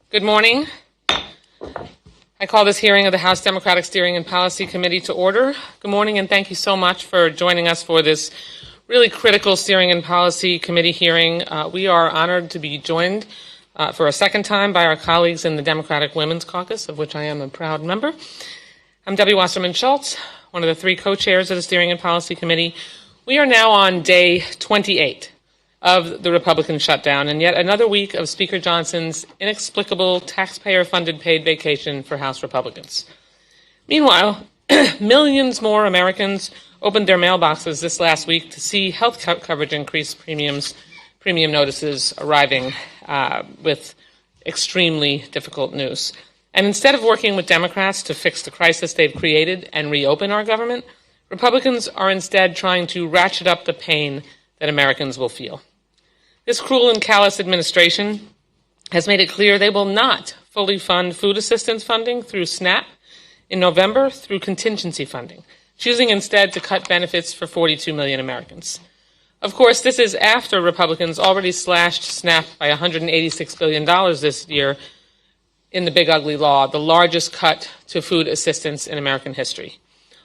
Good morning. I call this hearing of the House Democratic Steering and Policy Committee to order. Good morning, and thank you so much for joining us for this really critical Steering and Policy Committee hearing. We are honored to be joined for a second time by our colleagues in the Democratic Women's Caucus, of which I am a proud member. I'm Debbie Wasserman Schultz, one of the three co-chairs of the Steering and Policy Committee. We are now on day 28 of the Republican shutdown, and yet another week of Speaker Johnson's inexplicable taxpayer-funded paid vacation for House Republicans. Meanwhile, millions more Americans opened their mailboxes this last week to see health coverage increase premium notices arriving with extremely difficult news. And instead of working with Democrats to fix the crisis they've created and reopen our government, Republicans are instead trying to ratchet up the pain that Americans will feel. This cruel and callous administration has made it clear they will not fully fund food assistance funding through SNAP in November through contingency funding, choosing instead to cut benefits for 42 million Americans. Of course, this is after Republicans already slashed SNAP by $186 billion this year in the Big Ugly Law, the largest cut to food assistance in American history.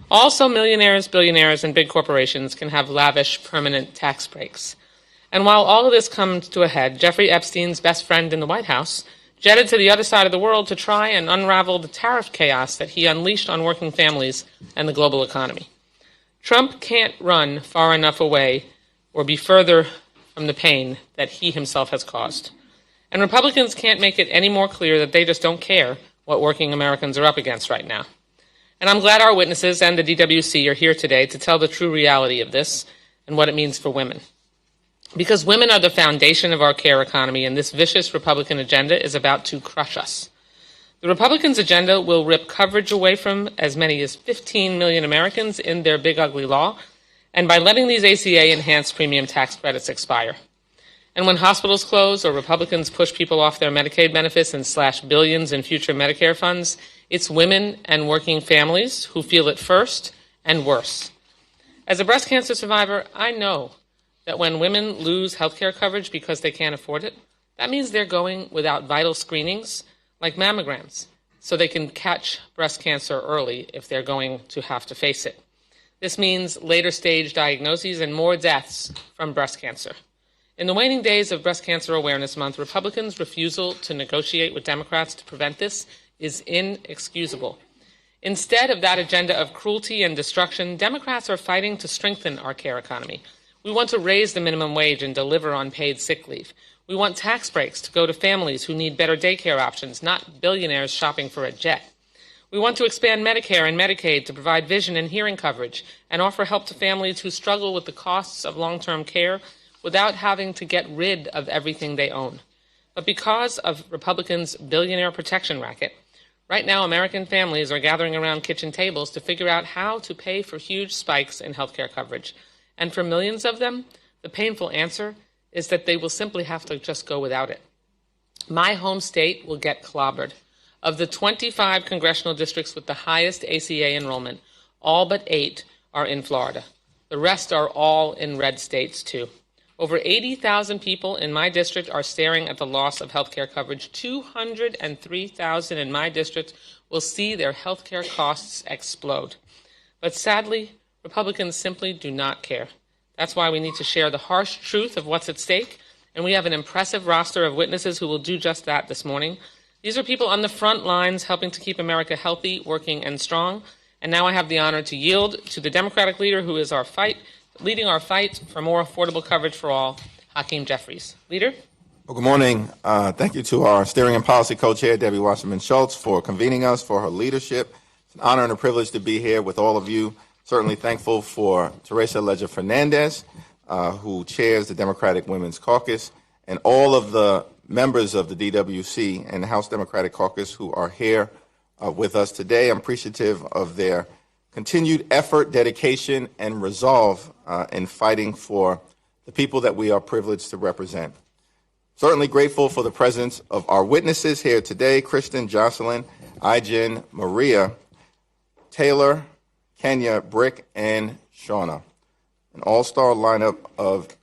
Also, millionaires, billionaires, and big corporations can have lavish permanent tax breaks. And while all of this comes to a head, Jeffrey Epstein's best friend in the White House jetted to the other side of the world to try and unravel the tariff chaos that he unleashed on working families and the global economy. Trump can't run far enough away or be further from the pain that he himself has caused. And Republicans can't make it any more clear that they just don't care what working Americans are up against right now. And I'm glad our witnesses and the DWC are here today to tell the true reality of this and what it means for women. Because women are the foundation of our care economy, and this vicious Republican agenda is about to crush us. The Republicans' agenda will rip coverage away from as many as 15 million Americans in their Big Ugly Law, and by letting these ACA-enhanced premium tax credits expire. And when hospitals close or Republicans push people off their Medicaid benefits and slash billions in future Medicare funds, it's women and working families who feel it first and worse. As a breast cancer survivor, I know that when women lose health care coverage because they can't afford it, that means they're going without vital screenings like mammograms, so they can catch breast cancer early if they're going to have to face it. This means later stage diagnoses and more deaths from breast cancer. In the waning days of Breast Cancer Awareness Month, Republicans' refusal to negotiate with Democrats to prevent this is inexcusable. Instead of that agenda of cruelty and destruction, Democrats are fighting to strengthen our care economy. We want to raise the minimum wage and deliver on paid sick leave. We want tax breaks to go to families who need better daycare options, not billionaires shopping for a jet. We want to expand Medicare and Medicaid to provide vision and hearing coverage and offer help to families who struggle with the costs of long-term care without having to get rid of everything they own. But because of Republicans' billionaire protection racket, right now American families are gathering around kitchen tables to figure out how to pay for huge spikes in health care coverage. And for millions of them, the painful answer is that they will simply have to just go without it. My home state will get clobbered. Of the 25 congressional districts with the highest ACA enrollment, all but 8 are in Florida. The rest are all in red states, too. Over 80,000 people in my district are staring at the loss of health care coverage. 203,000 in my district will see their health care costs explode. But sadly, Republicans simply do not care. That's why we need to share the harsh truth of what's at stake, and we have an impressive roster of witnesses who will do just that this morning. These are people on the front lines helping to keep America healthy, working, and strong. And now I have the honor to yield to the Democratic leader who is leading our fight for more affordable coverage for all, Hakeem Jeffries. Leader? Well, good morning. Thank you to our Steering and Policy Co-Chair, Debbie Wasserman Schultz, for convening us, for her leadership. It's an honor and a privilege to be here with all of you. Certainly thankful for Teresa Leger Fernandez, who chairs the Democratic Women's Caucus, and all of the members of the DWC and the House Democratic Caucus who are here with us today. I'm appreciative of their continued effort, dedication, and resolve in fighting for the people that we are privileged to represent. Certainly grateful for the presence of our witnesses here today, Kristen, Jocelyn, Ijen, Maria, Taylor, Kenya, Brick, and Shauna. An all-star lineup of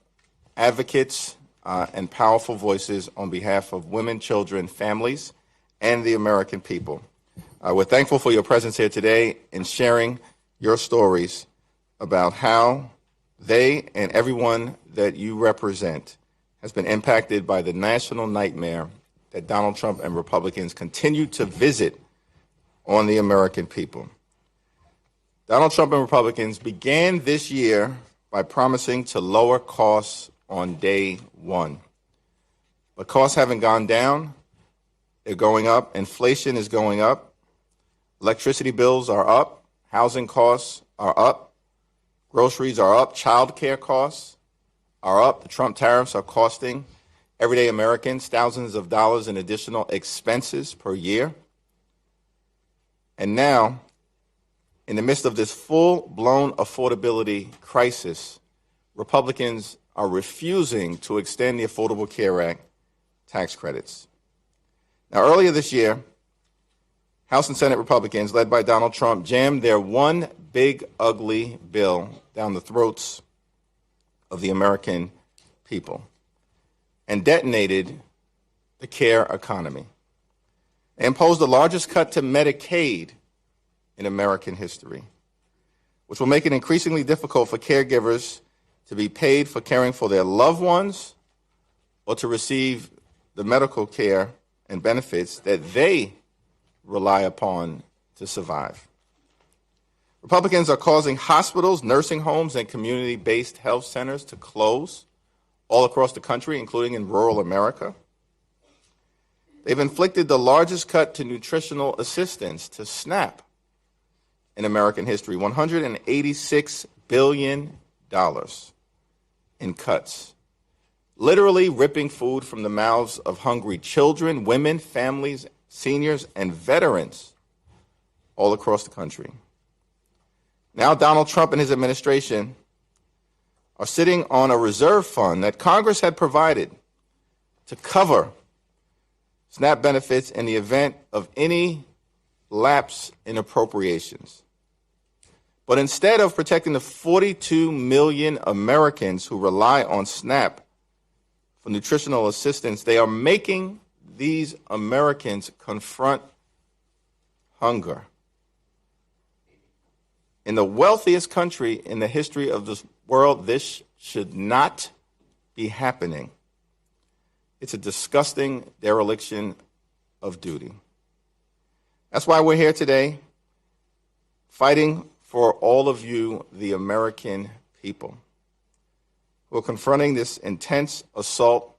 advocates and powerful voices on behalf of women, children, families, and the American people. We're thankful for your presence here today and sharing your stories about how they and everyone that you represent has been impacted by the national nightmare that Donald Trump and Republicans continue to visit on the American people. Donald Trump and Republicans began this year by promising to lower costs on day one. But costs haven't gone down. They're going up. Inflation is going up. Electricity bills are up. Housing costs are up. Groceries are up. Child care costs are up. The Trump tariffs are costing everyday Americans thousands of dollars in additional expenses per year. And now, in the midst of this full-blown affordability crisis, Republicans are refusing to extend the Affordable Care Act tax credits. Now, earlier this year, House and Senate Republicans, led by Donald Trump, jammed their one big, ugly bill down the throats of the American people and detonated the care economy. They imposed the largest cut to Medicaid in American history, which will make it increasingly difficult for caregivers to be paid for caring for their loved ones or to receive the medical care and benefits that they rely upon to survive. Republicans are causing hospitals, nursing homes, and community-based health centers to close all across the country, including in rural America. They've inflicted the largest cut to nutritional assistance, to SNAP, in American history, $186 billion in cuts, literally ripping food from the mouths of hungry children, women, families, seniors, and veterans all across the country. Now Donald Trump and his administration are sitting on a reserve fund that Congress had provided to cover SNAP benefits in the event of any lapse in appropriations. But instead of protecting the 42 million Americans who rely on SNAP for nutritional assistance, they are making these Americans confront hunger. In the wealthiest country in the history of this world, this should not be happening. It's a disgusting dereliction of duty. That's why we're here today, fighting for all of you, the American people, who are confronting this intense assault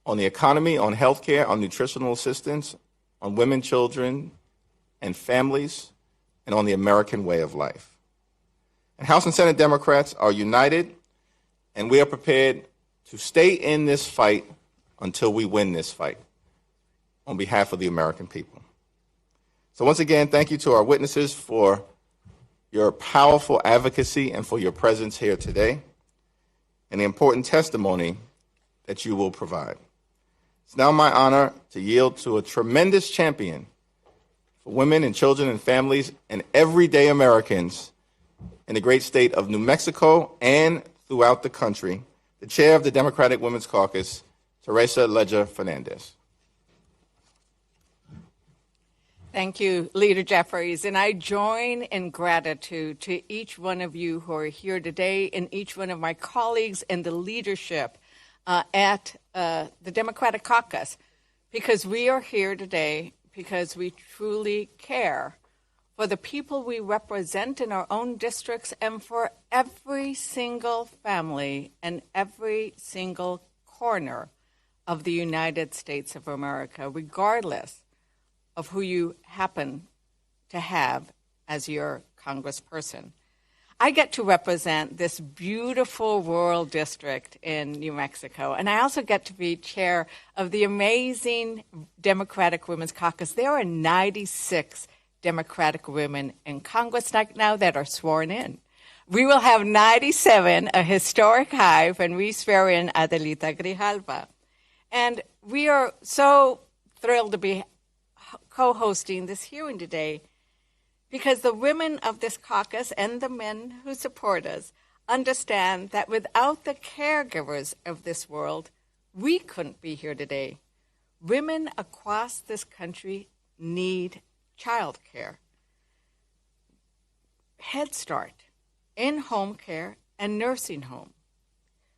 on the economy, on health care, on nutritional assistance, on women, children, and families, and on the American way of life. And House and Senate Democrats are united, and we are prepared to stay in this fight until we win this fight on behalf of the American people. So once again, thank you to our witnesses for your powerful advocacy and for your presence here today and the important testimony that you will provide. It's now my honor to yield to a tremendous champion for women and children and families and everyday Americans in the great state of New Mexico and throughout the country, the chair of the Democratic Women's Caucus, Teresa Leger Fernandez. Thank you, Leader Jeffries. And I join in gratitude to each one of you who are here today and each one of my colleagues and the leadership at the Democratic Caucus, because we are here today because we truly care for the people we represent in our own districts and for every single family and every single corner of the United States of America, regardless of who you happen to have as your congressperson. I get to represent this beautiful rural district in New Mexico, and I also get to be chair of the amazing Democratic Women's Caucus. There are 96 Democratic women in Congress right now that are sworn in. We will have 97, a historic high, when we swear in Adelita Grijalva. And we are so thrilled to be co-hosting this hearing today because the women of this caucus and the men who support us understand that without the caregivers of this world, we couldn't be here today. women across this country need child care, Head Start, in-home care, and nursing home.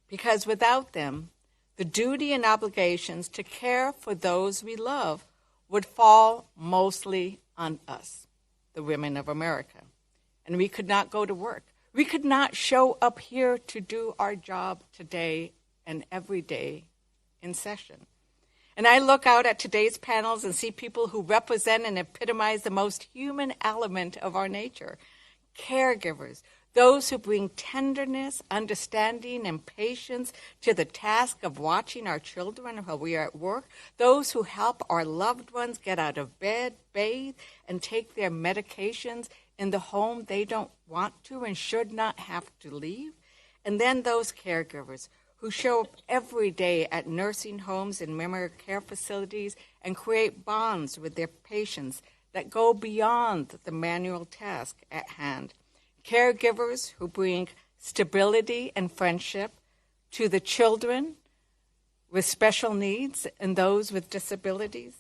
Because without them, the duty and obligations to care for those we love would fall mostly on us, the women of America. And we could not go to work. We could not show up here to do our job today and every day in session. And I look out at today's panels and see people who represent and epitomize the most human element of our nature, caregivers, those who bring tenderness, understanding, and patience to the task of watching our children while we are at work, those who help our loved ones get out of bed, bathe, and take their medications in the home they don't want to and should not have to leave, and then those caregivers who show up every day at nursing homes and memory care facilities and create bonds with their patients that go beyond the manual task at hand. Caregivers who bring stability and friendship to the children with special needs and those with disabilities,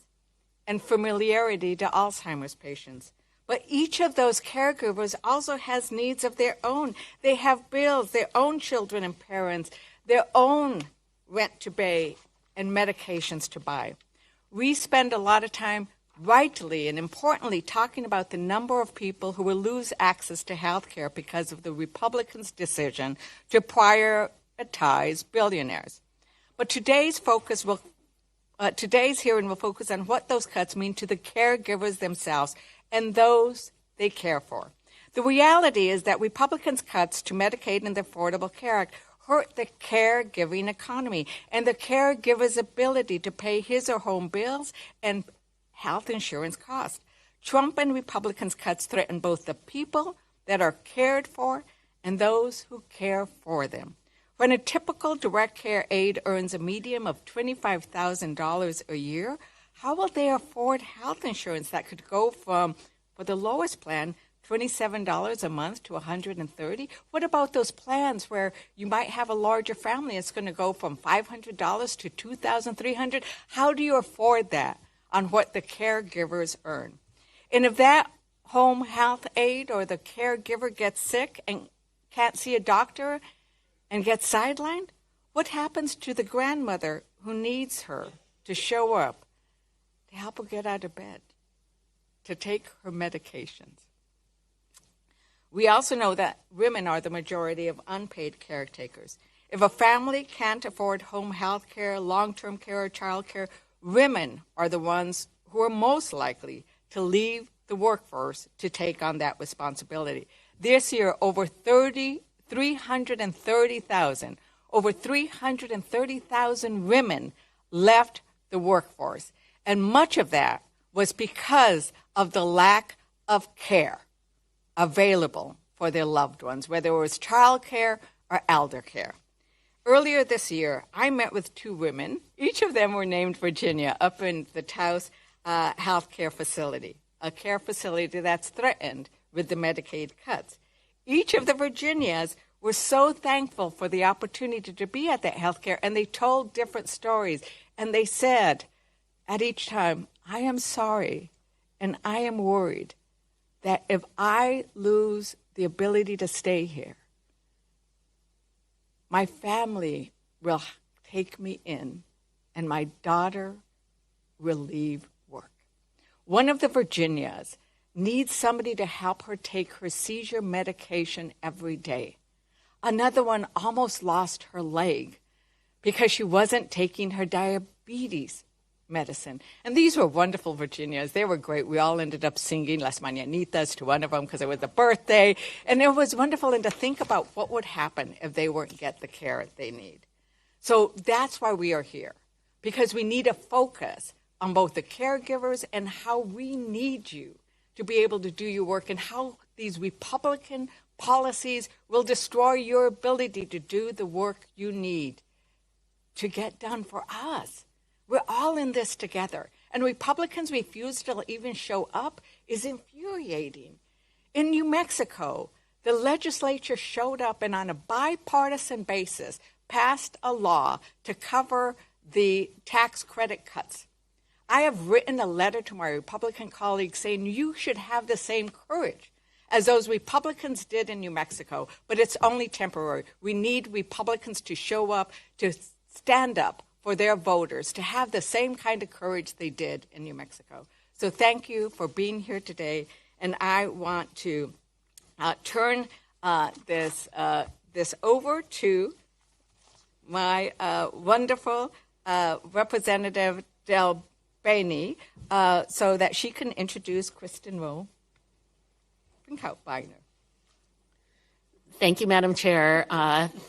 and familiarity to Alzheimer's patients. But each of those caregivers also has needs of their own. They have bills, their own children and parents, their own rent to pay and medications to buy. We spend a lot of time rightly and importantly talking about the number of people who will lose access to health care because of the Republicans' decision to prioritize billionaires. But today's hearing will focus on what those cuts mean to the caregivers themselves and those they care for. The reality is that Republicans' cuts to Medicaid and the Affordable Care Act hurt the caregiving economy and the caregiver's ability to pay his or her home bills and health insurance costs. Trump and Republicans' cuts threaten both the people that are cared for and those who care for them. When a typical direct care aide earns a median of $25,000 a year, how will they afford health insurance that could go from, for the lowest plan, $27 a month to $130? What about those plans where you might have a larger family? It's going to go from $500 to $2,300. How do you afford that on what the caregivers earn? And if that home health aide or the caregiver gets sick and can't see a doctor and gets sidelined, what happens to the grandmother who needs her to show up, to help her get out of bed, to take her medications? We also know that women are the majority of unpaid caretakers. If a family can't afford home health care, long-term care, or child care, women are the ones who are most likely to leave the workforce to take on that responsibility. This year, over 330,000 women left the workforce. And much of that was because of the lack of care available for their loved ones, whether it was child care or elder care. Earlier this year, I met with two women. Each of them were named Virginia up in the Taos Health Care Facility, a care facility that's threatened with the Medicaid cuts. Each of the Virginias were so thankful for the opportunity to be at that health care, and they told different stories. And they said at each time, I am sorry and I am worried that if I lose the ability to stay here, my family will take me in and my daughter will leave work. One of the Virginias needs somebody to help her take her seizure medication every day. Another one almost lost her leg because she wasn't taking her diabetes medicine. And these were wonderful Virginias. They were great. We all ended up singing Las Mañanitas to one of them because it was a birthday. And it was wonderful, and to think about what would happen if they weren't get the care they need. So that's why we are here, because we need a focus on both the caregivers and how we need you to be able to do your work, and how these Republican policies will destroy your ability to do the work you need to get done for us. We're all in this together. And Republicans' refusal to even show up is infuriating. In New Mexico, the legislature showed up and on a bipartisan basis passed a law to cover the tax credit cuts. I have written a letter to my Republican colleagues saying you should have the same courage as those Republicans did in New Mexico, but it's only temporary. We need Republicans to show up, to stand up for their voters, to have the same kind of courage they did in New Mexico. So thank you for being here today, and I want to turn this over to my wonderful Representative Del Bany, so that she can introduce Kristen Rowe Brinkhout-Beiner. Thank you, Madam Chair.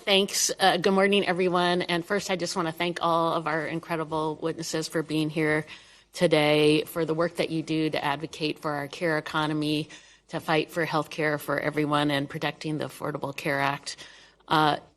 Thanks. Good morning, everyone. And first, I just want to thank all of our incredible witnesses for being here today, for the work that you do to advocate for our care economy, to fight for health care for everyone, and protecting the Affordable Care Act.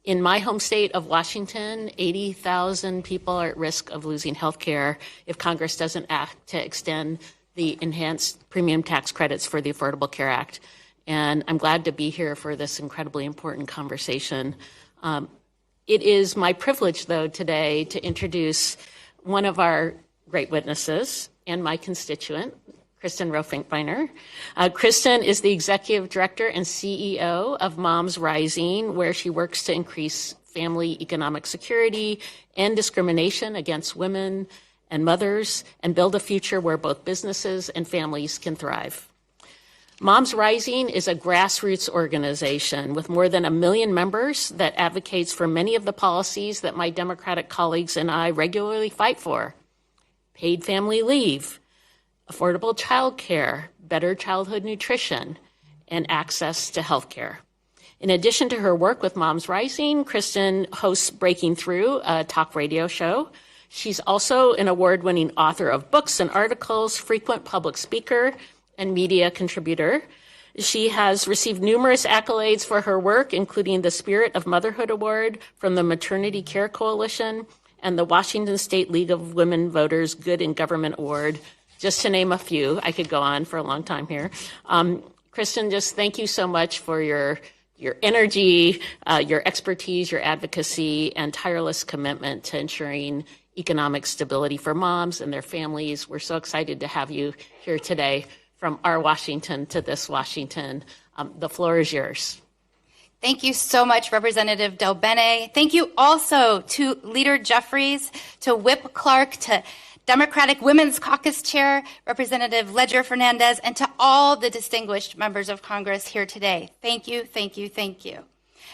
In my home state of Washington, 80,000 people are at risk of losing health care if Congress doesn't act to extend the enhanced premium tax credits for the Affordable Care Act. And I'm glad to be here for this incredibly important conversation. It is my privilege, though, today to introduce one of our great witnesses and my constituent, Kristen Rowe Finkbeiner. Kristen is the Executive Director and CEO of Moms Rising, where she works to increase family economic security and discrimination against women and mothers, and build a future where both businesses and families can thrive. Moms Rising is a grassroots organization with more than 1 million members that advocates for many of the policies that my Democratic colleagues and I regularly fight for: paid family leave, affordable child care, better childhood nutrition, and access to health care. In addition to her work with Moms Rising, Kristen hosts Breaking Through, a talk radio show. She's also an award-winning author of books and articles, frequent public speaker, and media contributor. She has received numerous accolades for her work, including the Spirit of Motherhood Award from the Maternity Care Coalition and the Washington State League of Women Voters Good in Government Award, just to name a few. I could go on for a long time here. Kristen, just thank you so much for your energy, your expertise, your advocacy, and tireless commitment to ensuring economic stability for moms and their families. We're so excited to have you here today from our Washington to this Washington. The floor is yours. Thank you so much, Representative Del Bene. Thank you also to Leader Jeffries, to Whip Clark, to Democratic Women's Caucus Chair, Representative Ledger Fernandez, and to all the distinguished members of Congress here today. Thank you, thank you, thank you.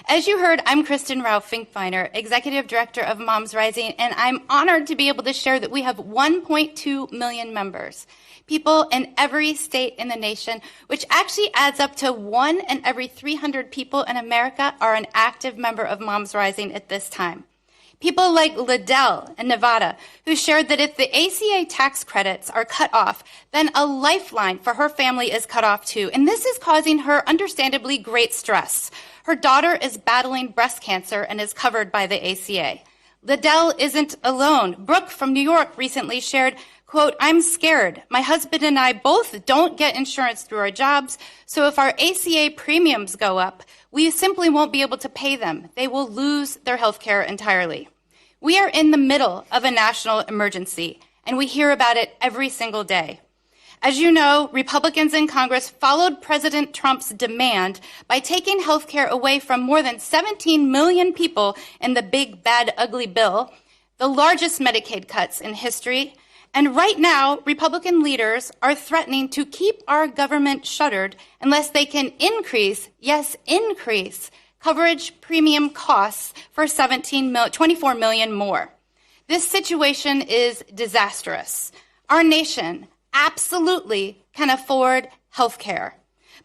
As you heard, I'm Kristen Rowe Finkbeiner, Executive Director of Moms Rising, and I'm honored to be able to share that we have 1.2 million members, people in every state in the nation, which actually adds up to 1 in every 300 people in America are an active member of Moms Rising at this time. People like Liddell in Nevada, who shared that if the ACA tax credits are cut off, then a lifeline for her family is cut off too. And this is causing her understandably great stress. Her daughter is battling breast cancer and is covered by the ACA. Liddell isn't alone. Brooke from New York recently shared, quote, "I'm scared. My husband and I both don't get insurance through our jobs, so if our ACA premiums go up, we simply won't be able to pay them. They will lose their health care entirely." We are in the middle of a national emergency, and we hear about it every single day. As you know, Republicans in Congress followed President Trump's demand by taking health care away from more than 17 million people in the big, bad, ugly bill, the largest Medicaid cuts in history. And right now, Republican leaders are threatening to keep our government shuttered unless they can increase, yes, increase, coverage premium costs for 24 million more. This situation is disastrous. Our nation absolutely can afford health care.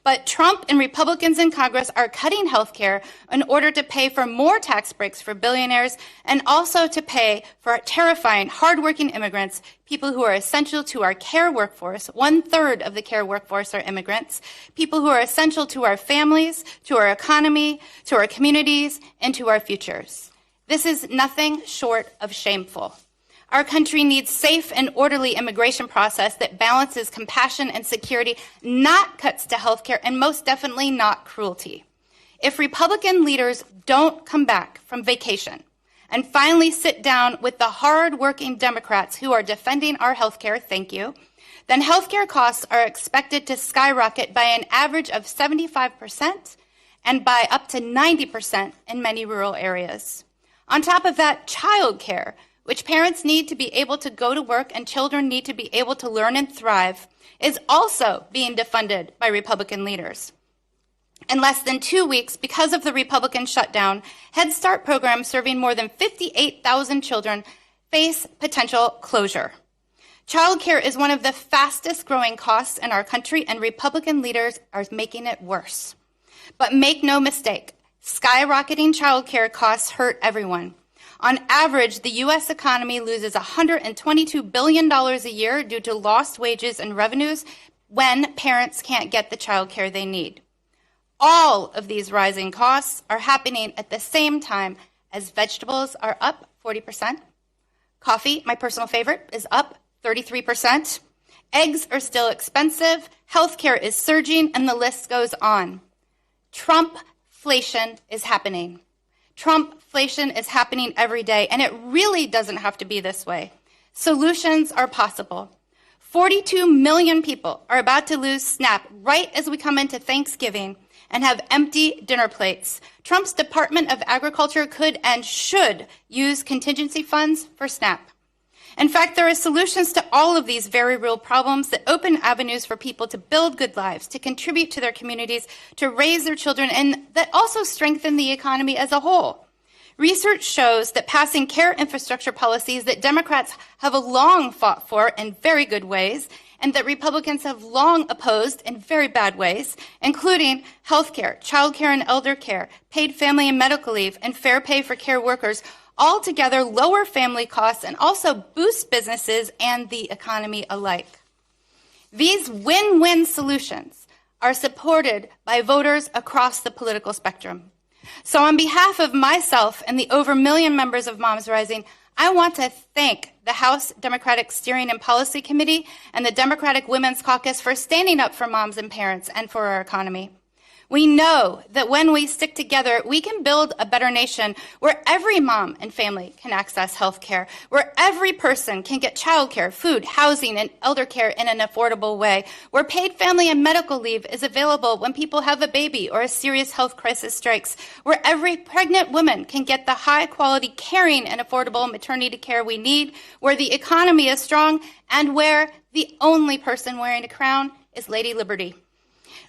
But Trump and Republicans in Congress are cutting health care in order to pay for more tax breaks for billionaires and also to pay for terrifying, hardworking immigrants, people who are essential to our care workforce. 1/3 of the care workforce are immigrants, people who are essential to our families, to our economy, to our communities, and to our futures. This is nothing short of shameful. Our country needs safe and orderly immigration process that balances compassion and security, not cuts to healthcare, and most definitely not cruelty. If Republican leaders don't come back from vacation and finally sit down with the hard-working Democrats who are defending our health care, thank you, then health care costs are expected to skyrocket by an average of 75% and by up to 90% in many rural areas. On top of that, childcare, which parents need to be able to go to work and children need to be able to learn and thrive, is also being defunded by Republican leaders. In less than 2 weeks, because of the Republican shutdown, Head Start programs serving more than 58,000 children face potential closure. Childcare is one of the fastest growing costs in our country, and Republican leaders are making it worse. But make no mistake, skyrocketing childcare costs hurt everyone. On average, the U.S. economy loses $122 billion a year due to lost wages and revenues when parents can't get the childcare they need. All of these rising costs are happening at the same time as vegetables are up 40%. Coffee, my personal favorite, is up 33%. Eggs are still expensive. Healthcare is surging, and the list goes on. Trumpflation is happening. Trumpflation is happening every day, and it really doesn't have to be this way. Solutions are possible. 42 million people are about to lose SNAP right as we come into Thanksgiving and have empty dinner plates. Trump's Department of Agriculture could and should use contingency funds for SNAP. In fact, there are solutions to all of these very real problems that open avenues for people to build good lives, to contribute to their communities, to raise their children, and that also strengthen the economy as a whole. Research shows that passing care infrastructure policies that Democrats have long fought for in very good ways, and that Republicans have long opposed in very bad ways, including health care, child care and elder care, paid family and medical leave, and fair pay for care workers, all together lower family costs and also boost businesses and the economy alike. These win-win solutions are supported by voters across the political spectrum. So on behalf of myself and the over 1 million members of Moms Rising, I want to thank the House Democratic Steering and Policy Committee and the Democratic Women's Caucus for standing up for moms and parents and for our economy. We know that when we stick together, we can build a better nation where every mom and family can access health care, where every person can get childcare, food, housing, and elder care in an affordable way, where paid family and medical leave is available when people have a baby or a serious health crisis strikes, where every pregnant woman can get the high-quality, caring, and affordable maternity care we need, where the economy is strong, and where the only person wearing a crown is Lady Liberty.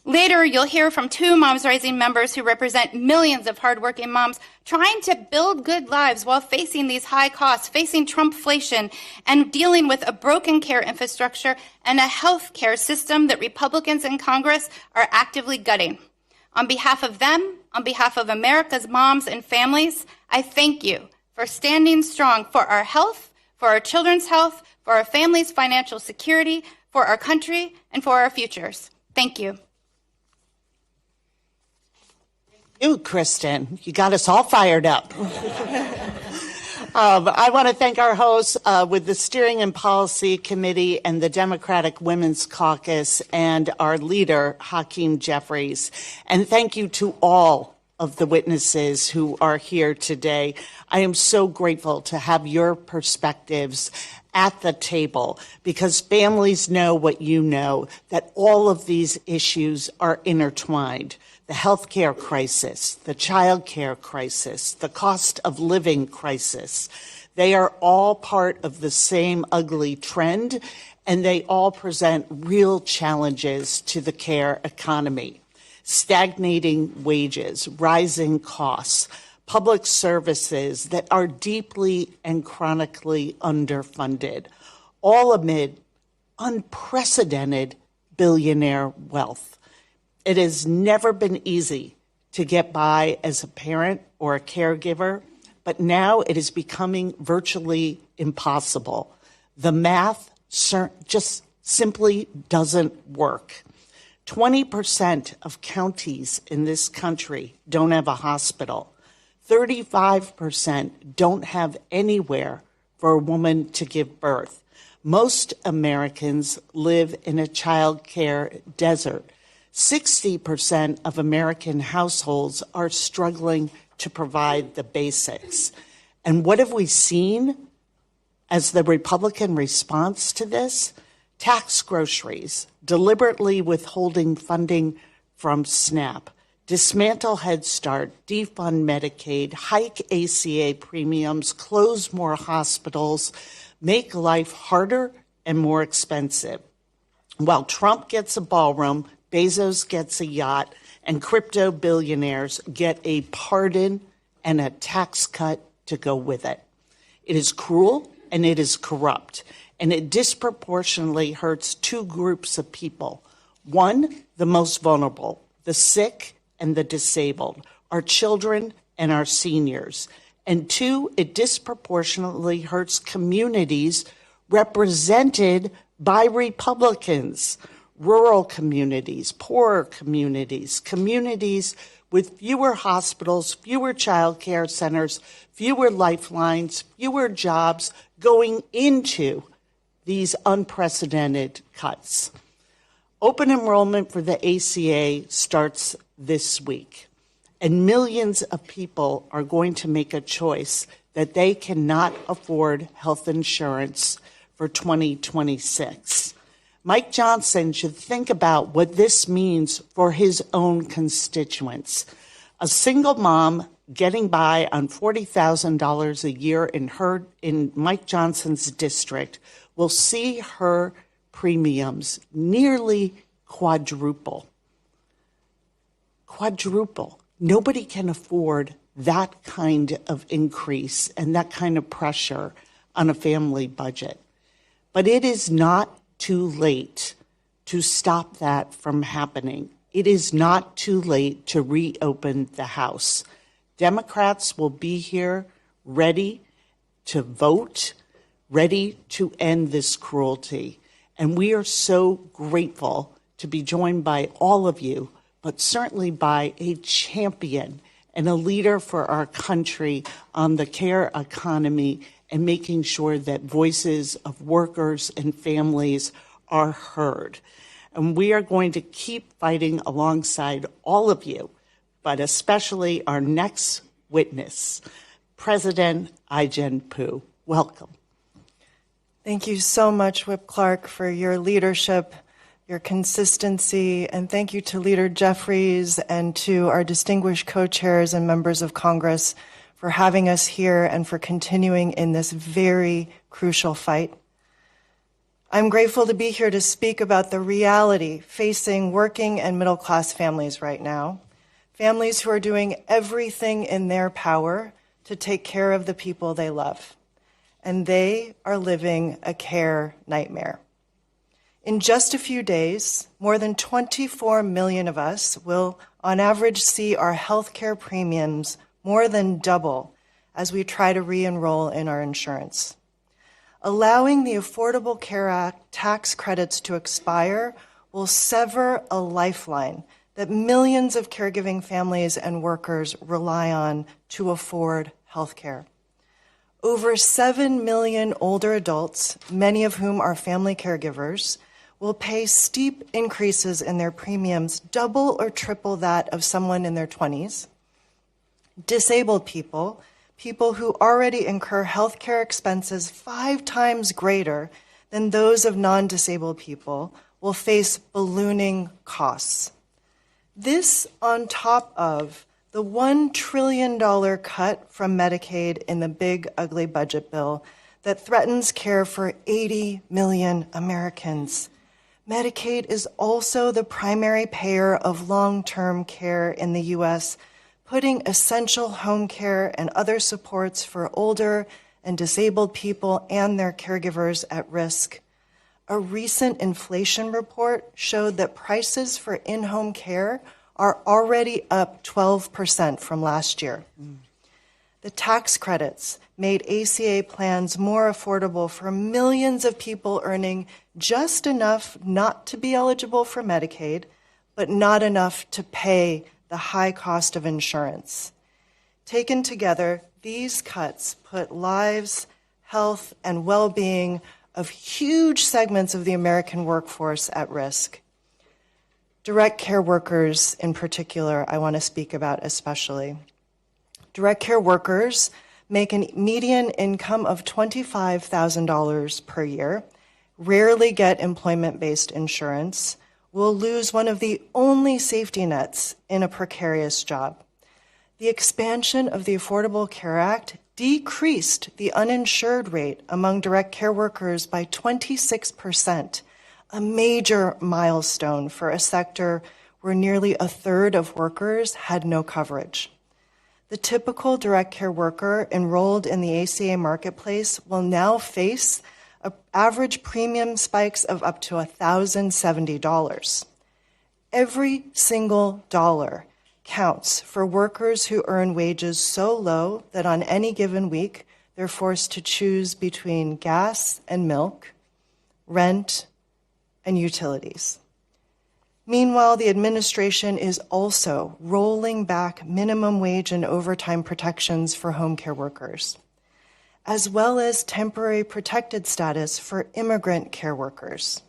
Later, you'll hear from 2 Moms Rising members who represent millions of hardworking moms trying to build good lives while facing these high costs, facing Trumpflation, and dealing with a broken care infrastructure and a health care system that Republicans in Congress are actively gutting. On behalf of them, on behalf of America's moms and families, I thank you for standing strong for our health, for our children's health, for our families' financial security, for our country, and for our futures. Thank you. You, Kristen. You got us all fired up. I want to thank our hosts with the Steering and Policy Committee and the Democratic Women's Caucus and our leader, Hakeem Jeffries. And thank you to all of the witnesses who are here today. I am so grateful to have your perspectives at the table because families know what you know, that all of these issues are intertwined. The healthcare crisis, the childcare crisis, the cost of living crisis. They are all part of the same ugly trend, and they all present real challenges to the care economy. Stagnating wages, rising costs, public services that are deeply and chronically underfunded, all amid unprecedented billionaire wealth. It has never been easy to get by as a parent or a caregiver, but now it is becoming virtually impossible. The math just simply doesn't work. 20% of counties in this country don't have a hospital. 35% don't have anywhere for a woman to give birth. Most Americans live in a child care desert. 60% of American households are struggling to provide the basics. And what have we seen as the Republican response to this? Tax groceries, deliberately withholding funding from SNAP, dismantle Head Start, defund Medicaid, hike ACA premiums, close more hospitals, make life harder and more expensive. While Trump gets a ballroom, Bezos gets a yacht, and crypto billionaires get a pardon and a tax cut to go with it. It is cruel and it is corrupt, and it disproportionately hurts two groups of people. One, the most vulnerable, the sick and the disabled, our children and our seniors. And two, it disproportionately hurts communities represented by Republicans, rural communities, poorer communities, communities with fewer hospitals, fewer child care centers, fewer lifelines, fewer jobs going into these unprecedented cuts. Open enrollment for the ACA starts this week, and millions of people are going to make a choice that they cannot afford health insurance for 2026. Mike Johnson should think about what this means for his own constituents. A single mom getting by on $40,000 a year in Mike Johnson's district will see her premiums nearly quadruple. Quadruple. Nobody can afford that kind of increase and that kind of pressure on a family budget. But it is not too late to stop that from happening. It is not too late to reopen the House. Democrats will be here ready to vote, ready to end this cruelty. And we are so grateful to be joined by all of you, but certainly by a champion and a leader for our country on the care economy and making sure that voices of workers and families are heard. And we are going to keep fighting alongside all of you, but especially our next witness, President Ai-jen Poo. Welcome. Thank you so much, Whip Clark, for your leadership, your consistency, and thank you to Leader Jeffries and to our distinguished co-chairs and members of Congress for having us here and for continuing in this very crucial fight. I'm grateful to be here to speak about the reality facing working and middle-class families right now, families who are doing everything in their power to take care of the people they love, and they are living a care nightmare. In just a few days, more than 24 million of us will, on average, see our health care premiums more than double as we try to re-enroll in our insurance. Allowing the Affordable Care Act tax credits to expire will sever a lifeline that millions of caregiving families and workers rely on to afford health care. Over 7 million older adults, many of whom are family caregivers, will pay steep increases in their premiums, double or triple that of someone in their 20s. Disabled people, people who already incur health care expenses 5 times greater than those of non-disabled people, will face ballooning costs. This on top of the $1 trillion cut from Medicaid in the big, ugly budget bill that threatens care for 80 million Americans. Medicaid is also the primary payer of long-term care in the U.S., putting essential home care and other supports for older and disabled people and their caregivers at risk. A recent inflation report showed that prices for in-home care are already up 12% from last year. The tax credits made ACA plans more affordable for millions of people earning just enough not to be eligible for Medicaid, but not enough to pay the high cost of insurance. Taken together, these cuts put lives, health, and well-being of huge segments of the American workforce at risk. Direct care workers, in particular, I want to speak about especially. Direct care workers, make a median income of $25,000 per year, rarely get employment-based insurance, will lose one of the only safety nets in a precarious job. The expansion of the Affordable Care Act decreased the uninsured rate among direct care workers by 26%, a major milestone for a sector where nearly a third of workers had no coverage. The typical direct care worker enrolled in the ACA marketplace will now face average premium spikes of up to $1,070. Every single dollar counts for workers who earn wages so low that on any given week they're forced to choose between gas and milk, rent, and utilities. Meanwhile, the administration is also rolling back minimum wage and overtime protections for home care workers, as well as temporary protected status for immigrant care workers.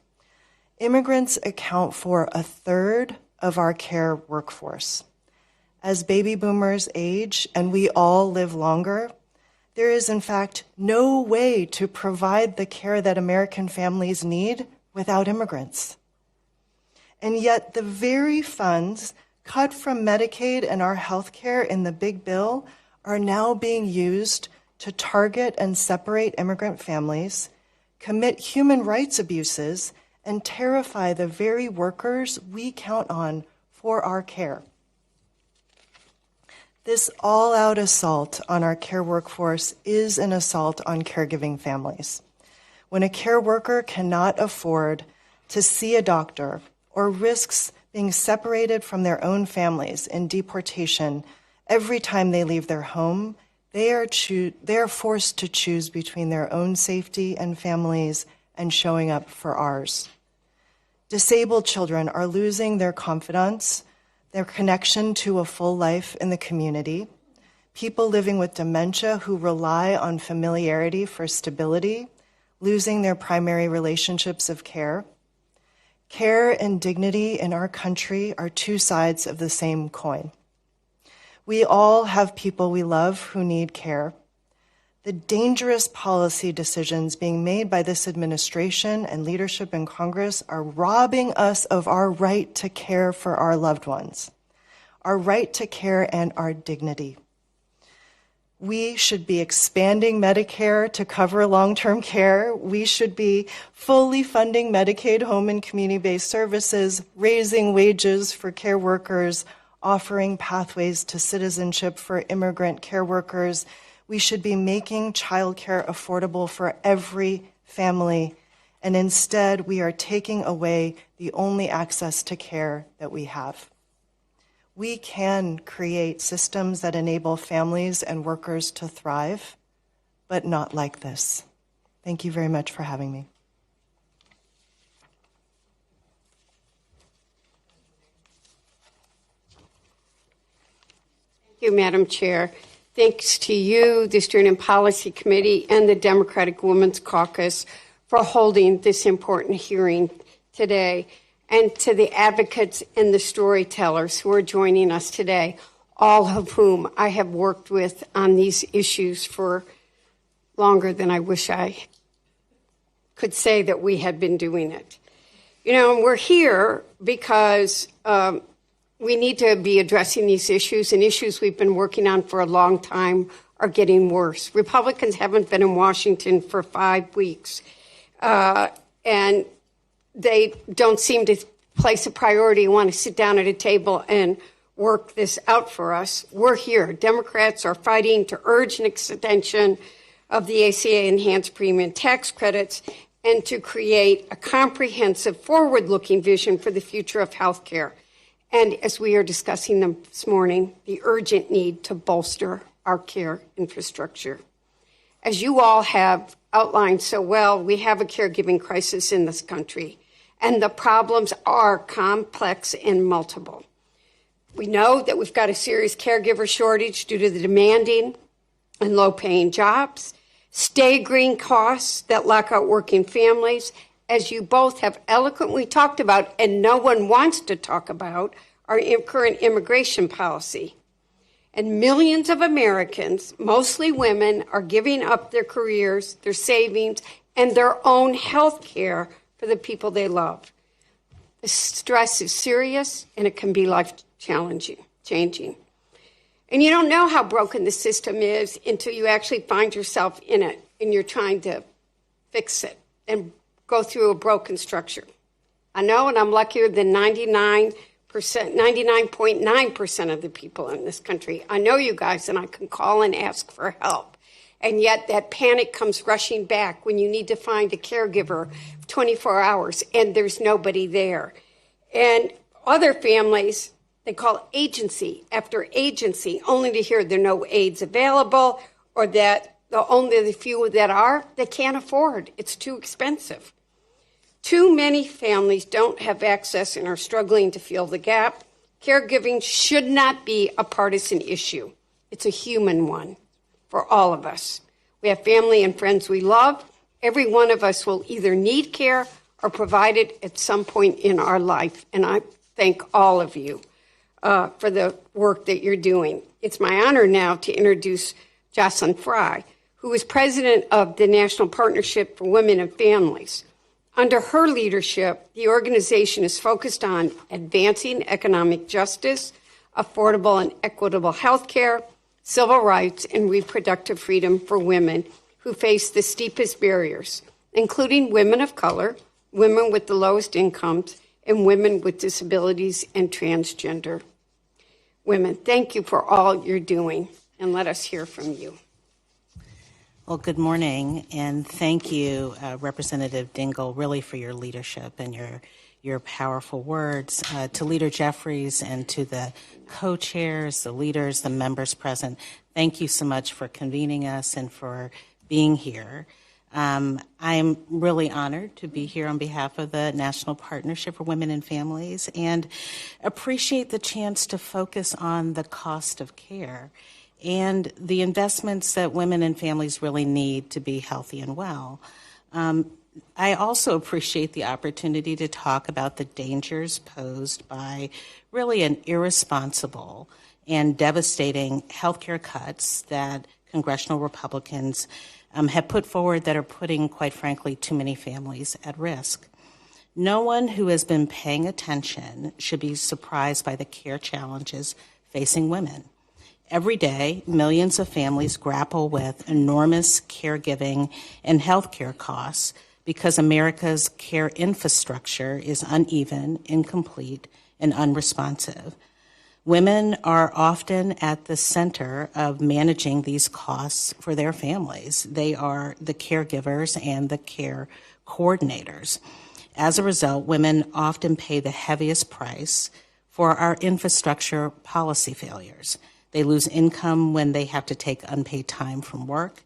Immigrants account for a third of our care workforce. As baby boomers age and we all live longer, there is in fact no way to provide the care that American families need without immigrants. And yet the very funds cut from Medicaid and our health care in the big bill are now being used to target and separate immigrant families, commit human rights abuses, and terrify the very workers we count on for our care. This all-out assault on our care workforce is an assault on caregiving families. When a care worker cannot afford to see a doctor or risks being separated from their own families in deportation every time they leave their home, they are forced to choose between their own safety and families and showing up for ours. Disabled children are losing their confidence, their connection to a full life in the community. People living with dementia who rely on familiarity for stability, losing their primary relationships of care. Care and dignity in our country are two sides of the same coin. We all have people we love who need care. The dangerous policy decisions being made by this administration and leadership in Congress are robbing us of our right to care for our loved ones, our right to care and our dignity. We should be expanding Medicare to cover long-term care. We should be fully funding Medicaid home and community-based services, raising wages for care workers, offering pathways to citizenship for immigrant care workers. We should be making childcare affordable for every family, and instead we are taking away the only access to care that we have. We can create systems that enable families and workers to thrive, but not like this. Thank you very much for having me. Thank you, Madam Chair. Thanks to you, the Steering and Policy Committee, and the Democratic Women's Caucus for holding this important hearing today, and to the advocates and the storytellers who are joining us today, all of whom I have worked with on these issues for longer than I wish I could say that we had been doing it. You know, and we're here because we need to be addressing these issues, and issues we've been working on for a long time are getting worse. Republicans haven't been in Washington for 5 weeks, and they don't seem to place a priority, want to sit down at a table and work this out for us. We're here. Democrats are fighting to urge an extension of the ACA enhanced premium tax credits and to create a comprehensive, forward-looking vision for the future of health care. And as we are discussing them this morning, the urgent need to bolster our care infrastructure. As you all have outlined so well, we have a caregiving crisis in this country, and the problems are complex and multiple. We know that we've got a serious caregiver shortage due to the demanding and low-paying jobs, staggering costs that lock out working families, as you both have eloquently talked about, and no one wants to talk about, our current immigration policy. And millions of Americans, mostly women, are giving up their careers, their savings, and their own health care for the people they love. The stress is serious, and it can be life-changing. And you don't know how broken the system is until you actually find yourself in it, and you're trying to fix it and go through a broken structure. I know, and I'm luckier than 99.9% of the people in this country. I know you guys, and I can call and ask for help. And yet that panic comes rushing back when you need to find a caregiver 24 hours and there's nobody there. And other families, they call agency after agency, only to hear there are no aides available or that only the few that are, they can't afford. It's too expensive. Too many families don't have access and are struggling to fill the gap. Caregiving should not be a partisan issue. It's a human one for all of us. We have family and friends we love. Every one of us will either need care or provide it at some point in our life. And I thank all of you for the work that you're doing. It's my honor now to introduce Jocelyn Fry, who is president of the National Partnership for Women and Families. Under her leadership, the organization is focused on advancing economic justice, affordable and equitable health care, civil rights, and reproductive freedom for women who face the steepest barriers, including women of color, women with the lowest incomes, and women with disabilities and transgender women. Thank you for all you're doing, and let us hear from you. Well, good morning, and thank you, Representative Dingell, really for your leadership and your powerful words. To Leader Jeffries and to the co-chairs, the leaders, the members present, thank you so much for convening us and for being here. I'm really honored to be here on behalf of the National Partnership for Women and Families and appreciate the chance to focus on the cost of care and the investments that women and families really need to be healthy and well. I also appreciate the opportunity to talk about the dangers posed by really an irresponsible and devastating healthcare cuts that congressional Republicans have put forward that are putting, quite frankly, too many families at risk. No one who has been paying attention should be surprised by the care challenges facing women. Every day, millions of families grapple with enormous caregiving and healthcare costs because America's care infrastructure is uneven, incomplete, and unresponsive. Women are often at the center of managing these costs for their families. They are the caregivers and the care coordinators. As a result, women often pay the heaviest price for our infrastructure policy failures. They lose income when they have to take unpaid time from work.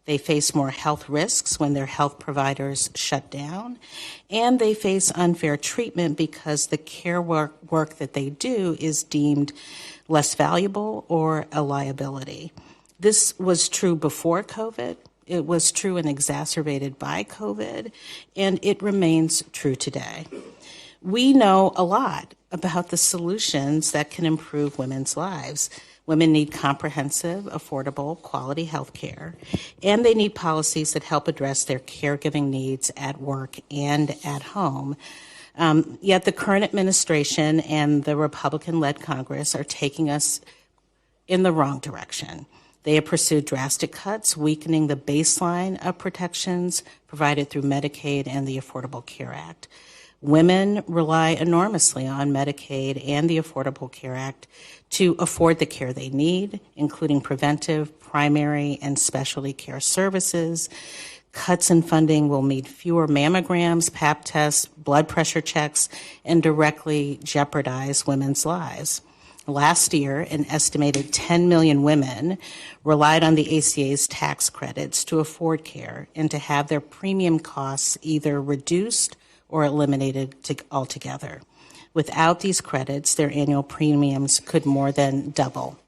They face more health risks when their health providers shut down. And they face unfair treatment because the care work that they do is deemed less valuable or a liability. This was true before COVID. It was true and exacerbated by COVID. And it remains true today. We know a lot about the solutions that can improve women's lives. Women need comprehensive, affordable, quality health care, and they need policies that help address their caregiving needs at work and at home. Yet the current administration and the Republican-led Congress are taking us in the wrong direction. They have pursued drastic cuts, weakening the baseline of protections provided through Medicaid and the Affordable Care Act. Women rely enormously on Medicaid and the Affordable Care Act to afford the care they need, including preventive, primary, and specialty care services. Cuts in funding will mean fewer mammograms, Pap tests, blood pressure checks, and directly jeopardize women's lives. Last year, an estimated 10 million women relied on the ACA's tax credits to afford care and to have their premium costs either reduced or eliminated altogether. Without these credits, their annual premiums could more than double.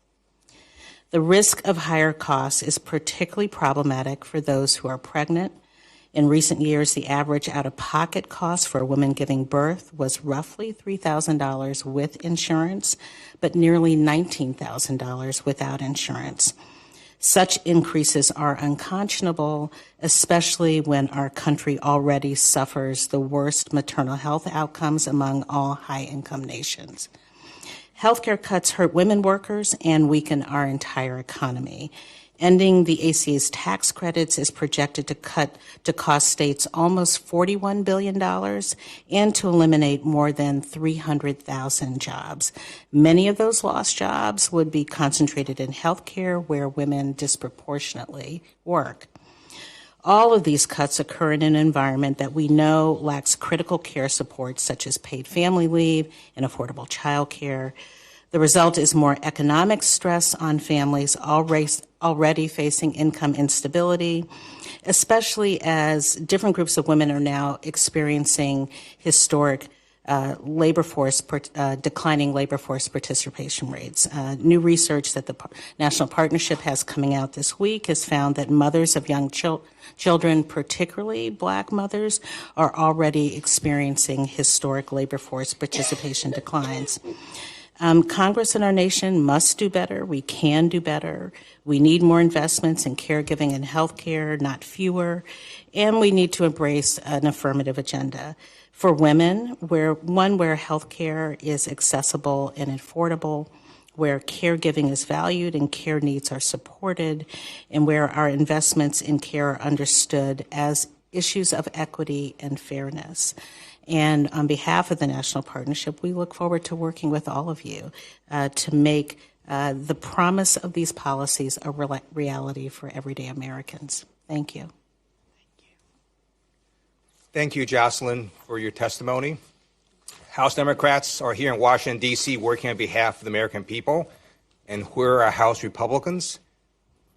The risk of higher costs is particularly problematic for those who are pregnant In recent years, the average out-of-pocket cost for a woman giving birth was roughly $3,000 with insurance, but nearly $19,000 without insurance. Such increases are unconscionable, especially when our country already suffers the worst maternal health outcomes among all high-income nations. Healthcare cuts hurt women workers and weaken our entire economy. Ending the ACA's tax credits is projected to cost states almost $41 billion and to eliminate more than 300,000 jobs. Many of those lost jobs would be concentrated in healthcare, where women disproportionately work. All of these cuts occur in an environment that we know lacks critical care supports such as paid family leave and affordable child care. The result is more economic stress on families already facing income instability, especially as different groups of women are now experiencing historic declining labor force participation rates. New research that the National Partnership has coming out this week has found that mothers of young children, particularly Black mothers, are already experiencing historic labor force participation declines. Congress and our nation must do better. We can do better. We need more investments in caregiving and healthcare, not fewer. And we need to embrace an affirmative agenda. For women, where healthcare is accessible and affordable, where caregiving is valued and care needs are supported, and where our investments in care are understood as issues of equity and fairness. And on behalf of the National Partnership, we look forward to working with all of you to make the promise of these policies a reality for everyday Americans. Thank you. Thank you, Jocelyn, for your testimony. House Democrats are here in Washington, D.C., working on behalf of the American people, and where are House Republicans?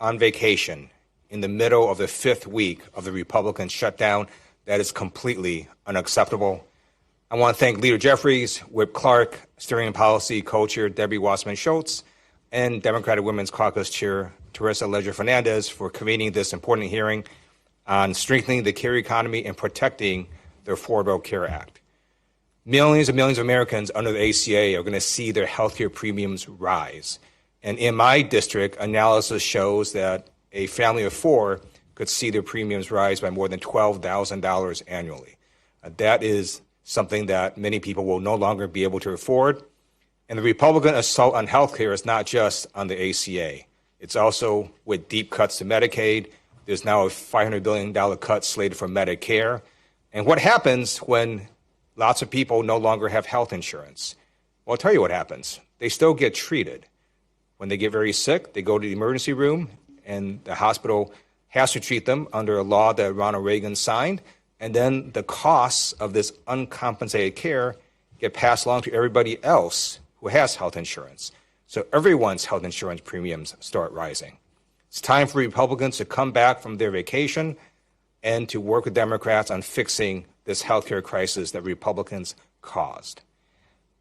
On vacation in the middle of the 5th week of the Republican shutdown. That is completely unacceptable. I want to thank Leader Jeffries, Whip Clark, Steering and Policy Co-Chair Debbie Wasserman Schultz, and Democratic Women's Caucus Chair Teresa Leger Fernandez for convening this important hearing on strengthening the care economy and protecting the Affordable Care Act. Millions and millions of Americans under the ACA are going to see their health care premiums rise. And in my district, analysis shows that a family of 4 could see their premiums rise by more than $12,000 annually. That is something that many people will no longer be able to afford. And the Republican assault on health care is not just on the ACA. It's also with deep cuts to Medicaid. There's now a $500 billion cut slated for Medicare. And what happens when lots of people no longer have health insurance? Well, I'll tell you what happens. They still get treated. When they get very sick, they go to the emergency room, and the hospital has to treat them under a law that Ronald Reagan signed, and then the costs of this uncompensated care get passed along to everybody else who has health insurance. So everyone's health insurance premiums start rising. It's time for Republicans to come back from their vacation and to work with Democrats on fixing this healthcare crisis that Republicans caused.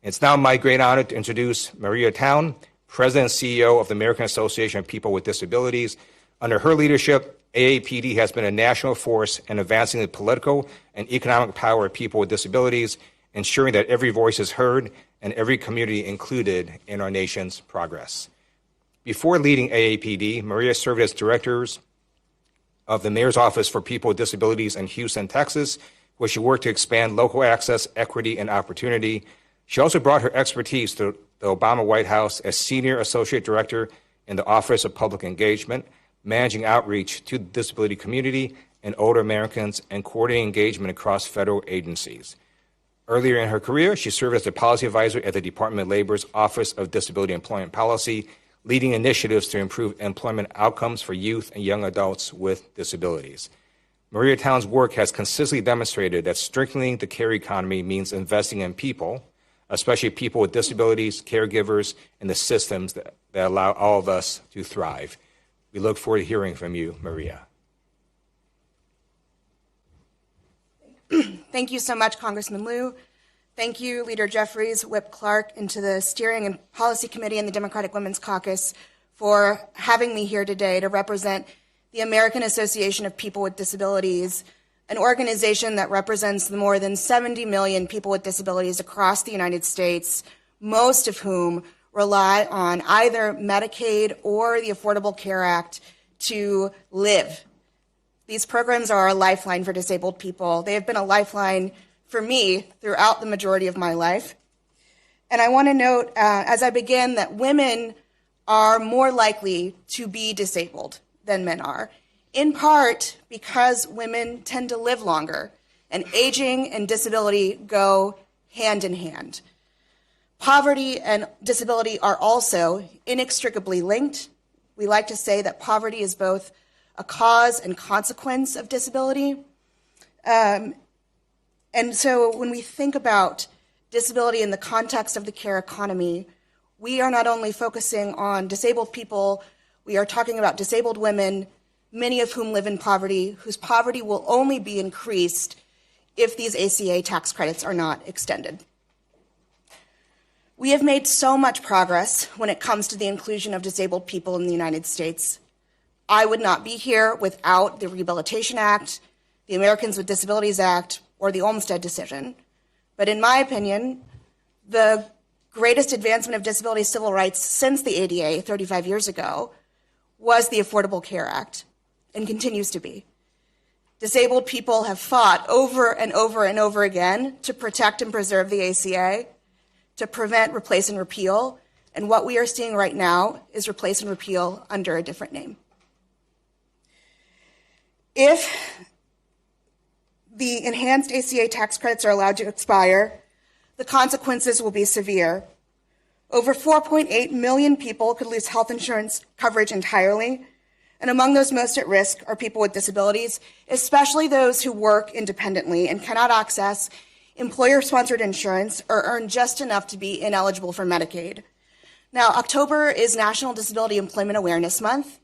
It's now my great honor to introduce Maria Town, President and CEO of the American Association of People with Disabilities. Under her leadership, AAPD has been a national force in advancing the political and economic power of people with disabilities, ensuring that every voice is heard and every community included in our nation's progress. Before leading AAPD, Maria served as director of the Mayor's Office for People with Disabilities in Houston, Texas, where she worked to expand local access, equity, and opportunity. She also brought her expertise to the Obama White House as Senior Associate Director in the Office of Public Engagement, managing outreach to the disability community and older Americans, and coordinating engagement across federal agencies. Earlier in her career, she served as the policy advisor at the Department of Labor's Office of Disability Employment Policy, leading initiatives to improve employment outcomes for youth and young adults with disabilities. Maria Town's work has consistently demonstrated that strengthening the care economy means investing in people, especially people with disabilities, caregivers, and the systems that allow all of us to thrive. We look forward to hearing from you, Maria. Thank you so much, Congressman Liu. Thank you, Leader Jeffries, Whip Clark, and to the Steering and Policy Committee and the Democratic Women's Caucus for having me here today to represent the American Association of People with Disabilities, an organization that represents the more than 70 million people with disabilities across the United States, most of whom rely on either Medicaid or the Affordable Care Act to live. These programs are a lifeline for disabled people. They have been a lifeline for me throughout the majority of my life. And I want to note, as I begin, that women are more likely to be disabled than men are, in part because women tend to live longer, and aging and disability go hand in hand. Poverty and disability are also inextricably linked. We like to say that poverty is both a cause and consequence of disability. And so when we think about disability in the context of the care economy, we are not only focusing on disabled people, we are talking about disabled women, many of whom live in poverty, whose poverty will only be increased if these ACA tax credits are not extended. We have made so much progress when it comes to the inclusion of disabled people in the United States. I would not be here without the Rehabilitation Act, the Americans with Disabilities Act, or the Olmstead decision. But in my opinion, the greatest advancement of disability civil rights since the ADA 35 years ago was the Affordable Care Act, and continues to be. Disabled people have fought over and over and over again to protect and preserve the ACA, to prevent, replace, and repeal, and what we are seeing right now is replace and repeal under a different name. If the enhanced ACA tax credits are allowed to expire, the consequences will be severe. Over 4.8 million people could lose health insurance coverage entirely, and among those most at risk are people with disabilities, especially those who work independently and cannot access employer-sponsored insurance or earn just enough to be ineligible for Medicaid. Now, October is National Disability Employment Awareness Month,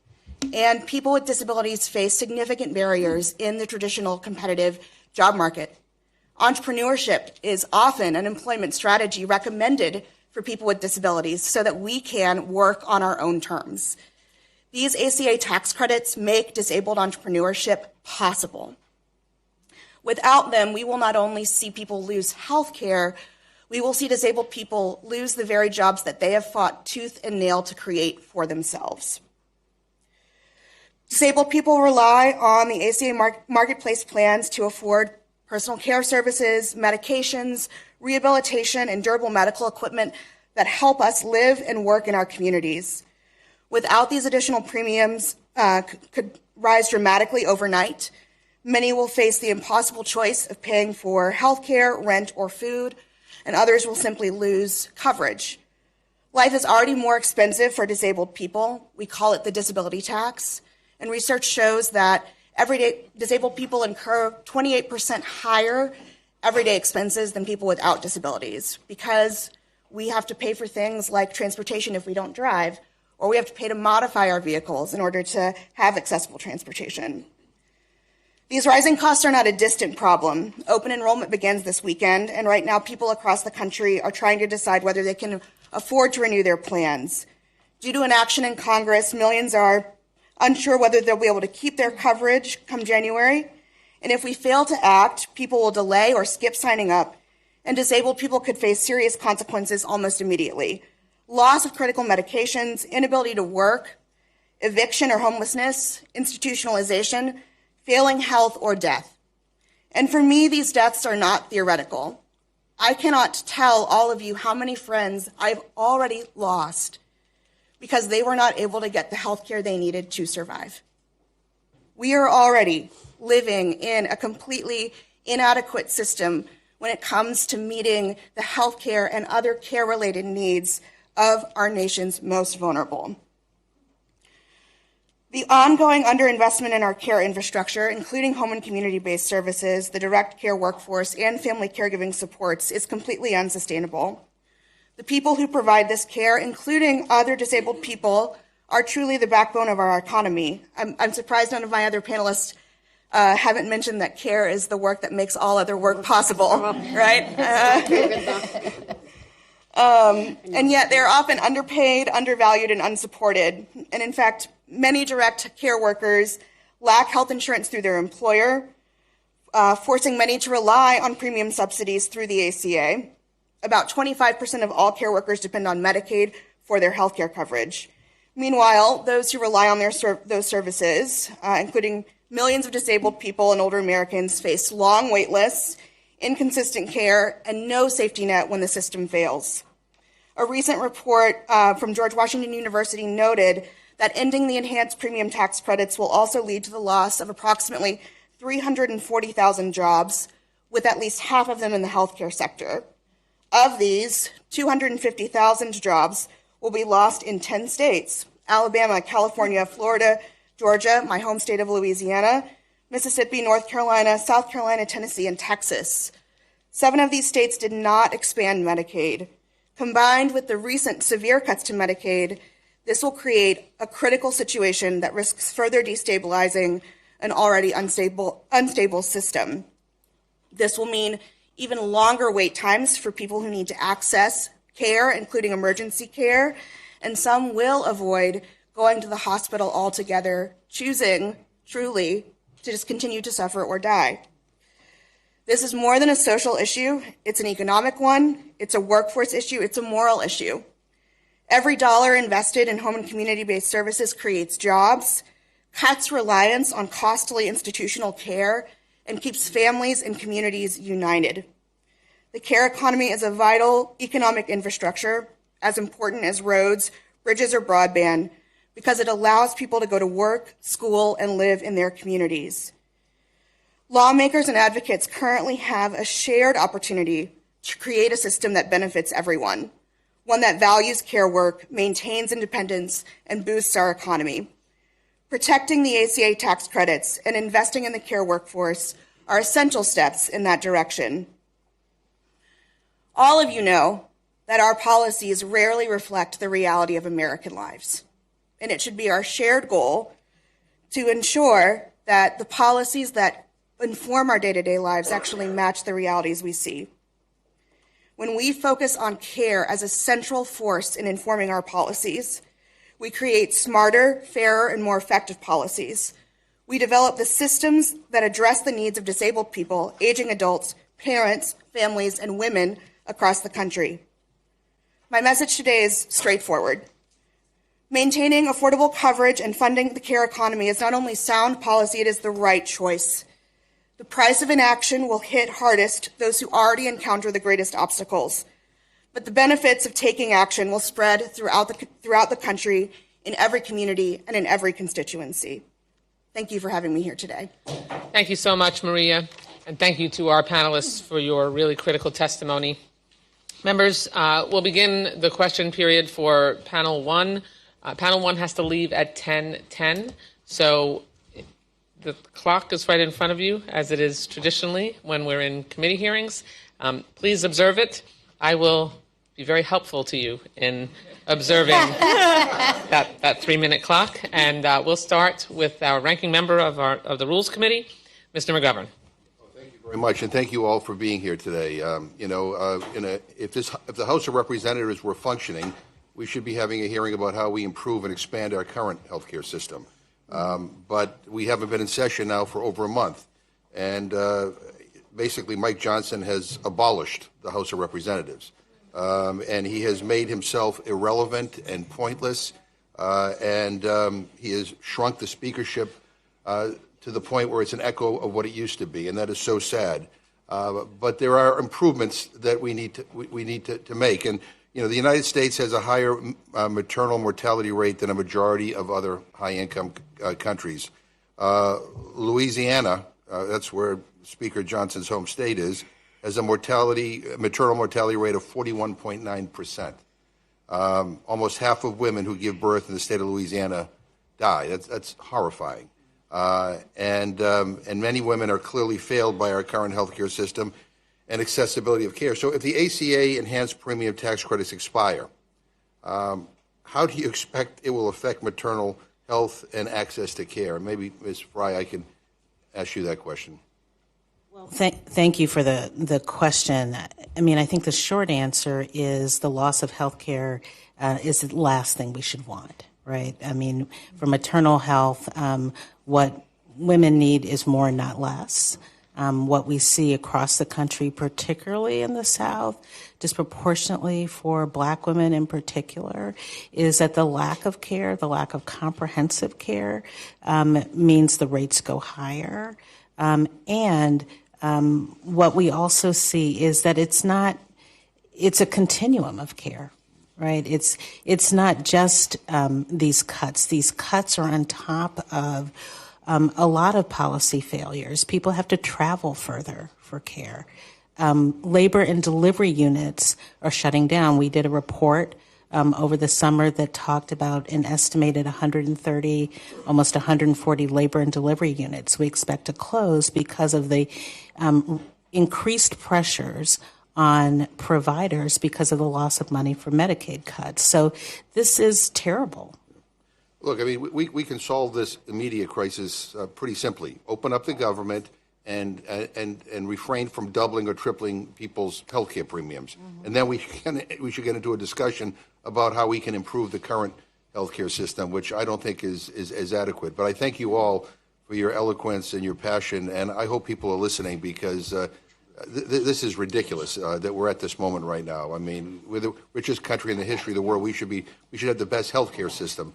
and people with disabilities face significant barriers in the traditional competitive job market. Entrepreneurship is often an employment strategy recommended for people with disabilities so that we can work on our own terms. These ACA tax credits make disabled entrepreneurship possible. Without them, we will not only see people lose health care, we will see disabled people lose the very jobs that they have fought tooth and nail to create for themselves. Disabled people rely on the ACA marketplace plans to afford personal care services, medications, rehabilitation, and durable medical equipment that help us live and work in our communities. Without these additional premiums, could rise dramatically overnight. Many will face the impossible choice of paying for health care, rent, or food, and others will simply lose coverage. Life is already more expensive for disabled people. We call it the disability tax. And research shows that everyday disabled people incur 28% higher everyday expenses than people without disabilities because we have to pay for things like transportation if we don't drive, or we have to pay to modify our vehicles in order to have accessible transportation. These rising costs are not a distant problem. Open enrollment begins this weekend, and right now people across the country are trying to decide whether they can afford to renew their plans. Due to inaction in Congress, millions are unsure whether they'll be able to keep their coverage come January, and if we fail to act, people will delay or skip signing up, and disabled people could face serious consequences almost immediately. Loss of critical medications, inability to work, eviction or homelessness, institutionalization, failing health, or death. And for me, these deaths are not theoretical. I cannot tell all of you how many friends I've already lost because they were not able to get the health care they needed to survive. We are already living in a completely inadequate system when it comes to meeting the health care and other care-related needs of our nation's most vulnerable. The ongoing underinvestment in our care infrastructure, including home and community-based services, the direct care workforce, and family caregiving supports, is completely unsustainable. The people who provide this care, including other disabled people, are truly the backbone of our economy. I'm surprised none of my other panelists haven't mentioned that care is the work that makes all other work possible, right? And yet they're often underpaid, undervalued, and unsupported. And in fact, many direct care workers lack health insurance through their employer, forcing many to rely on premium subsidies through the ACA. About 25% of all care workers depend on Medicaid for their health care coverage. Meanwhile, those who rely on those services, including millions of disabled people and older Americans, face long wait lists, inconsistent care, and no safety net when the system fails. A recent report from George Washington University noted that ending the enhanced premium tax credits will also lead to the loss of approximately 340,000 jobs, with at least half of them in the healthcare sector. Of these, 250,000 jobs will be lost in 10 states: Alabama, California, Florida, Georgia, my home state of Louisiana, Mississippi, North Carolina, South Carolina, Tennessee, and Texas. 7 of these states did not expand Medicaid. Combined with the recent severe cuts to Medicaid, this will create a critical situation that risks further destabilizing an already unstable system. This will mean even longer wait times for people who need to access care, including emergency care, and some will avoid going to the hospital altogether, choosing, truly, to just continue to suffer or die. This is more than a social issue. It's an economic one. It's a workforce issue. It's a moral issue. Every dollar invested in home and community-based services creates jobs, cuts reliance on costly institutional care, and keeps families and communities united. The care economy is a vital economic infrastructure, as important as roads, bridges, or broadband, because it allows people to go to work, school, and live in their communities. Lawmakers and advocates currently have a shared opportunity to create a system that benefits everyone, one that values care work, maintains independence, and boosts our economy. Protecting the ACA tax credits and investing in the care workforce are essential steps in that direction. All of you know that our policies rarely reflect the reality of American lives, and it should be our shared goal to ensure that the policies that inform our day-to-day lives actually match the realities we see. When we focus on care as a central force in informing our policies, we create smarter, fairer, and more effective policies. We develop the systems that address the needs of disabled people, aging adults, parents, families, and women across the country. My message today is straightforward. Maintaining affordable coverage and funding the care economy is not only sound policy, it is the right choice. The price of inaction will hit hardest those who already encounter the greatest obstacles, but the benefits of taking action will spread throughout the country, in every community, and in every constituency. Thank you for having me here today. Thank you so much, Maria, and thank you to our panelists for your really critical testimony. Members, we'll begin the question period for Panel 1. Panel 1 has to leave at 10:10, so the clock is right in front of you, as it is traditionally when we're in committee hearings. Please observe it. I will be very helpful to you in observing that 3-minute clock. And we'll start with our ranking member of the Rules Committee, Mr. McGovern. Thank you very much, and thank you all for being here today. If the House of Representatives were functioning, we should be having a hearing about how we improve and expand our current healthcare system. But we haven't been in session now for over a month, and basically Mike Johnson has abolished the House of Representatives, and he has made himself irrelevant and pointless, and he has shrunk the speakership to the point where it's an echo of what it used to be, and that is so sad. But there are improvements that we need to make, and the United States has a higher maternal mortality rate than a majority of other high-income countries. Louisiana, that's where Speaker Johnson's home state is, has a maternal mortality rate of 41.9%. Almost half of women who give birth in the state of Louisiana die. That's horrifying. And many women are clearly failed by our current healthcare system and accessibility of care. So if the ACA enhanced premium tax credits expire, how do you expect it will affect maternal health and access to care? Maybe, Ms. Fry, I can ask you that question. Well, thank you for the question. I mean, I think the short answer is the loss of health care is the last thing we should want, right? I mean, for maternal health, what women need is more, not less. What we see across the country, particularly in the South, disproportionately for Black women in particular, is that the lack of care, the lack of comprehensive care, means the rates go higher. And what we also see is that it's a continuum of care. Right, it's not just these cuts. These cuts are on top of a lot of policy failures. People have to travel further for care. Labor and delivery units are shutting down. We did a report over the summer that talked about an estimated 130, almost 140 labor and delivery units we expect to close because of the increased pressures on providers because of the loss of money for Medicaid cuts. So this is terrible. Look, I mean, we can solve this immediate crisis pretty simply. Open up the government and refrain from doubling or tripling people's health care premiums. Mm-hmm. And then we should get into a discussion about how we can improve the current health care system, which I don't think is adequate. But I thank you all for your eloquence and your passion, and I hope people are listening because this is ridiculous that we're at this moment right now. I mean, we're the richest country in the history of the world. We should have the best health care system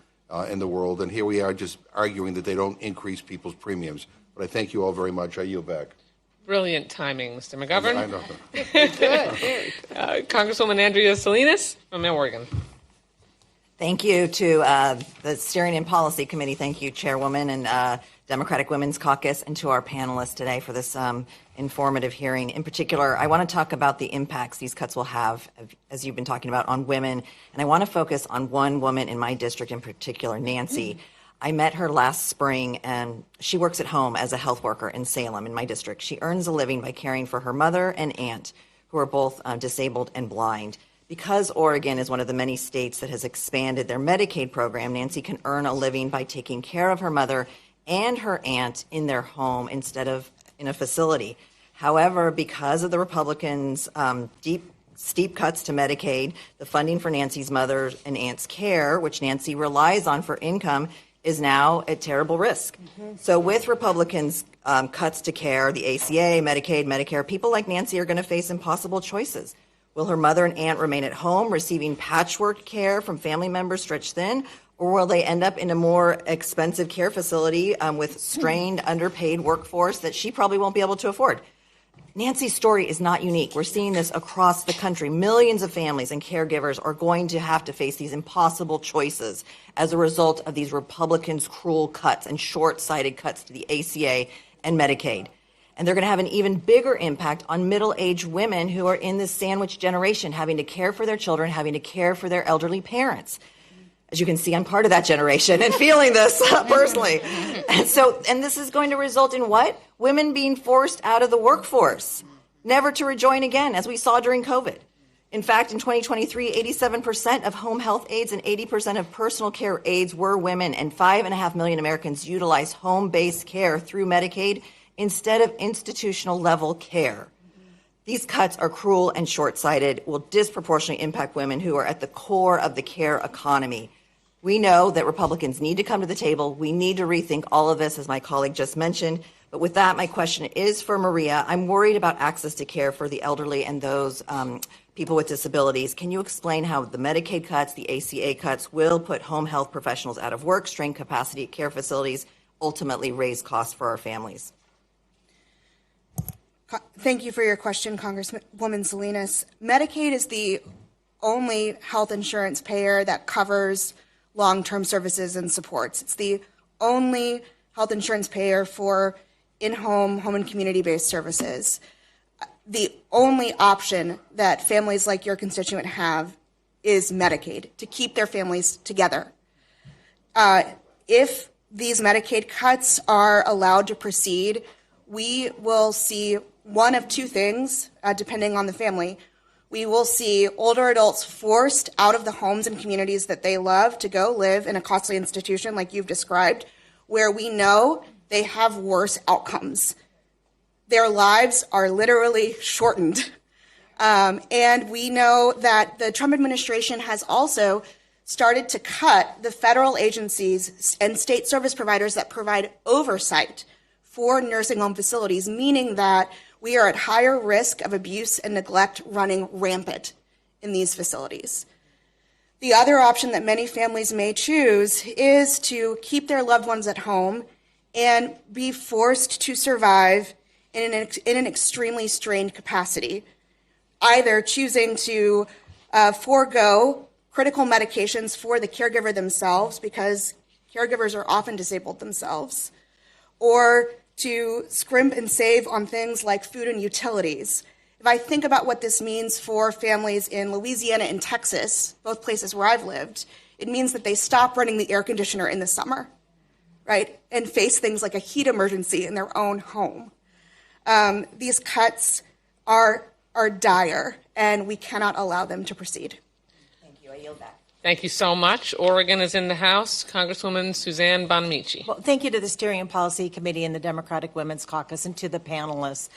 in the world, and here we are just arguing that they don't increase people's premiums. But I thank you all very much. I yield back. Brilliant timing, Mr. McGovern. I know. Congresswoman Andrea Salinas from Oregon. Thank you to the Steering and Policy Committee. Thank you, Chairwoman and Democratic Women's Caucus, and to our panelists today for this informative hearing. In particular, I want to talk about the impacts these cuts will have, as you've been talking about, on women. And I want to focus on one woman in my district in particular, Nancy. I met her last spring, and she works at home as a health worker in Salem, in my district. She earns a living by caring for her mother and aunt, who are both disabled and blind. Because Oregon is one of the many states that has expanded their Medicaid program, Nancy can earn a living by taking care of her mother and her aunt in their home instead of in a facility. However, because of the Republicans' steep cuts to Medicaid, the funding for Nancy's mother and aunt's care, which Nancy relies on for income, is now at terrible risk. Mm-hmm. So with Republicans' cuts to care, the ACA, Medicaid, Medicare, people like Nancy are going to face impossible choices. Will her mother and aunt remain at home receiving patchwork care from family members stretched thin, or will they end up in a more expensive care facility with strained, underpaid workforce that she probably won't be able to afford? Nancy's story is not unique. We're seeing this across the country. Millions of families and caregivers are going to have to face these impossible choices as a result of these Republicans' cruel cuts and short-sighted cuts to the ACA and Medicaid. And they're going to have an even bigger impact on middle-aged women who are in this sandwich generation, having to care for their children, having to care for their elderly parents. As you can see, I'm part of that generation and feeling this personally. And this is going to result in what? Women being forced out of the workforce, never to rejoin again, as we saw during COVID. In fact, in 2023, 87% of home health aides and 80% of personal care aides were women, and 5.5 million Americans utilized home-based care through Medicaid instead of institutional level care. These cuts are cruel and short-sighted, will disproportionately impact women who are at the core of the care economy. We know that Republicans need to come to the table. We need to rethink all of this, as my colleague just mentioned. But with that, my question is for Maria. I'm worried about access to care for the elderly and those people with disabilities. Can you explain how the Medicaid cuts, the ACA cuts, will put home health professionals out of work, strain capacity at care facilities, ultimately raise costs for our families? Thank you for your question, Congresswoman Salinas. Medicaid is the only health insurance payer that covers long-term services and supports. It's the only health insurance payer for in-home, home and community-based services. The only option that families like your constituent have is Medicaid, to keep their families together. If these Medicaid cuts are allowed to proceed, we will see one of two things, depending on the family. We will see older adults forced out of the homes and communities that they love to go live in a costly institution like you've described, where we know they have worse outcomes. Their lives are literally shortened. And we know that the Trump administration has also started to cut the federal agencies and state service providers that provide oversight for nursing home facilities, meaning that we are at higher risk of abuse and neglect running rampant in these facilities. The other option that many families may choose is to keep their loved ones at home and be forced to survive in an extremely strained capacity, either choosing to forego critical medications for the caregiver themselves, because caregivers are often disabled themselves, or to scrimp and save on things like food and utilities. If I think about what this means for families in Louisiana and Texas, both places where I've lived, it means that they stop running the air conditioner in the summer, right, and face things like a heat emergency in their own home. These cuts are dire, and we cannot allow them to proceed. Thank you. I yield back. Thank you so much. Oregon is in the House. Congresswoman Suzanne Bonamici. Well, thank you to the Steering and Policy Committee and the Democratic Women's Caucus and to the panelists.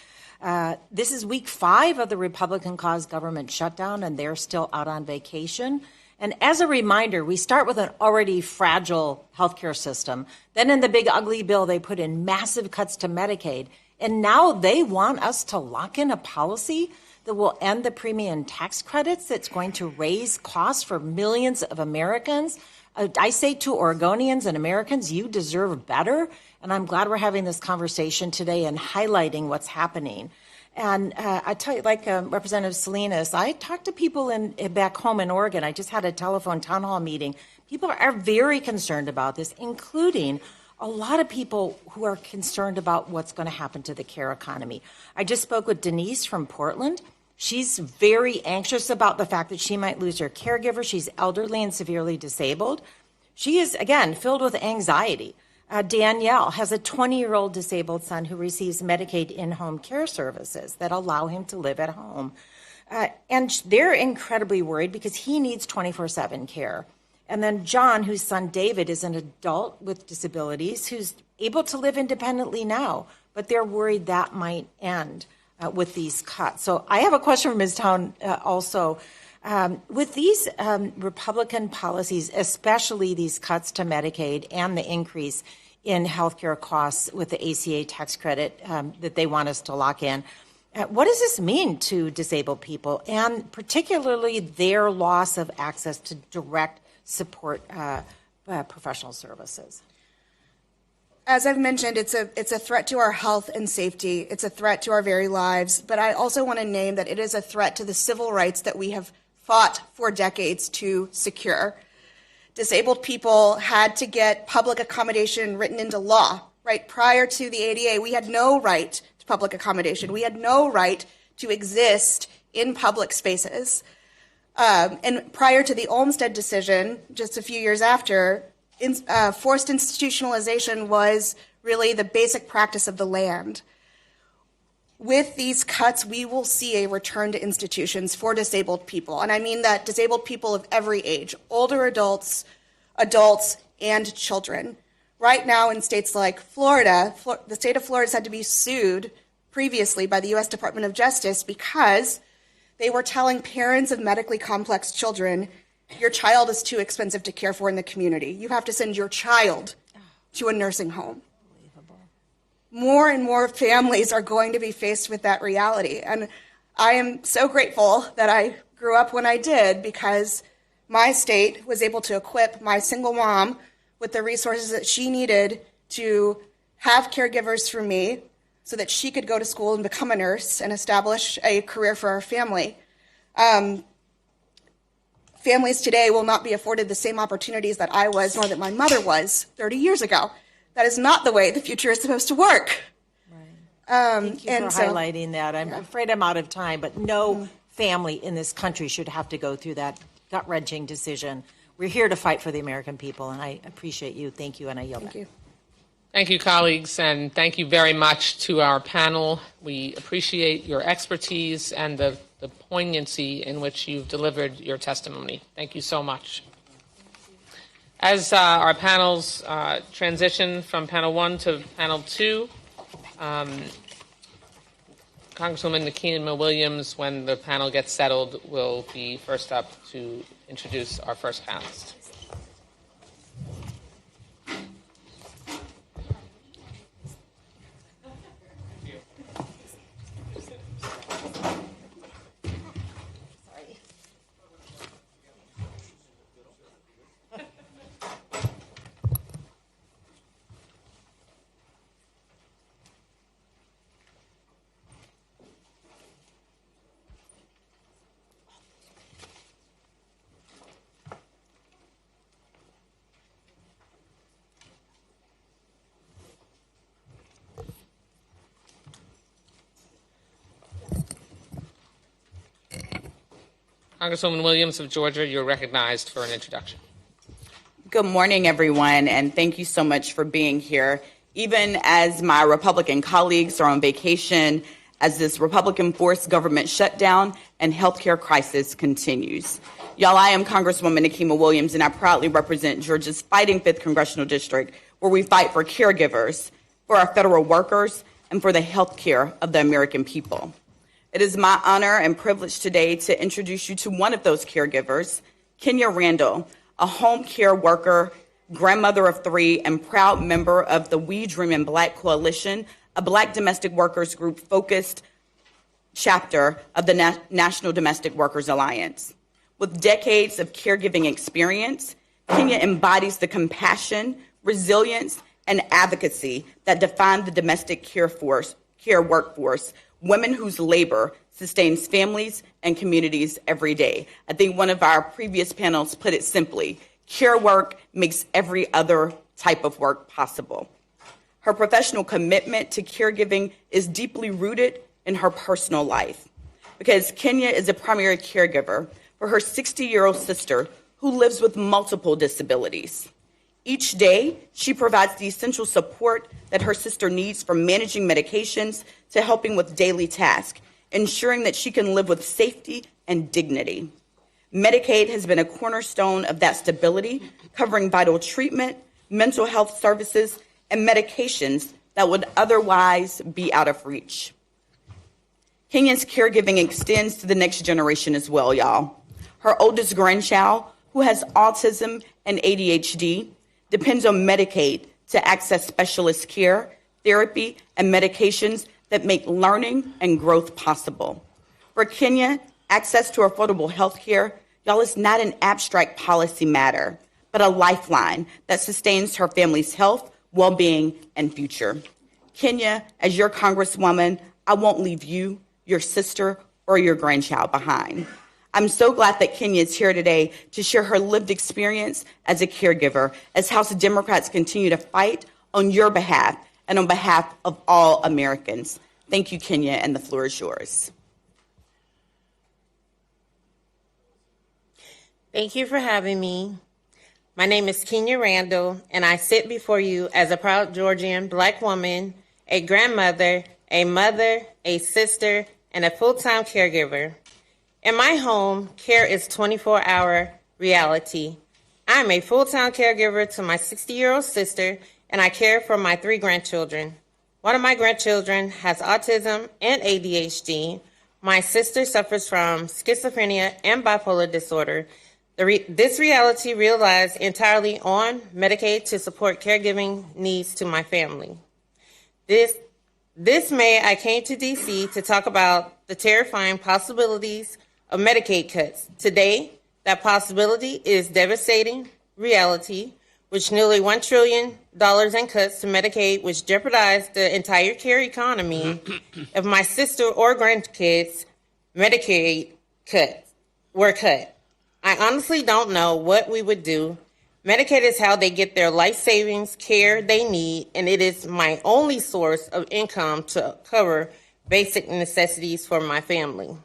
This is week 5 of the Republican-caused government shutdown, and they're still out on vacation. And as a reminder, we start with an already fragile healthcare system. Then in the big ugly bill, they put in massive cuts to Medicaid. And now they want us to lock in a policy that will end the premium tax credits that's going to raise costs for millions of Americans. I say to Oregonians and Americans, you deserve better. And I'm glad we're having this conversation today and highlighting what's happening. And I tell you, like Representative Salinas, I talked to people back home in Oregon. I just had a telephone town hall meeting. People are very concerned about this, including a lot of people who are concerned about what's going to happen to the care economy. I just spoke with Denise from Portland. She's very anxious about the fact that she might lose her caregiver. She's elderly and severely disabled. She is, again, filled with anxiety. Danielle has a 20-year-old disabled son who receives Medicaid in-home care services that allow him to live at home. And they're incredibly worried because he needs 24/7 care. And then John, whose son David is an adult with disabilities who's able to live independently now, but they're worried that might end with these cuts. So I have a question for Ms. Town also. With these Republican policies, especially these cuts to Medicaid and the increase in healthcare costs with the ACA tax credit that they want us to lock in, what does this mean to disabled people, and particularly their loss of access to direct support professional services? As I've mentioned, it's a threat to our health and safety. It's a threat to our very lives. But I also want to name that it is a threat to the civil rights that we have fought for decades to secure. Disabled people had to get public accommodation written into law, right? Prior to the ADA, we had no right to public accommodation. We had no right to exist in public spaces. And prior to the Olmstead decision, just a few years after, forced institutionalization was really the basic practice of the land. With these cuts, we will see a return to institutions for disabled people. And I mean that disabled people of every age, older adults, and children. Right now in states like Florida, the state of Florida has had to be sued previously by the U.S. Department of Justice because they were telling parents of medically complex children, your child is too expensive to care for in the community. You have to send your child to a nursing home. More and more families are going to be faced with that reality. And I am so grateful that I grew up when I did, because my state was able to equip my single mom with the resources that she needed to have caregivers for me so that she could go to school and become a nurse and establish a career for our family. Families today will not be afforded the same opportunities that I was, nor that my mother was 30 years ago. That is not the way the future is supposed to work. Thank you for highlighting that. I'm afraid I'm out of time, but no family in this country should have to go through that gut-wrenching decision. We're here to fight for the American people, and I appreciate you. Thank you, and I yield back. Thank you. Thank you, colleagues, and thank you very much to our panel. We appreciate your expertise and the poignancy in which you've delivered your testimony. Thank you so much. As our panels transition from panel 1 to panel 2, Congresswoman Nakima Williams, when the panel gets settled, will be first up to introduce our first panelist. Congresswoman Williams of Georgia, you're recognized for an introduction. Good morning, everyone, and thank you so much for being here. Even as my Republican colleagues are on vacation, as this Republican-forced government shutdown and healthcare crisis continues. Y'all, I am Congresswoman Nikema Williams, and I proudly represent Georgia's fighting 5th Congressional District, where we fight for caregivers, for our federal workers, and for the health care of the American people. It is my honor and privilege today to introduce you to one of those caregivers, Kenya Randall, a home care worker, grandmother of 3, and proud member of the We Dreamin' Black Coalition, a Black domestic workers group focused chapter of the National Domestic Workers Alliance. With decades of caregiving experience, Kenya embodies the compassion, resilience, and advocacy that define the domestic care workforce, women whose labor sustains families and communities every day. I think one of our previous panels put it simply, care work makes every other type of work possible. Her professional commitment to caregiving is deeply rooted in her personal life because Kenya is a primary caregiver for her 60-year-old sister who lives with multiple disabilities. Each day, she provides the essential support that her sister needs from managing medications to helping with daily tasks, ensuring that she can live with safety and dignity. Medicaid has been a cornerstone of that stability, covering vital treatment, mental health services, and medications that would otherwise be out of reach. Kenya's caregiving extends to the next generation as well, y'all. Her oldest grandchild, who has autism and ADHD, depends on Medicaid to access specialist care, therapy, and medications that make learning and growth possible. For Kenya, access to affordable health care, y'all, is not an abstract policy matter, but a lifeline that sustains her family's health, well-being, and future. Kenya, as your Congresswoman, I won't leave you, your sister, or your grandchild behind. I'm so glad that Kenya is here today to share her lived experience as a caregiver, as House Democrats continue to fight on your behalf and on behalf of all Americans. Thank you, Kenya, and the floor is yours. Thank you for having me. My name is Kenya Randall, and I sit before you as a proud Georgian Black woman, a grandmother, a mother, a sister, and a full-time caregiver. In my home, care is 24-hour reality. I'm a full-time caregiver to my 60-year-old sister, and I care for my 3 grandchildren. One of my grandchildren has autism and ADHD. My sister suffers from schizophrenia and bipolar disorder. This reality relies entirely on Medicaid to support caregiving needs to my family. This May, I came to D.C. to talk about the terrifying possibilities of Medicaid cuts. Today, that possibility is devastating reality, with nearly $1 trillion in cuts to Medicaid, which jeopardize the entire care economy if my sister or grandkids' Medicaid were cut. I honestly don't know what we would do. Medicaid is how they get their life savings care they need, and it is my only source of income to cover basic necessities for my family.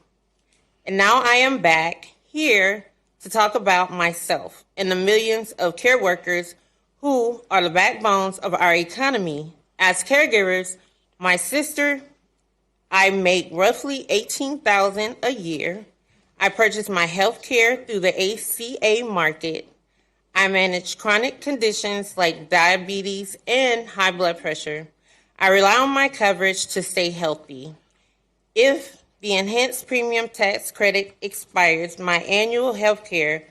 And now I am back here to talk about myself and the millions of care workers who are the backbones of our economy. As caregivers, my sister, I make roughly $18,000 a year. I purchase my health care through the ACA market. I manage chronic conditions like diabetes and high blood pressure. I rely on my coverage to stay healthy. If the enhanced premium tax credit expires, my annual health care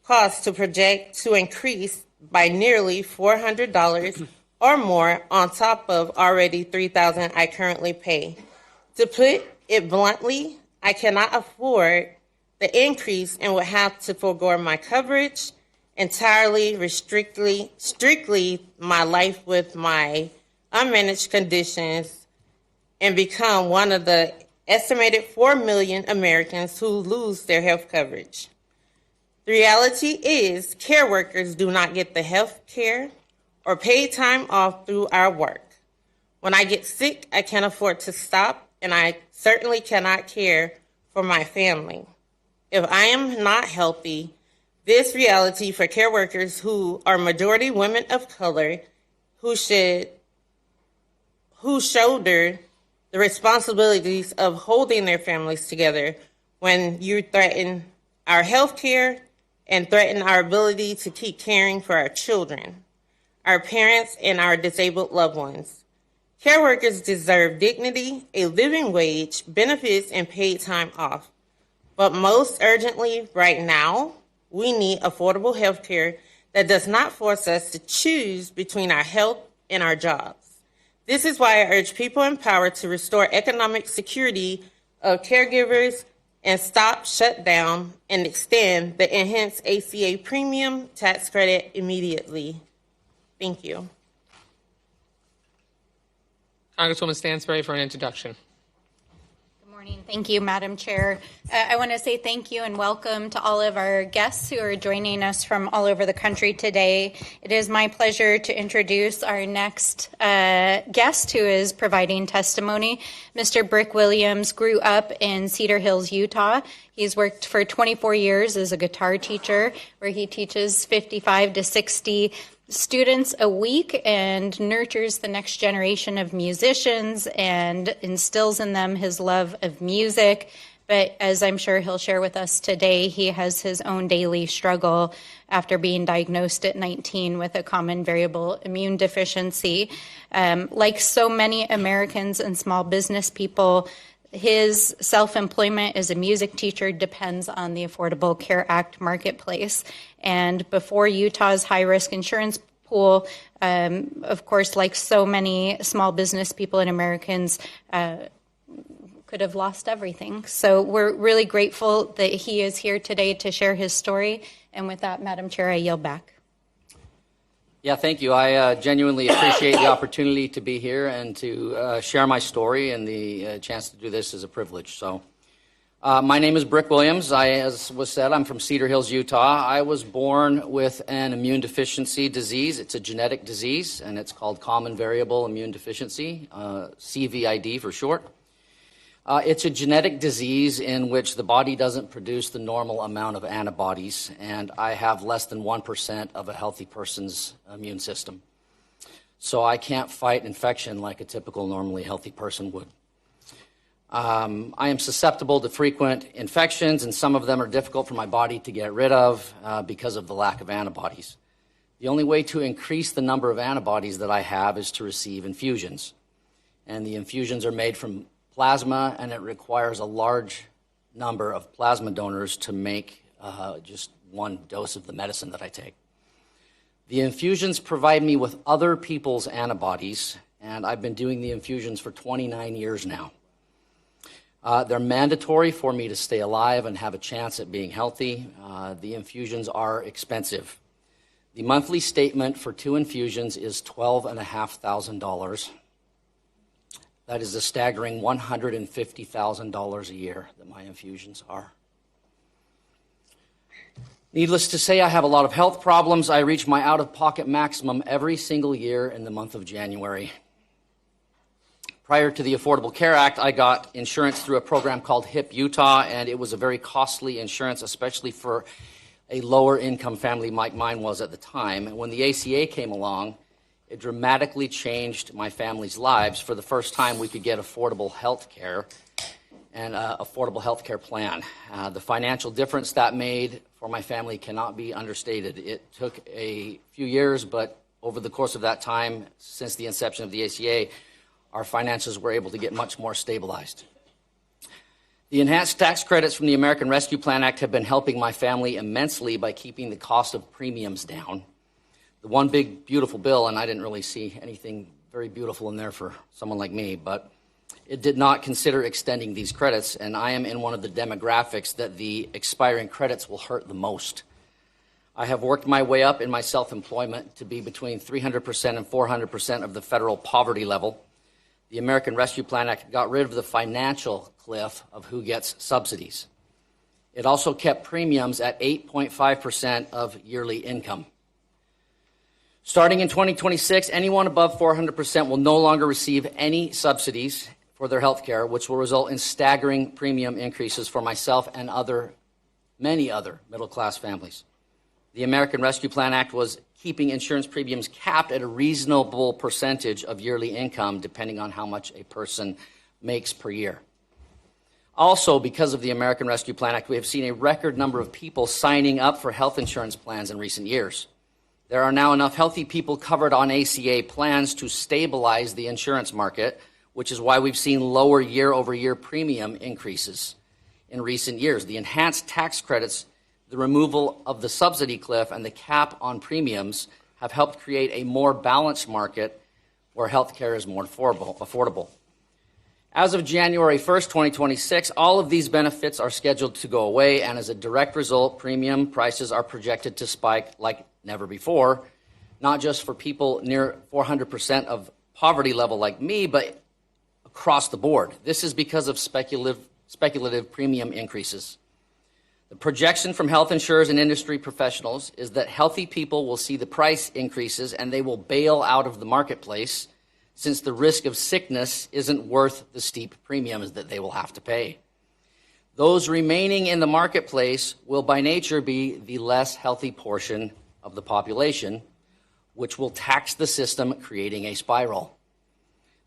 costs to project to increase by nearly $400 or more on top of already $3,000 I currently pay. To put it bluntly, I cannot afford the increase and would have to forego my coverage entirely, strictly my life with my unmanaged conditions and become one of the estimated 4 million Americans who lose their health coverage. The reality is care workers do not get the health care or paid time off through our work. When I get sick, I can't afford to stop, and I certainly cannot care for my family. if I am not healthy, this reality for care workers who are majority women of color who shoulder the responsibilities of holding their families together when you threaten our health care and threaten our ability to keep caring for our children, our parents, and our disabled loved ones. Care workers deserve dignity, a living wage, benefits, and paid time off. But most urgently, right now, we need affordable health care that does not force us to choose between our health and our jobs. This is why I urge people in power to restore economic security of caregivers and stop, shut down, and extend the enhanced ACA premium tax credit immediately. Thank you. Congresswoman Stansbury for an introduction. Thank you, Madam Chair. I want to say thank you and welcome to all of our guests who are joining us from all over the country today. It is my pleasure to introduce our next guest who is providing testimony. Mr. Brick Williams grew up in Cedar Hills, Utah. He's worked for 24 years as a guitar teacher, where he teaches 55 to 60 students a week and nurtures the next generation of musicians and instills in them his love of music. But as I'm sure he'll share with us today, he has his own daily struggle after being diagnosed at 19 with a common variable immune deficiency. Like so many Americans and small business people, his self-employment as a music teacher depends on the Affordable Care Act marketplace. And before Utah's high-risk insurance pool, of course, like so many small business people and Americans, could have lost everything. So we're really grateful that he is here today to share his story. And with that, Madam Chair, I yield back. Yeah, thank you. I genuinely appreciate the opportunity to be here and to share my story, and the chance to do this is a privilege. So, my name is Brick Williams. As was said, I'm from Cedar Hills, Utah. I was born with an immune deficiency disease. It's a genetic disease, and it's called common variable immune deficiency, CVID for short. It's a genetic disease in which the body doesn't produce the normal amount of antibodies, and I have less than 1% of a healthy person's immune system. So I can't fight infection like a typical normally healthy person would. I am susceptible to frequent infections, and some of them are difficult for my body to get rid of because of the lack of antibodies. The only way to increase the number of antibodies that I have is to receive infusions. And the infusions are made from plasma, and it requires a large number of plasma donors to make just one dose of the medicine that I take. The infusions provide me with other people's antibodies, and I've been doing the infusions for 29 years now. They're mandatory for me to stay alive and have a chance at being healthy. The infusions are expensive. The monthly statement for 2 infusions is $12,500. That is a staggering $150,000 a year that my infusions are. Needless to say, I have a lot of health problems. I reach my out-of-pocket maximum every single year in the month of January. Prior to the Affordable Care Act, I got insurance through a program called HIP Utah, and it was a very costly insurance, especially for a lower-income family like mine was at the time. And when the ACA came along, it dramatically changed my family's lives. For the first time, we could get affordable health care and affordable health care plan. The financial difference that made for my family cannot be understated. It took a few years, but over the course of that time, since the inception of the ACA, our finances were able to get much more stabilized. The enhanced tax credits from the American Rescue Plan Act have been helping my family immensely by keeping the cost of premiums down. The one big beautiful bill, and I didn't really see anything very beautiful in there for someone like me, but it did not consider extending these credits, and I am in one of the demographics that the expiring credits will hurt the most. I have worked my way up in my self-employment to be between 300% and 400% of the federal poverty level. The American Rescue Plan Act got rid of the financial cliff of who gets subsidies. It also kept premiums at 8.5% of yearly income. Starting in 2026, anyone above 400% will no longer receive any subsidies for their health care, which will result in staggering premium increases for myself and other many other middle-class families. The American Rescue Plan Act was keeping insurance premiums capped at a reasonable percentage of yearly income, depending on how much a person makes per year. Also, because of the American Rescue Plan Act, we have seen a record number of people signing up for health insurance plans in recent years. There are now enough healthy people covered on ACA plans to stabilize the insurance market, which is why we've seen lower year-over-year premium increases in recent years. The enhanced tax credits, the removal of the subsidy cliff, and the cap on premiums have helped create a more balanced market where health care is more affordable. As of January 1st, 2026, all of these benefits are scheduled to go away, and as a direct result, premium prices are projected to spike like never before, not just for people near 400% of poverty level like me, but across the board. This is because of speculative premium increases. The projection from health insurers and industry professionals is that healthy people will see the price increases and they will bail out of the marketplace, since the risk of sickness isn't worth the steep premiums that they will have to pay. Those remaining in the marketplace will by nature be the less healthy portion of the population, which will tax the system, creating a spiral.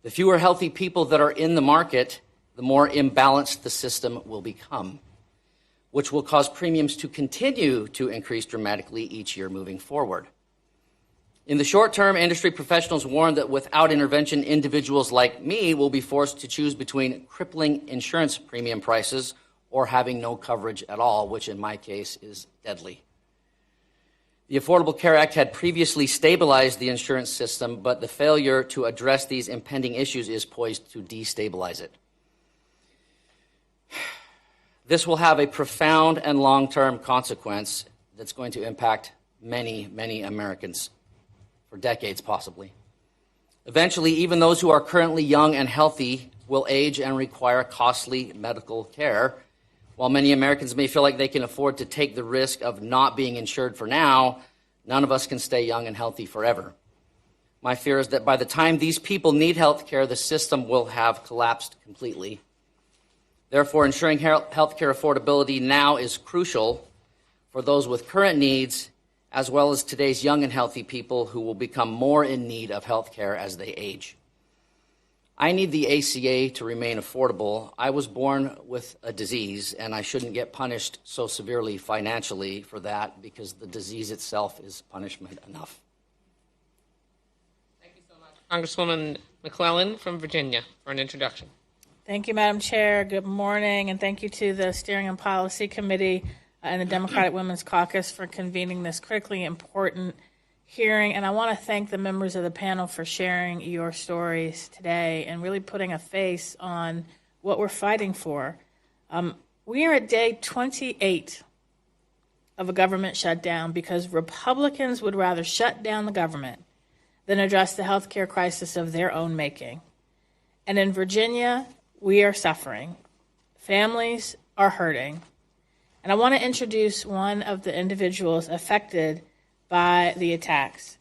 The fewer healthy people that are in the market, the more imbalanced the system will become, which will cause premiums to continue to increase dramatically each year moving forward. In the short term, industry professionals warn that without intervention, individuals like me will be forced to choose between crippling insurance premium prices or having no coverage at all, which in my case is deadly. The Affordable Care Act had previously stabilized the insurance system, but the failure to address these impending issues is poised to destabilize it. This will have a profound and long-term consequence that's going to impact many, many Americans for decades, possibly. Eventually, even those who are currently young and healthy will age and require costly medical care. While many Americans may feel like they can afford to take the risk of not being insured for now, none of us can stay young and healthy forever. My fear is that by the time these people need health care, the system will have collapsed completely. Therefore, ensuring health care affordability now is crucial for those with current needs, as well as today's young and healthy people who will become more in need of health care as they age. I need the ACA to remain affordable. I was born with a disease, and I shouldn't get punished so severely financially for that, because the disease itself is punishment enough. Thank you so much. Congresswoman McClellan from Virginia for an introduction. Thank you, Madam Chair. Good morning, and thank you to the Steering and Policy Committee and the Democratic Women's Caucus for convening this critically important hearing. And I want to thank the members of the panel for sharing your stories today and really putting a face on what we're fighting for. We are at day 28 of a government shutdown because Republicans would rather shut down the government than address the health care crisis of their own making. And in Virginia, we are suffering. Families are hurting. And I want to introduce one of the individuals affected by the attacks.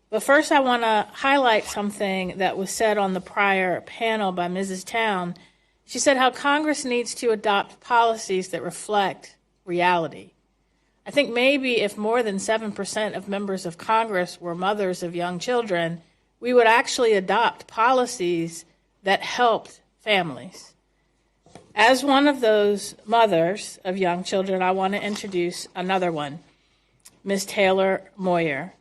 But first, I want to highlight something that was said on the prior panel by Mrs. Town. She said how Congress needs to adopt policies that reflect reality. I think maybe if more than 7% of members of Congress were mothers of young children, we would actually adopt policies that helped families. As one of those mothers of young children, I want to introduce another one, Ms. Taylor Moyer.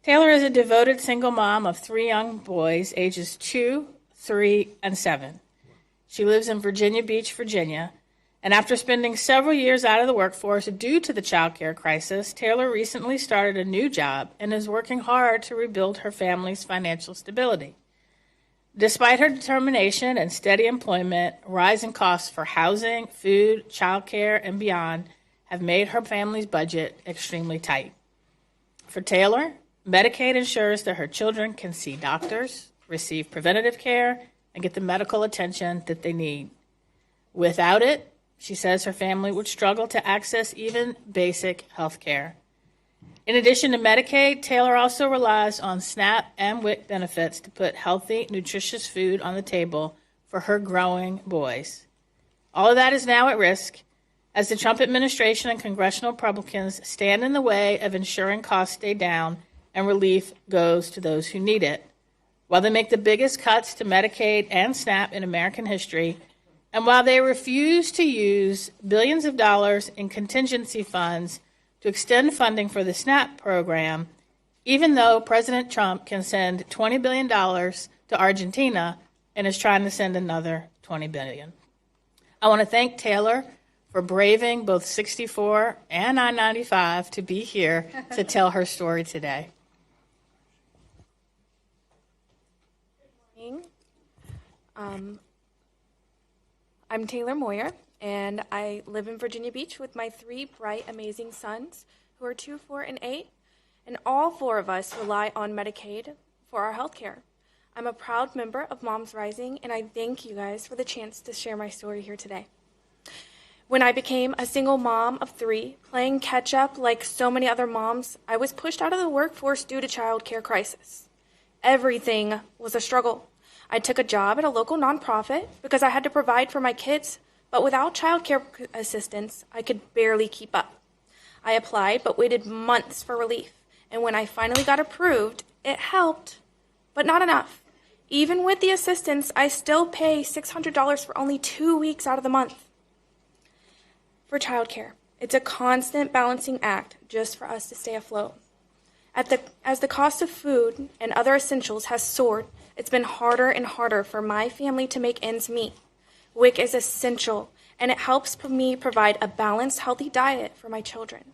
Taylor is a devoted single mom of 3 young boys, ages 2, 3, and 7. She lives in Virginia Beach, Virginia, and after spending several years out of the workforce due to the child care crisis, Taylor recently started a new job and is working hard to rebuild her family's financial stability. Despite her determination and steady employment, rising costs for housing, food, childcare, and beyond have made her family's budget extremely tight. For Taylor, Medicaid ensures that her children can see doctors, receive preventative care, and get the medical attention that they need. Without it, she says her family would struggle to access even basic health care. In addition to Medicaid, Taylor also relies on SNAP and WIC benefits to put healthy, nutritious food on the table for her growing boys. All of that is now at risk, as the Trump administration and congressional Republicans stand in the way of ensuring costs stay down and relief goes to those who need it. While they make the biggest cuts to Medicaid and SNAP in American history, and while they refuse to use billions of dollars in contingency funds to extend funding for the SNAP program, even though President Trump can send $20 billion to Argentina and is trying to send another $20 billion. I want to thank Taylor for braving both 64 and I-95 to be here to tell her story today. I'm Taylor Moyer, and I live in Virginia Beach with my 3 bright, amazing sons, who are 2, 4, and 8, and all 4 of us rely on Medicaid for our health care. I'm a proud member of Moms Rising, and I thank you guys for the chance to share my story here today. When I became a single mom of 3, playing catch-up like so many other moms, I was pushed out of the workforce due to child care crisis. Everything was a struggle. I took a job at a local nonprofit because I had to provide for my kids, but without child care assistance, I could barely keep up. I applied but waited months for relief, and when I finally got approved, it helped, but not enough. Even with the assistance, I still pay $600 for only 2 weeks out of the month. For childcare, it's a constant balancing act just for us to stay afloat. As the cost of food and other essentials has soared, it's been harder and harder for my family to make ends meet. WIC is essential, and it helps me provide a balanced, healthy diet for my children.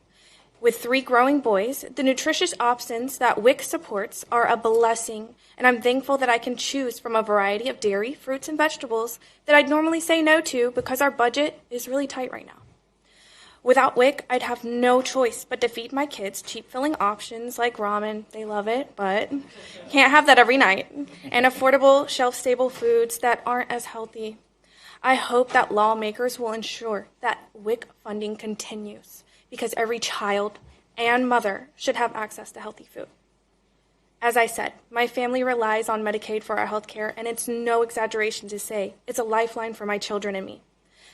With 3 growing boys, the nutritious options that WIC supports are a blessing, and I'm thankful that I can choose from a variety of dairy, fruits, and vegetables that I'd normally say no to because our budget is really tight right now. Without WIC, I'd have no choice but to feed my kids cheap filling options like ramen, they love it, but can't have that every night, and affordable, shelf-stable foods that aren't as healthy. I hope that lawmakers will ensure that WIC funding continues because every child and mother should have access to healthy food. As I said, my family relies on Medicaid for our health care, and it's no exaggeration to say it's a lifeline for my children and me.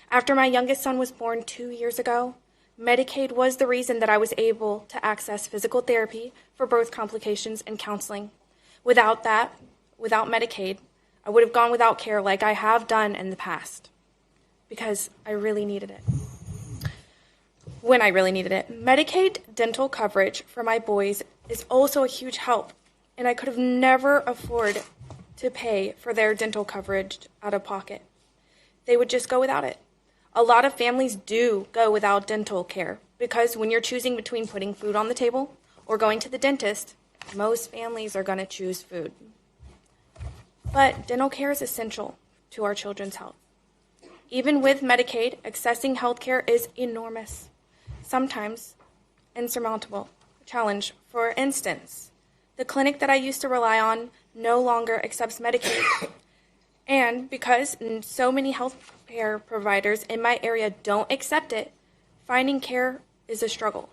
After my youngest son was born 2 years ago, Medicaid was the reason that I was able to access physical therapy for birth complications and counseling. Without Medicaid, I would have gone without care like I have done in the past because I really needed it. When I really needed it. Medicaid dental coverage for my boys is also a huge help, and I could have never afforded to pay for their dental coverage out of pocket. They would just go without it. A lot of families do go without dental care because when you're choosing between putting food on the table or going to the dentist, most families are going to choose food. But dental care is essential to our children's health. Even with Medicaid, accessing health care is enormous, sometimes insurmountable challenge. For instance, the clinic that I used to rely on no longer accepts Medicaid. And because so many health care providers in my area don't accept it, finding care is a struggle.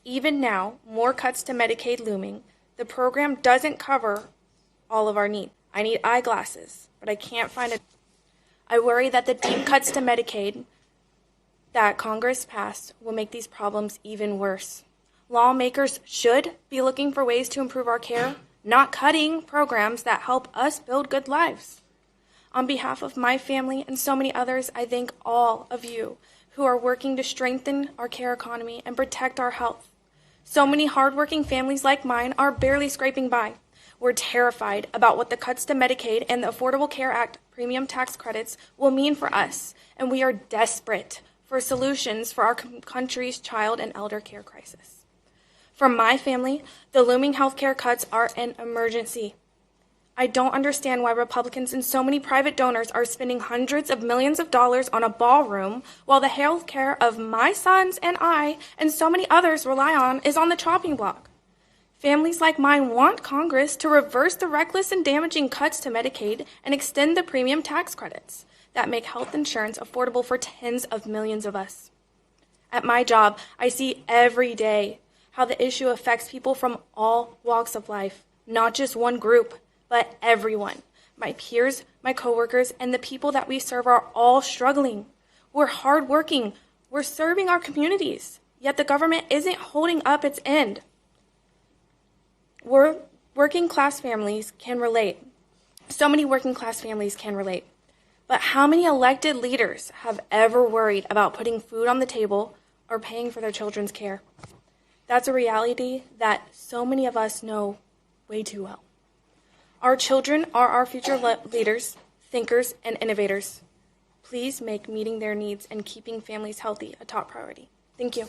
Even now, more cuts to Medicaid looming, the program doesn't cover all of our needs. I need eyeglasses, but I can't find it. I worry that the deep cuts to Medicaid that Congress passed will make these problems even worse. Lawmakers should be looking for ways to improve our care, not cutting programs that help us build good lives. On behalf of my family and so many others, I thank all of you who are working to strengthen our care economy and protect our health. So many hardworking families like mine are barely scraping by. We're terrified about what the cuts to Medicaid and the Affordable Care Act premium tax credits will mean for us, and we are desperate for solutions for our country's child and elder care crisis. For my family, the looming health care cuts are an emergency. I don't understand why Republicans and so many private donors are spending hundreds of millions of dollars on a ballroom while the health care of my sons and I and so many others rely on is on the chopping block. Families like mine want Congress to reverse the reckless and damaging cuts to Medicaid and extend the premium tax credits that make health insurance affordable for tens of millions of us. At my job, I see every day how the issue affects people from all walks of life, not just one group, but everyone. My peers, my coworkers, and the people that we serve are all struggling. We're hardworking, We're serving our communities, yet the government isn't holding up its end. Working class families can relate. So many working class families can relate. But how many elected leaders have ever worried about putting food on the table or paying for their children's care? That's a reality that so many of us know way too well. Our children are our future leaders, thinkers, and innovators. Please make meeting their needs and keeping families healthy a top priority. Thank you.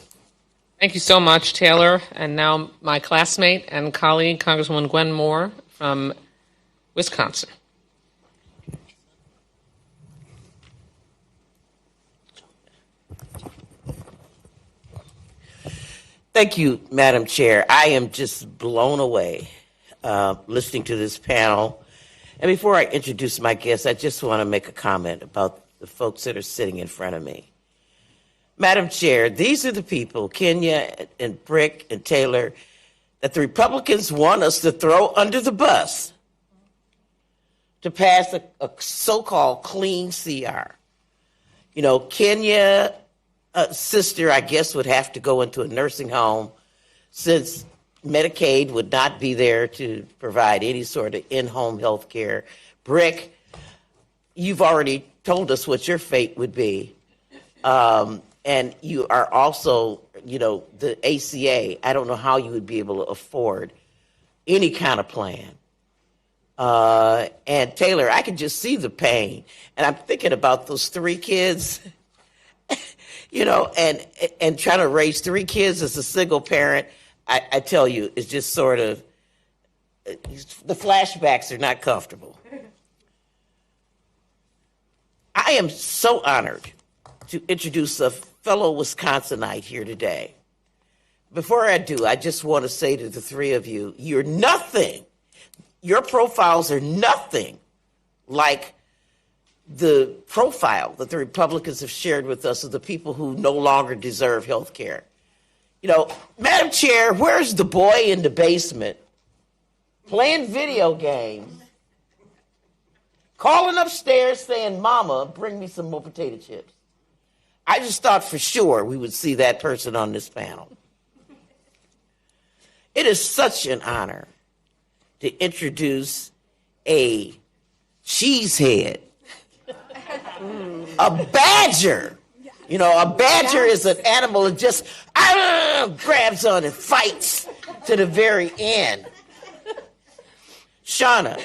Thank you so much, Taylor. And now my classmate and colleague, Congresswoman Gwen Moore from Wisconsin. Thank you, Madam Chair. I am just blown away listening to this panel. And before I introduce my guests, I just want to make a comment about the folks that are sitting in front of me. Madam Chair, these are the people, Kenya and Brick and Taylor, that the Republicans want us to throw under the bus to pass a so-called clean CR. You know, Kenya, sister, I guess, would have to go into a nursing home since Medicaid would not be there to provide any sort of in-home health care. Brick, you've already told us what your fate would be. And you are also, you know, the ACA. I don't know how you would be able to afford any kind of plan. And Taylor, I can just see the pain. And I'm thinking about those 3 kids, you know, and trying to raise 3 kids as a single parent. I tell you, it's just sort of, the flashbacks are not comfortable. I am so honored to introduce a fellow Wisconsinite here today. Before I do, I just want to say to the 3 of you, you're nothing. Your profiles are nothing like the profile that the Republicans have shared with us of the people who no longer deserve health care. You know, Madam Chair, where's the boy in the basement playing video games, calling upstairs saying, Mama, bring me some more potato chips? I just thought for sure we would see that person on this panel. It is such an honor to introduce a cheesehead, a badger. You know, a badger is an animal that just grabs on and fights to the very end. Shauna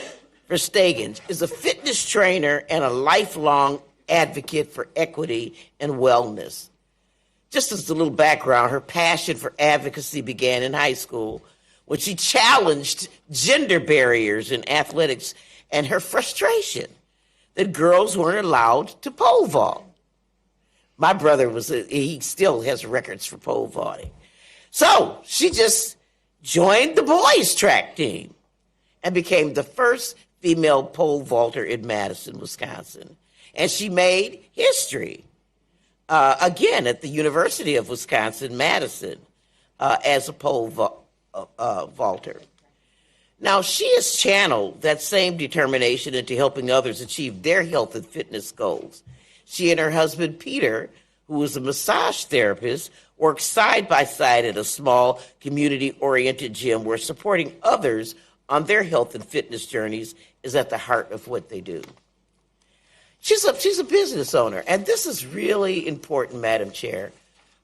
Verstegen is a fitness trainer and a lifelong advocate for equity and wellness. Just as a little background, her passion for advocacy began in high school when she challenged gender barriers in athletics and her frustration that girls weren't allowed to pole vault. My brother he still has records for pole vaulting. So she just joined the boys track team and became the first female pole vaulter in Madison, Wisconsin. And she made history, again, at the University of Wisconsin-Madison as a pole vaulter. Now, she has channeled that same determination into helping others achieve their health and fitness goals. She and her husband, Peter, who is a massage therapist, work side by side at a small community-oriented gym where supporting others on their health and fitness journeys is at the heart of what they do. She's a business owner, and this is really important, Madam Chair,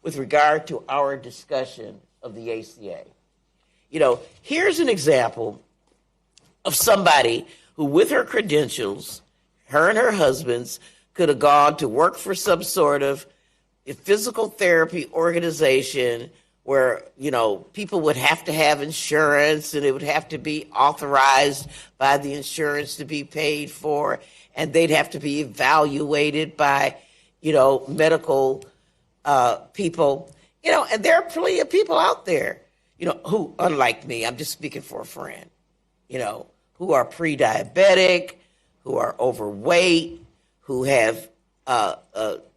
with regard to our discussion of the ACA. You know, here's an example of somebody who, with her credentials, her and her husband's, could have gone to work for some sort of physical therapy organization where, you know, people would have to have insurance and it would have to be authorized by the insurance to be paid for, and they'd have to be evaluated by, you know, medical people. You know, and there are plenty of people out there, you know, who, unlike me, I'm just speaking for a friend, you know, who are pre-diabetic, who are overweight, who have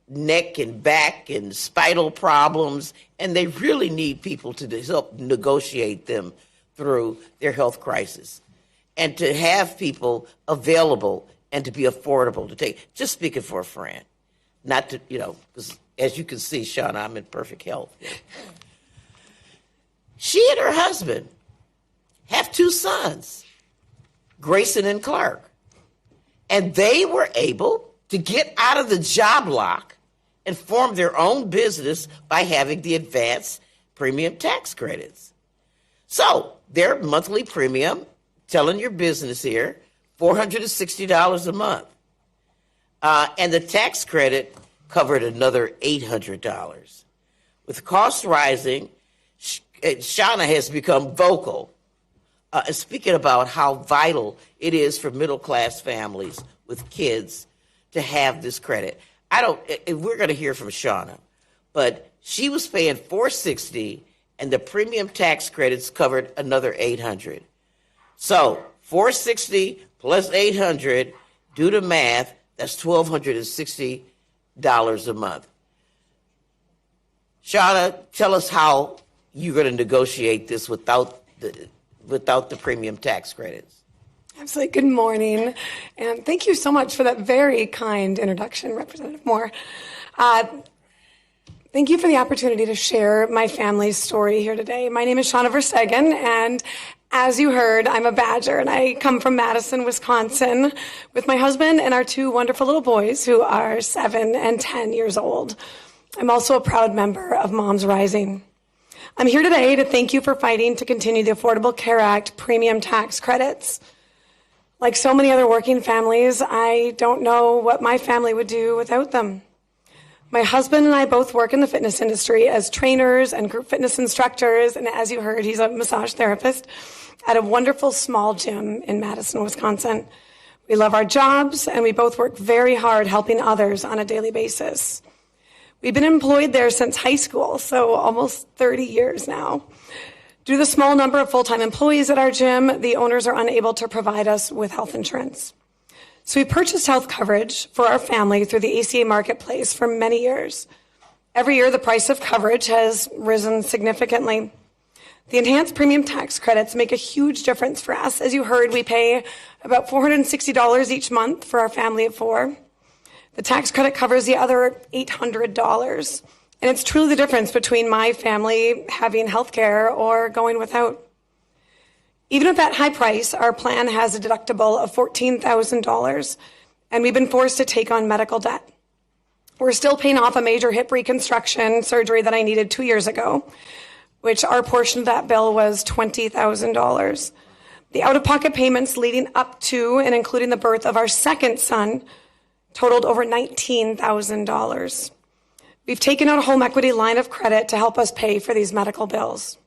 neck and back and spinal problems, and they really need people to help negotiate them through their health crisis. And to have people available and to be affordable to take, just speaking for a friend, not to, you know, because As you can see, Shauna, I'm in perfect health. She and her husband have 2 sons, Grayson and Clark. And they were able to get out of the job lock and form their own business by having the advanced premium tax credits. So their monthly premium, telling your business here, $460 a month. And the tax credit covered another $800. With costs rising, Shauna has become vocal, speaking about how vital it is for middle-class families with kids to have this credit. We're going to hear from Shauna, but she was paying $460, and the premium tax credits covered another $800. So $460 plus $800, do the math, that's $1,260 a month. Shauna, tell us how you're going to negotiate this without the premium tax credits. Absolutely. Good morning. And thank you so much for that very kind introduction, Representative Moore. Thank you for the opportunity to share my family's story here today. My name is Shauna Verstegen, and as you heard, I'm a Badger, and I come from Madison, Wisconsin, with my husband and our 2 wonderful little boys who are 7 and 10 years old. I'm also a proud member of Moms Rising. I'm here today to thank you for fighting to continue the Affordable Care Act premium tax credits. Like so many other working families, I don't know what my family would do without them. My husband and I both work in the fitness industry as trainers and group fitness instructors, and as you heard, he's a massage therapist at a wonderful small gym in Madison, Wisconsin. We love our jobs, and we both work very hard helping others on a daily basis. We've been employed there since high school, so almost 30 years now. Due to the small number of full-time employees at our gym, the owners are unable to provide us with health insurance. So we purchased health coverage for our family through the ACA marketplace for many years. Every year, the price of coverage has risen significantly. The enhanced premium tax credits make a huge difference for us. As you heard, we pay about $460 each month for our family of 4. The tax credit covers the other $800. And it's truly the difference between my family having health care or going without. Even at that high price, our plan has a deductible of $14,000, and we've been forced to take on medical debt. We're still paying off a major hip reconstruction surgery that I needed 2 years ago, which our portion of that bill was $20,000. The out-of-pocket payments leading up to and including the birth of our second son totaled over $19,000. We've taken out a home equity line of credit to help us pay for these medical bills.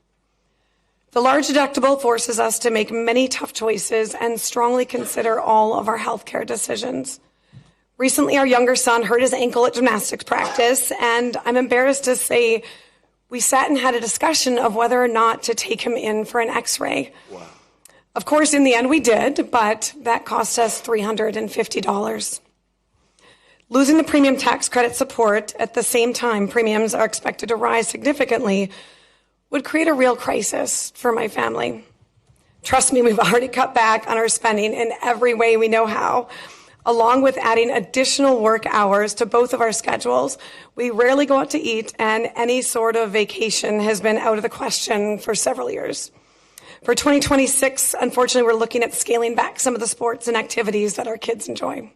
The large deductible forces us to make many tough choices and strongly consider all of our healthcare decisions. Recently, our younger son hurt his ankle at gymnastics practice, and I'm embarrassed to say we sat and had a discussion of whether or not to take him in for an x-ray. Wow. Of course, in the end, we did, but that cost us $350. Losing the premium tax credit support at the same time premiums are expected to rise significantly would create a real crisis for my family. Trust me, we've already cut back on our spending in every way we know how. Along with adding additional work hours to both of our schedules, we rarely go out to eat, and any sort of vacation has been out of the question for several years. For 2026, unfortunately, we're looking at scaling back some of the sports and activities that our kids enjoy.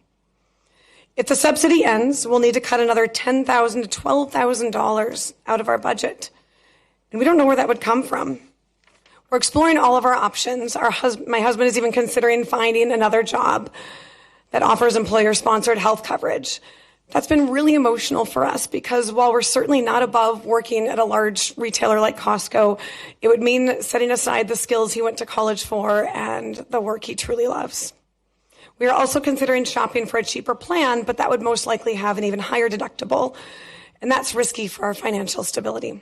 If the subsidy ends, we'll need to cut another $10,000 to $12,000 out of our budget. And we don't know where that would come from. We're exploring all of our options. My husband is even considering finding another job that offers employer-sponsored health coverage. That's been really emotional for us because while we're certainly not above working at a large retailer like Costco, it would mean setting aside the skills he went to college for and the work he truly loves. We are also considering shopping for a cheaper plan, but that would most likely have an even higher deductible, and that's risky for our financial stability.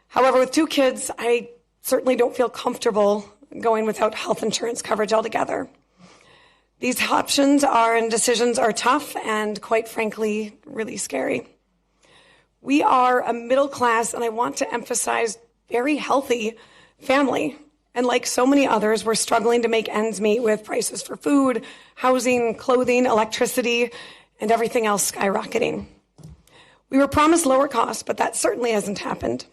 However, with 2 kids, I certainly don't feel comfortable going without health insurance coverage altogether. These options and decisions are tough and, quite frankly, really scary. We are a middle class, and I want to emphasize, very healthy family. And like so many others, we're struggling to make ends meet with prices for food, housing, clothing, electricity, and everything else skyrocketing. We were promised lower costs, but that certainly hasn't happened.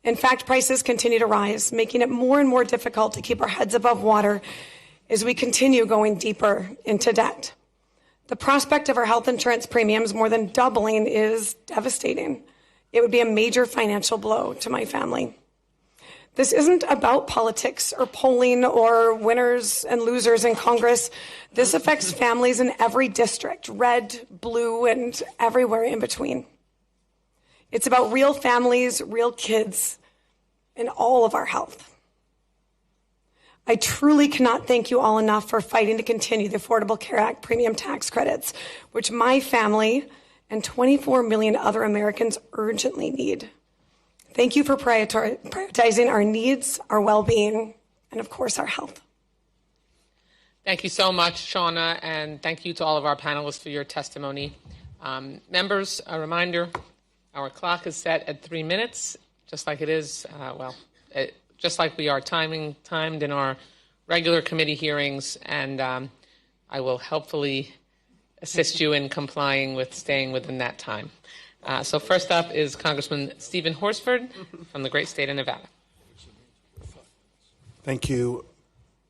In fact, prices continue to rise, making it more and more difficult to keep our heads above water as we continue going deeper into debt. The prospect of our health insurance premiums more than doubling is devastating. It would be a major financial blow to my family. This isn't about politics or polling or winners and losers in Congress. This affects families in every district, red, blue, and everywhere in between. It's about real families, real kids, and all of our health. I truly cannot thank you all enough for fighting to continue the Affordable Care Act premium tax credits, which my family and 24 million other Americans urgently need. Thank you for prioritizing our needs, our well-being, and of course, our health. Thank you so much, Shauna, and thank you to all of our panelists for your testimony. Members, a reminder, our clock is set at 3 minutes, just like it is, just like we are timed in our regular committee hearings, and I will helpfully assist you in complying with staying within that time. So first up is Congressman Stephen Horsford from the great state of Nevada. Thank you,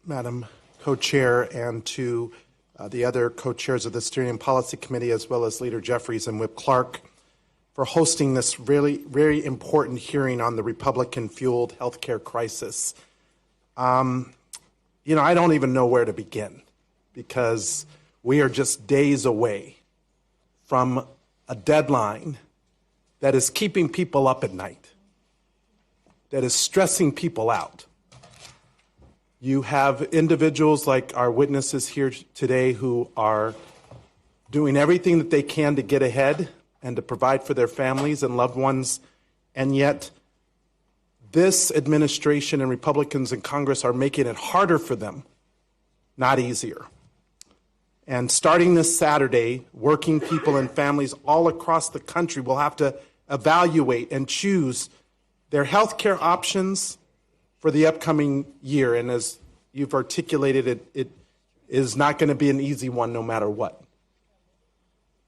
Madam Co-Chair, and to the other co-chairs of the Steering Policy Committee, as well as Leader Jeffries and Whip Clark, for hosting this really very important hearing on the Republican-fueled healthcare crisis. I don't even know where to begin, because we are just days away from a deadline that is keeping people up at night, that is stressing people out. You have individuals like our witnesses here today who are doing everything that they can to get ahead and to provide for their families and loved ones, and yet this administration and Republicans in Congress are making it harder for them, not easier. And starting this Saturday, working people and families all across the country will have to evaluate and choose their health care options for the upcoming year. And as you've articulated, it is not going to be an easy one no matter what.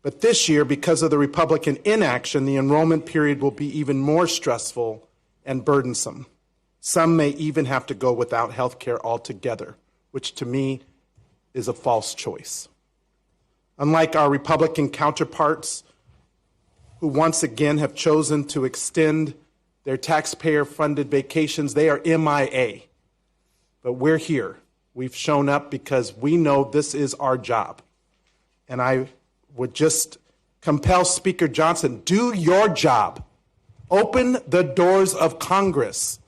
But this year, because of the Republican inaction, the enrollment period will be even more stressful and burdensome. Some may even have to go without health care altogether, which to me is a false choice. Unlike our Republican counterparts, who once again have chosen to extend their taxpayer-funded vacations, they are MIA. But we're here. We've shown up because we know this is our job. And I would just compel Speaker Johnson, do your job. Open the doors of Congress.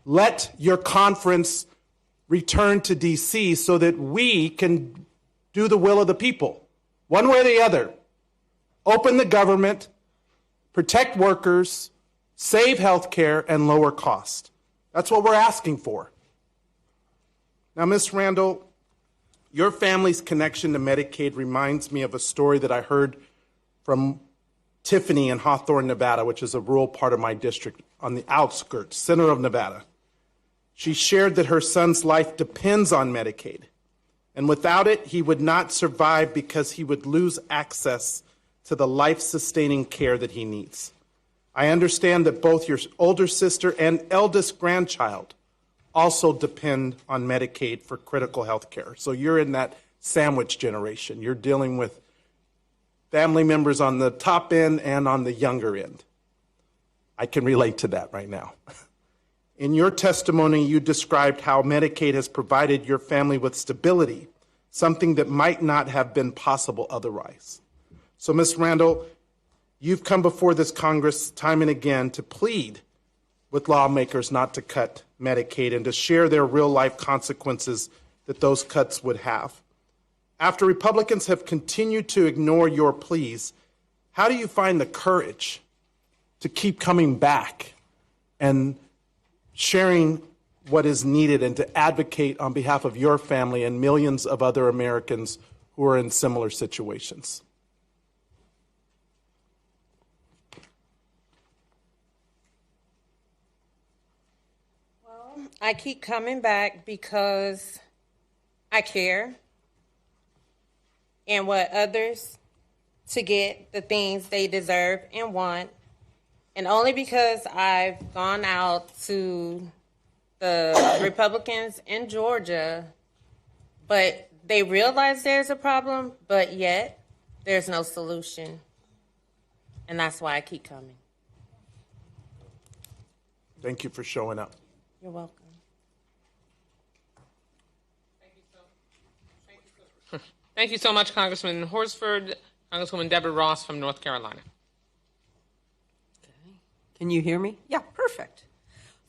Let your conference return to D.C. so that we can do the will of the people, one way or the other. Open the government, protect workers, save health care, and lower cost. That's what we're asking for. Now, Ms. Randall, your family's connection to Medicaid reminds me of a story that I heard from Tiffany in Hawthorne, Nevada, which is a rural part of my district on the outskirts, center of Nevada. She shared that her son's life depends on Medicaid, and without it, he would not survive because he would lose access to the life-sustaining care that he needs. I understand that both your older sister and eldest grandchild also depend on Medicaid for critical health care. So you're in that sandwich generation. You're dealing with family members on the top end and on the younger end. I can relate to that right now. In your testimony, you described how Medicaid has provided your family with stability, something that might not have been possible otherwise. So, Ms. Randall, you've come before this Congress time and again to plead with lawmakers not to cut Medicaid and to share their real-life consequences that those cuts would have. After Republicans have continued to ignore your pleas, how do you find the courage to keep coming back and sharing what is needed and to advocate on behalf of your family and millions of other Americans who are in similar situations? I keep coming back because I care, and what others to get the things they deserve and want. And only because I've gone out to the Republicans in Georgia, but they realize there's a problem, but yet there's no solution. And that's why I keep coming. Thank you for showing up. You're welcome. Thank you so much, Congressman Horsford. Congresswoman Deborah Ross from North Carolina. Can you hear me? Yeah, perfect.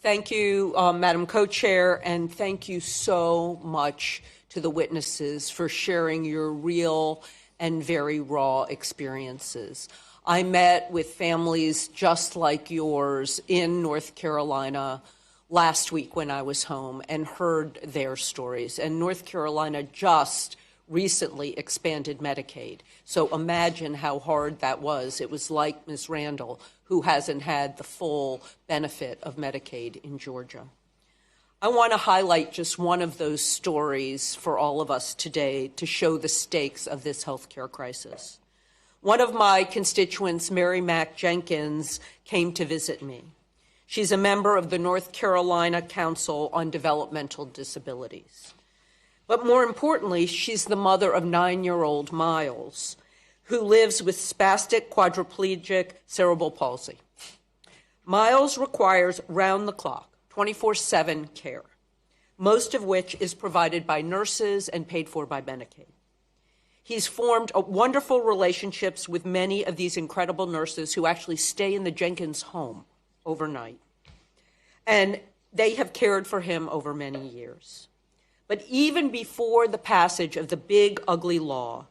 Thank you, Madam Co-Chair, and thank you so much to the witnesses for sharing your real and very raw experiences. I met with families just like yours in North Carolina last week when I was home and heard their stories. And North Carolina just recently expanded Medicaid. So imagine how hard that was. It was like Ms. Randall, who hasn't had the full benefit of Medicaid in Georgia. I want to highlight just one of those stories for all of us today to show the stakes of this healthcare crisis. One of my constituents, Mary Mack Jenkins, came to visit me. She's a member of the North Carolina Council on Developmental Disabilities. But more importantly, she's the mother of 9-year-old Miles, who lives with spastic quadriplegic cerebral palsy. Miles requires round-the-clock, 24/7 care, most of which is provided by nurses and paid for by Medicaid. He's formed wonderful relationships with many of these incredible nurses who actually stay in the Jenkins home overnight. And they have cared for him over many years. But even before the passage of the big, ugly law,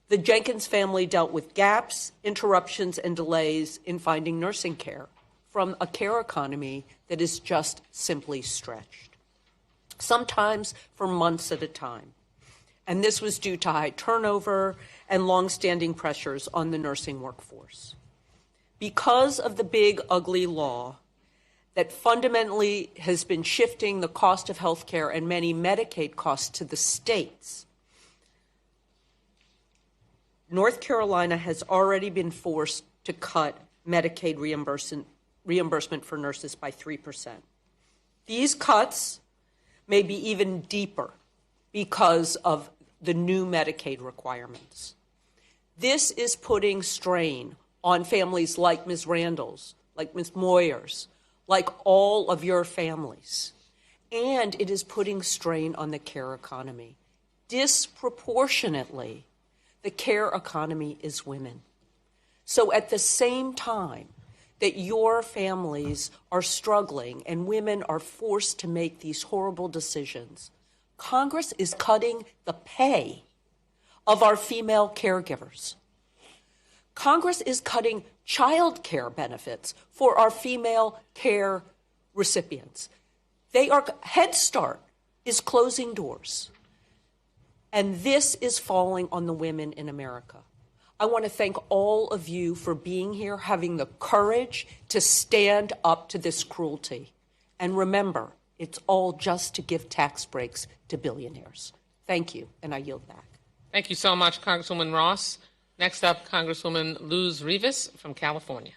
the Jenkins family dealt with gaps, interruptions, and delays in finding nursing care from a care economy that is just simply stretched, sometimes for months at a time. And this was due to high turnover and longstanding pressures on the nursing workforce. Because of the big, ugly law that fundamentally has been shifting the cost of health care and many Medicaid costs to the states, North Carolina has already been forced to cut Medicaid reimbursement for nurses by 3%. These cuts may be even deeper because of the new Medicaid requirements. This is putting strain on families like Ms. Randall's, like Ms. Moyer's, like all of your families. And it is putting strain on the care economy. Disproportionately, the care economy is women. So at the same time that your families are struggling and women are forced to make these horrible decisions, Congress is cutting the pay of our female caregivers. Congress is cutting child care benefits for our female care recipients. Head Start is closing doors. And this is falling on the women in America. I want to thank all of you for being here, having the courage to stand up to this cruelty. And remember, it's all just to give tax breaks to billionaires. Thank you, and I yield back. Thank you so much, Congresswoman Ross. Next up, Congresswoman Luz Rivas from California.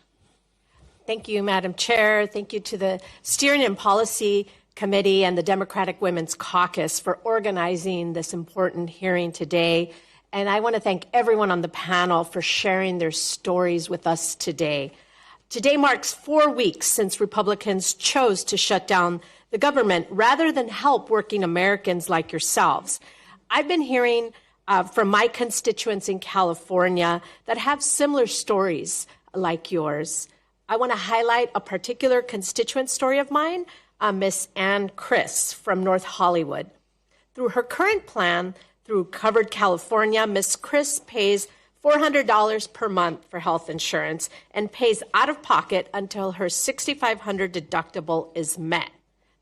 Thank you, Madam Chair. Thank you to the Steering and Policy Committee and the Democratic Women's Caucus for organizing this important hearing today. And I want to thank everyone on the panel for sharing their stories with us today. Today marks 4 weeks since Republicans chose to shut down the government rather than help working Americans like yourselves. I've been hearing from my constituents in California that have similar stories like yours. I want to highlight a particular constituent story of mine, Miss Ann Chris from North Hollywood. Through her current plan, through Covered California, Miss Chris pays $400 per month for health insurance and pays out of pocket until her $6,500 deductible is met.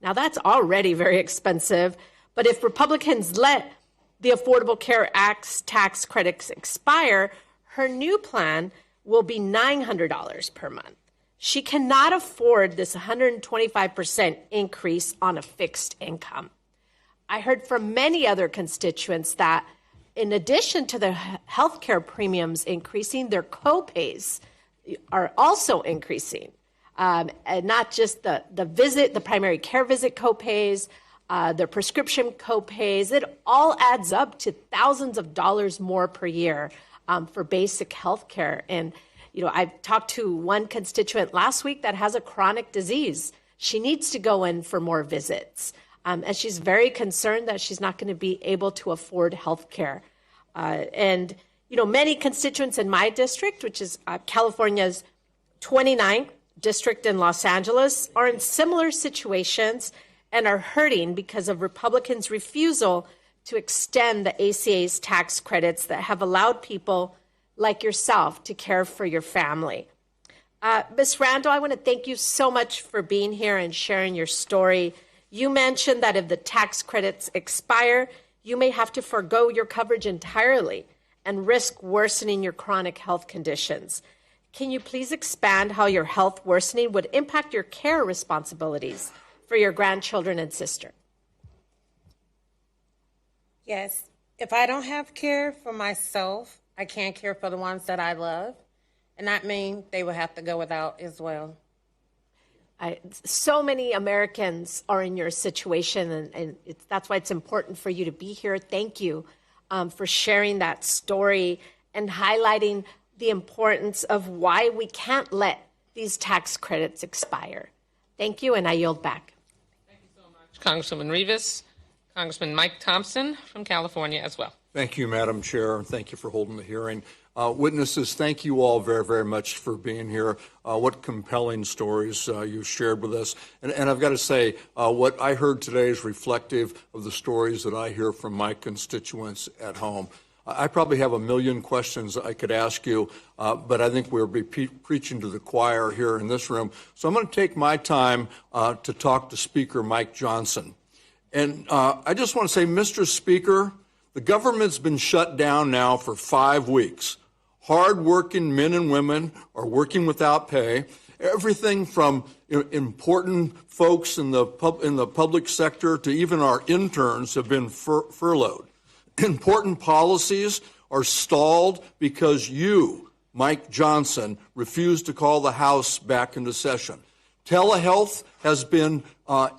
Now that's already very expensive, but if Republicans let the Affordable Care Act's tax credits expire, her new plan will be $900 per month. She cannot afford this 125% increase on a fixed income. I heard from many other constituents that in addition to the healthcare premiums increasing, their co-pays are also increasing. And not just the primary care visit co-pays, their prescription co-pays. It all adds up to thousands of dollars more per year for basic health care. And, I've talked to one constituent last week that has a chronic disease. She needs to go in for more visits. And she's very concerned that she's not going to be able to afford health care. And many constituents in my district, which is California's 29th district in Los Angeles, are in similar situations and are hurting because of Republicans' refusal to extend the ACA's tax credits that have allowed people like yourself to care for your family. Ms. Randall, I want to thank you so much for being here and sharing your story. You mentioned that if the tax credits expire, you may have to forego your coverage entirely and risk worsening your chronic health conditions. Can you please expand how your health worsening would impact your care responsibilities for your grandchildren and sister? Yes. If I don't have care for myself, I can't care for the ones that I love. And that means they will have to go without as well. So many Americans are in your situation, and that's why it's important for you to be here. Thank you for sharing that story and highlighting the importance of why we can't let these tax credits expire. Thank you, and I yield back. Thank you so much, Congresswoman Rivas. Congressman Mike Thompson from California as well. Thank you, Madam Chair, and thank you for holding the hearing. Witnesses, thank you all very, very much for being here. What compelling stories you shared with us. And I've got to say, what I heard today is reflective of the stories that I hear from my constituents at home. I probably have a million questions I could ask you, but I think we'll be preaching to the choir here in this room. So I'm going to take my time to talk to Speaker Mike Johnson. And I just want to say, Mr. Speaker, the government's been shut down now for 5 weeks. Hard-working men and women are working without pay. Everything from important folks in the public sector to even our interns have been furloughed. Important policies are stalled because you, Mike Johnson, refused to call the House back into session. Telehealth has been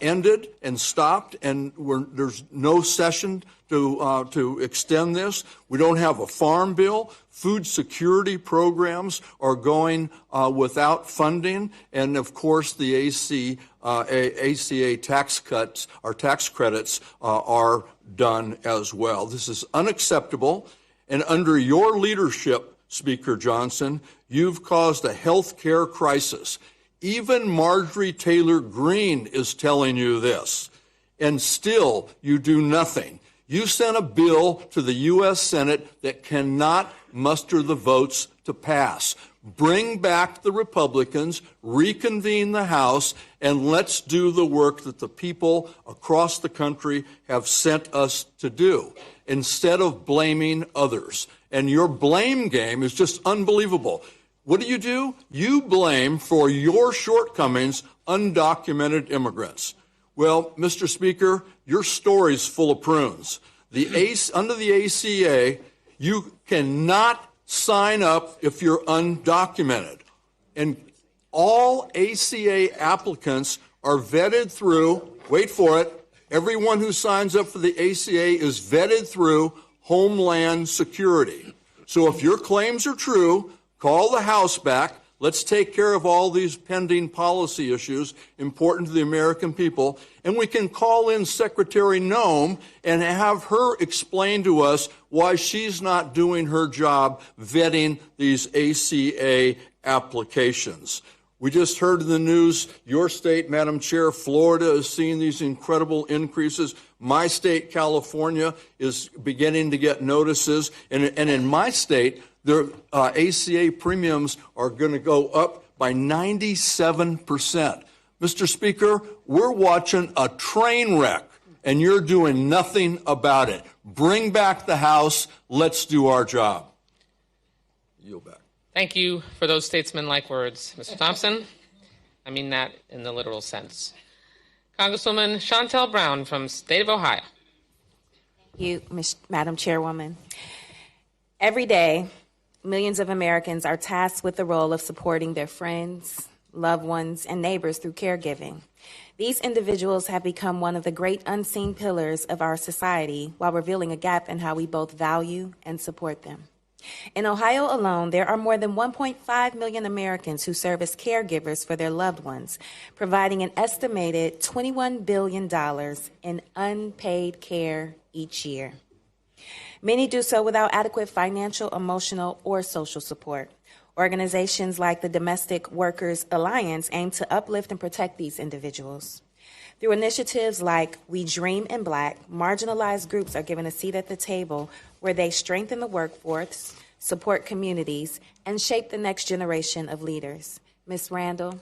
ended and stopped, and there's no session to extend this. We don't have a farm bill. Food security programs are going without funding, and of course the ACA tax cuts, our tax credits, are done as well. This is unacceptable, and under your leadership, Speaker Johnson, you've caused a health care crisis. Even Marjorie Taylor Greene is telling you this, and still you do nothing. You sent a bill to the U.S. Senate that cannot muster the votes to pass. Bring back the Republicans, reconvene the House, and let's do the work that the people across the country have sent us to do, instead of blaming others. And your blame game is just unbelievable. What do? You blame for your shortcomings undocumented immigrants. Well, Mr. Speaker, your story's full of prunes. Under the ACA, you cannot sign up if you're undocumented. And all ACA applicants are vetted through, wait for it, everyone who signs up for the ACA is vetted through Homeland Security. So if your claims are true, call the House back. Let's take care of all these pending policy issues important to the American people. And we can call in Secretary Noem and have her explain to us why she's not doing her job vetting these ACA applications. We just heard in the news, your state, Madam Chair, Florida is seeing these incredible increases. My state, California, is beginning to get notices. And in my state, their ACA premiums are going to go up by 97%. Mr. Speaker, we're watching a train wreck, and you're doing nothing about it. Bring back the House. Let's do our job. Yield back. Thank you for those statesman-like words, Mr. Thompson. I mean that in the literal sense. Congresswoman Shontel Brown from the state of Ohio. you, Madam Chairwoman. Every day, millions of Americans are tasked with the role of supporting their friends, loved ones, and neighbors through caregiving. These individuals have become one of the great unseen pillars of our society while revealing a gap in how we both value and support them. In Ohio alone, there are more than 1.5 million Americans who serve as caregivers for their loved ones, providing an estimated $21 billion in unpaid care each year. Many do so without adequate financial, emotional, or social support. Organizations like the Domestic Workers Alliance aim to uplift and protect these individuals. Through initiatives like We Dream in Black, marginalized groups are given a seat at the table where they strengthen the workforce, support communities, and shape the next generation of leaders. Ms. Randall,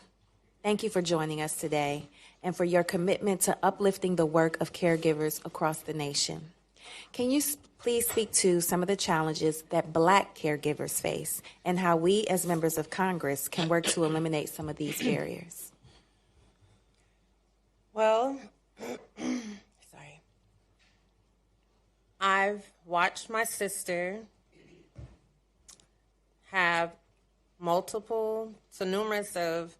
thank you for joining us today and for your commitment to uplifting the work of caregivers across the nation. Can you please speak to some of the challenges that Black caregivers face and how we as members of Congress can work to eliminate some of these barriers? Well, sorry. I've watched my sister have multiple to numerous of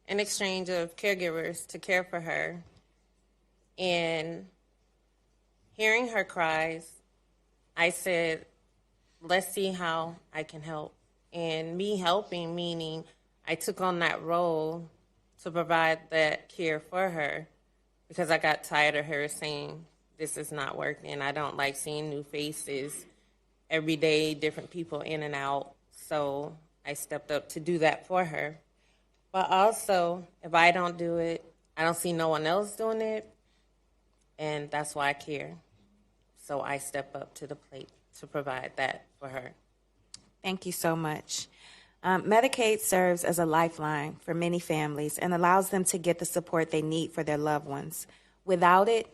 an exchange of caregivers to care for her. And hearing her cries, I said, let's see how I can help. And me helping, meaning I took on that role to provide that care for her because I got tired of her saying, this is not working. I don't like seeing new faces every day, different people in and out. So I stepped up to do that for her. But also, if I don't do it, I don't see no one else doing it. And that's why I care. So I step up to the plate to provide that for her. Thank you so much. Medicaid serves as a lifeline for many families and allows them to get the support they need for their loved ones. Without it,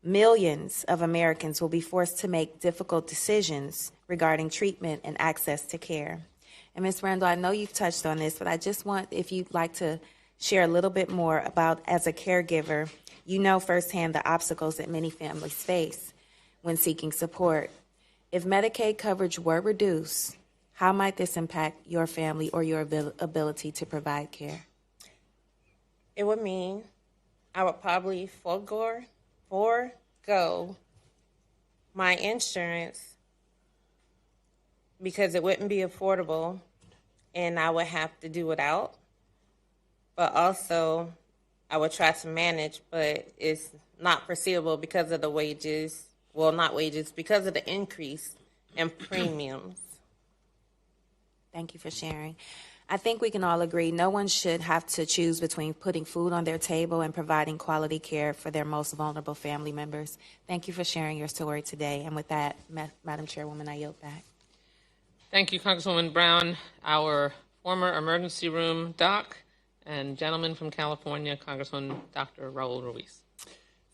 millions of Americans will be forced to make difficult decisions regarding treatment and access to care. And Ms. Randall, I know you've touched on this, but I just want, if you'd like to share a little bit more about, as a caregiver, you know firsthand the obstacles that many families face when seeking support. If Medicaid coverage were reduced, how might this impact your family or your ability to provide care? It would mean I would probably forego my insurance because it wouldn't be affordable and I would have to do without. But also, I would try to manage, but it's not foreseeable because of the wages. Well, not wages, because of the increase in premiums. Thank you for sharing. I think we can all agree no one should have to choose between putting food on their table and providing quality care for their most vulnerable family members. Thank you for sharing your story today. And with that, Madam Chairwoman, I yield back. Thank you, Congresswoman Brown. Our former emergency room doc and gentleman from California, Congressman Dr. Raul Ruiz.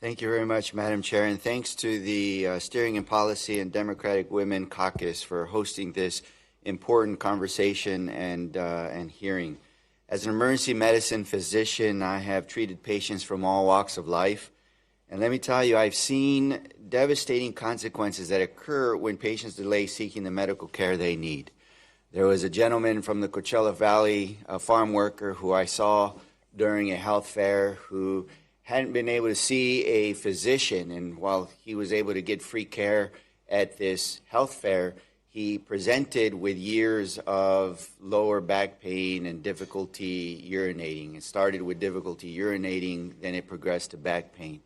Thank you very much, Madam Chair, and thanks to the Steering and Policy and Democratic Women Caucus for hosting this important conversation and hearing. As an emergency medicine physician, I have treated patients from all walks of life. And let me tell you, I've seen devastating consequences that occur when patients delay seeking the medical care they need. There was a gentleman from the Coachella Valley, a farm worker who I saw during a health fair who hadn't been able to see a physician. And while he was able to get free care at this health fair, he presented with years of lower back pain and difficulty urinating. It started with difficulty urinating, then it progressed to back pain.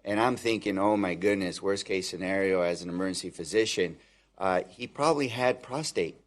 And I'm thinking, oh my goodness, worst case scenario as an emergency physician, he probably had prostate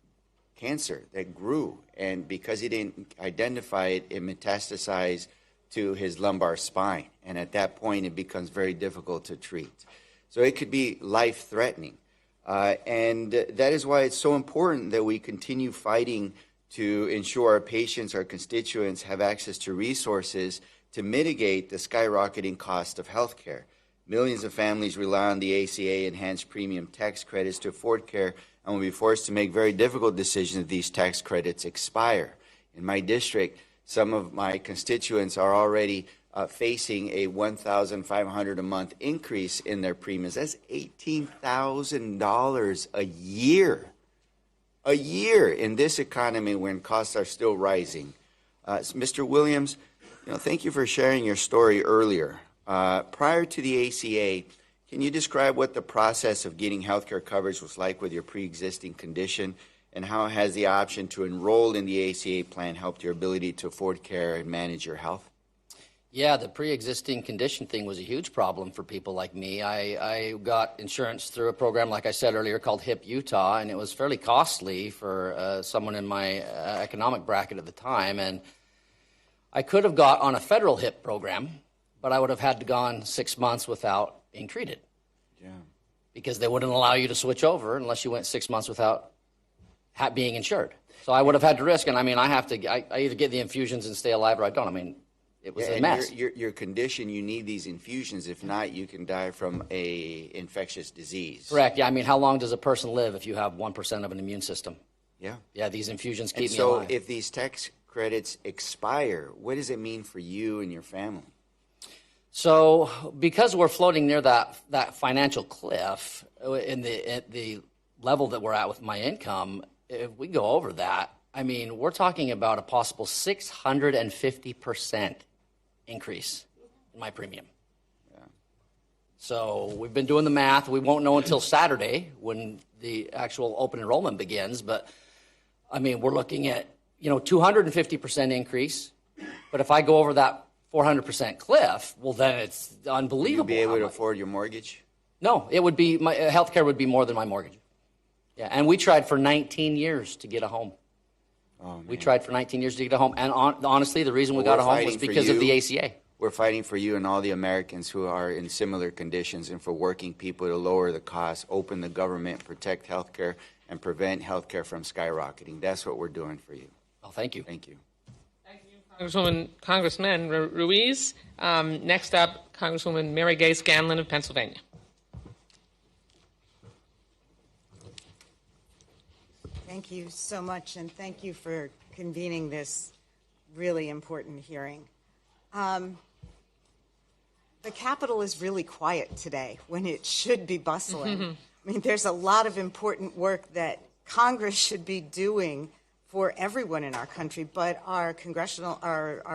cancer that grew. And because he didn't identify it, it metastasized to his lumbar spine. And at that point, it becomes very difficult to treat. So it could be life-threatening. And that is why it's so important that we continue fighting to ensure our patients, our constituents have access to resources to mitigate the skyrocketing cost of health care. Millions of families rely on the ACA enhanced premium tax credits to afford care and will be forced to make very difficult decisions if these tax credits expire. In my district, some of my constituents are already facing a $1,500 a month increase in their premiums. That's $18,000 a year. A year in this economy when costs are still rising. Mr. Williams, thank you for sharing your story earlier. Prior to the ACA, can you describe what the process of getting health care coverage was like with your pre-existing condition, and how has the option to enroll in the ACA plan helped your ability to afford care and manage your health? Yeah, the pre-existing condition thing was a huge problem for people like me. I got insurance through a program, like I said earlier, called HIP Utah, and it was fairly costly for someone in my economic bracket at the time. And I could have got on a federal HIP program, but I would have had to gone 6 months without being treated. Yeah. Because they wouldn't allow you to switch over unless you went 6 months without being insured. So I would have had to risk, and I either get the infusions and stay alive or I don't. It was a mess. Your condition, you need these infusions. If not, you can die from a infectious disease. Correct. Yeah. How long does a person live if you have 1% of an immune system? Yeah. Yeah. These infusions keep me so alive. If these tax credits expire, what does it mean for you and your family? So, because we're floating near that financial cliff in the level that we're at with my income, if we go over that, we're talking about a possible 650% increase in my premium. Yeah. So we've been doing the math. We won't know until Saturday when the actual open enrollment begins. But we're looking at 250% increase. But if I go over that 400% cliff, well, then it's unbelievable. Will you be able to afford your mortgage? No, it would be my health care would be more than my mortgage. Yeah, and we tried for 19 years to get a home. Oh, we tried for 19 years to get a home, and honestly, the reason we got a home was because of the ACA. We're fighting for you and all the Americans who are in similar conditions, and for working people to lower the costs, open the government, protect health care, and prevent health care from skyrocketing. That's what we're doing for you. Oh, thank you. Thank you. Congressman Ruiz. Next up, Congresswoman Mary Gay Scanlon of Pennsylvania. Thank you so much, and thank you for convening this really important hearing. The Capitol is really quiet today when it should be bustling. There's a lot of important work that Congress should be doing for everyone in our country, but our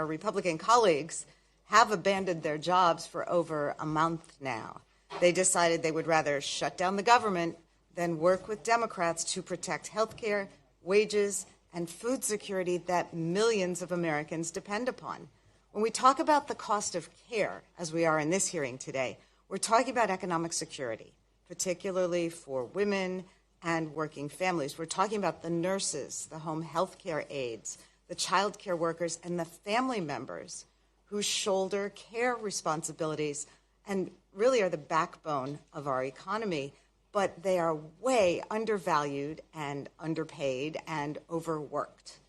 Republican colleagues have abandoned their jobs for over a month now. They decided they would rather shut down the government than work with Democrats to protect health care, wages, and food security that millions of Americans depend upon. When we talk about the cost of care, as we are in this hearing today, we're talking about economic security, particularly for women and working families. We're talking about the nurses, the home health care aides, the child care workers, and the family members who shoulder care responsibilities and really are the backbone of our economy, but they are way undervalued and underpaid and overworked.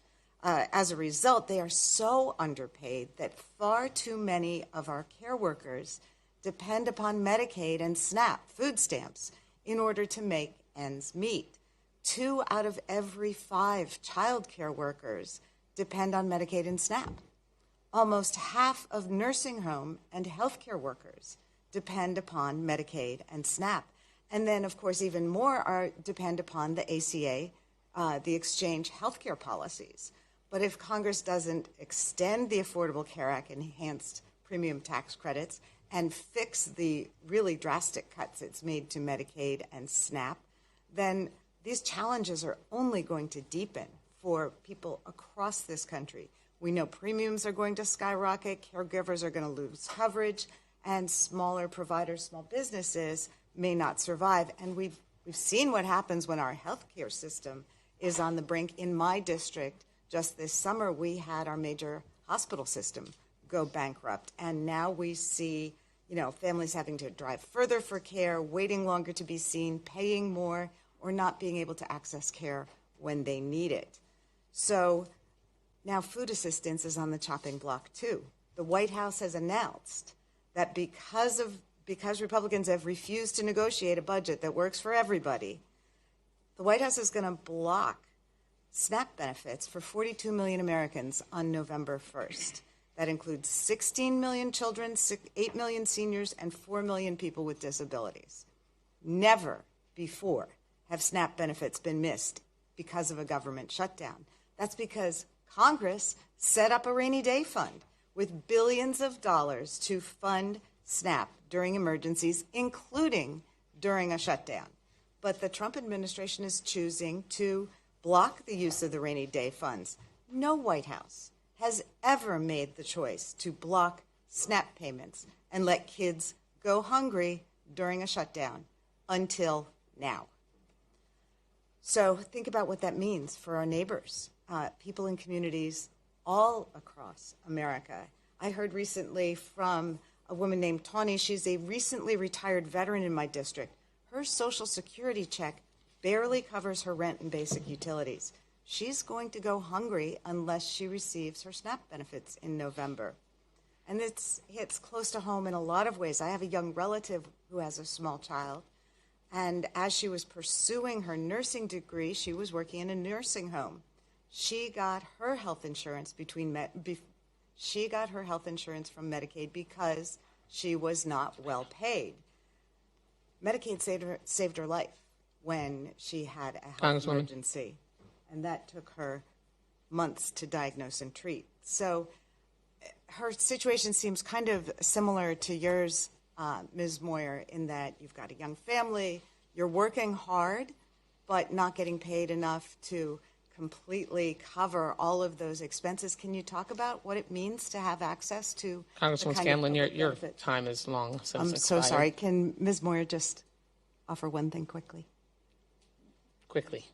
As a result, they are so underpaid that far too many of our care workers depend upon Medicaid and SNAP food stamps in order to make ends meet. 2 out of every 5 child care workers depend on Medicaid and SNAP. Almost half of nursing home and healthcare workers depend upon Medicaid and SNAP. And then, of course, even more depend upon the ACA, the exchange healthcare policies. But if Congress doesn't extend the Affordable Care Act enhanced premium tax credits and fix the really drastic cuts it's made to Medicaid and SNAP, then these challenges are only going to deepen for people across this country. We know premiums are going to skyrocket, caregivers are going to lose coverage, and smaller providers, small businesses may not survive. And we've seen what happens when our healthcare system is on the brink. In my district, just this summer, we had our major hospital system go bankrupt. And now we see, families having to drive further for care, waiting longer to be seen, paying more, or not being able to access care when they need it. So now food assistance is on the chopping block too. The White House has announced that because Republicans have refused to negotiate a budget that works for everybody, the White House is going to block SNAP benefits for 42 million Americans on November 1st. That includes 16 million children, 8 million seniors, and 4 million people with disabilities. Never before have SNAP benefits been missed because of a government shutdown. That's because Congress set up a rainy day fund with billions of dollars to fund SNAP during emergencies, including during a shutdown. But the Trump administration is choosing to block the use of the rainy day funds. No White House has ever made the choice to block SNAP payments and let kids go hungry during a shutdown until now. So think about what that means for our neighbors, people in communities all across America. I heard recently from a woman named Tawny. She's a recently retired veteran in my district. Her Social Security check barely covers her rent and basic utilities. She's going to go hungry unless she receives her SNAP benefits in November. And it's close to home in a lot of ways. I have a young relative who has a small child, and as she was pursuing her nursing degree, she was working in a nursing home. She got her health insurance from Medicaid because she was not well paid. Medicaid saved her life when she had a health emergency, and that took her months to diagnose and treat. So her situation seems kind of similar to yours, Ms. Moyer, in that you've got a young family, you're working hard, but not getting paid enough to completely cover all of those expenses. Can you talk about what it means to have access to Congresswoman Scanlon, your time is long since I'm so expired. sorry. Can Ms. Moyer just offer one thing quickly? Quickly.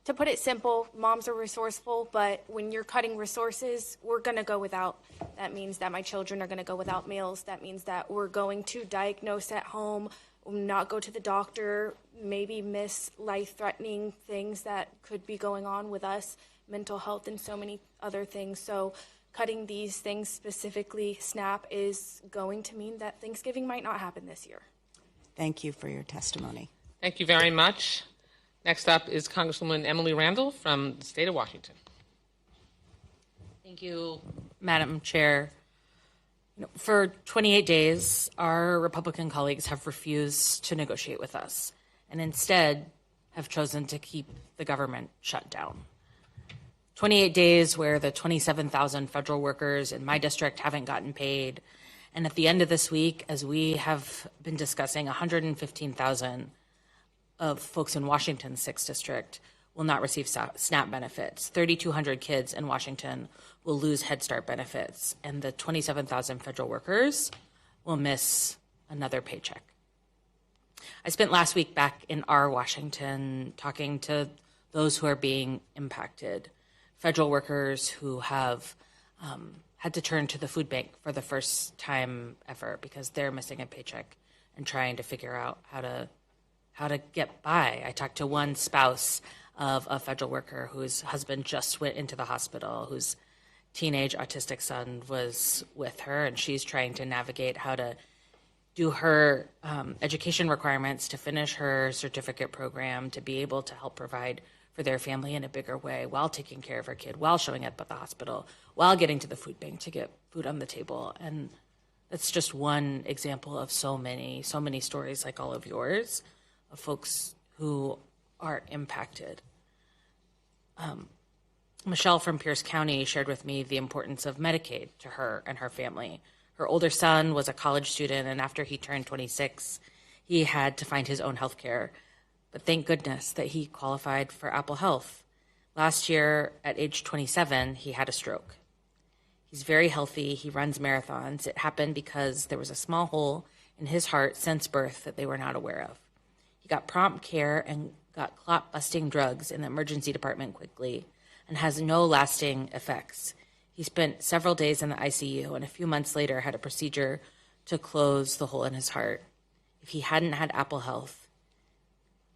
To put it simple, moms are resourceful, but when you're cutting resources, we're going to go without. That means that my children are going to go without meals. That means that we're going to diagnose at home, not go to the doctor, maybe miss life-threatening things that could be going on with us, mental health and so many other things. So cutting these things, specifically SNAP, is going to mean that Thanksgiving might not happen this year. Thank you for your testimony. Thank you very much. Next up is Congresswoman Emily Randall from the state of Washington. Thank you, Madam Chair. For 28 days, our Republican colleagues have refused to negotiate with us and instead have chosen to keep the government shut down. 28 days where the 27,000 federal workers in my district haven't gotten paid. And at the end of this week, as we have been discussing, 115,000 of folks in Washington's 6th district will not receive SNAP benefits. 3,200 kids in Washington will lose Head Start benefits, and the 27,000 federal workers will miss another paycheck. I spent last week back in our Washington talking to those who are being impacted, federal workers who have had to turn to the food bank for the first time ever because they're missing a paycheck and trying to figure out how to get by. I talked to one spouse of a federal worker whose husband just went into the hospital, whose teenage autistic son was with her, and she's trying to navigate how to do her education requirements to finish her certificate program, to be able to help provide for their family in a bigger way while taking care of her kid, while showing up at the hospital, while getting to the food bank to get food on the table. And that's just one example of so many stories like all of yours of folks who are impacted. Michelle from Pierce County shared with me the importance of Medicaid to her and her family. Her older son was a college student, and after he turned 26, he had to find his own health care. But thank goodness that he qualified for Apple Health. Last year, at age 27, he had a stroke. He's very healthy. He runs marathons. It happened because there was a small hole in his heart since birth that they were not aware of. He got prompt care and got clot-busting drugs in the emergency department quickly and has no lasting effects. He spent several days in the ICU and a few months later had a procedure to close the hole in his heart. If he hadn't had Apple Health,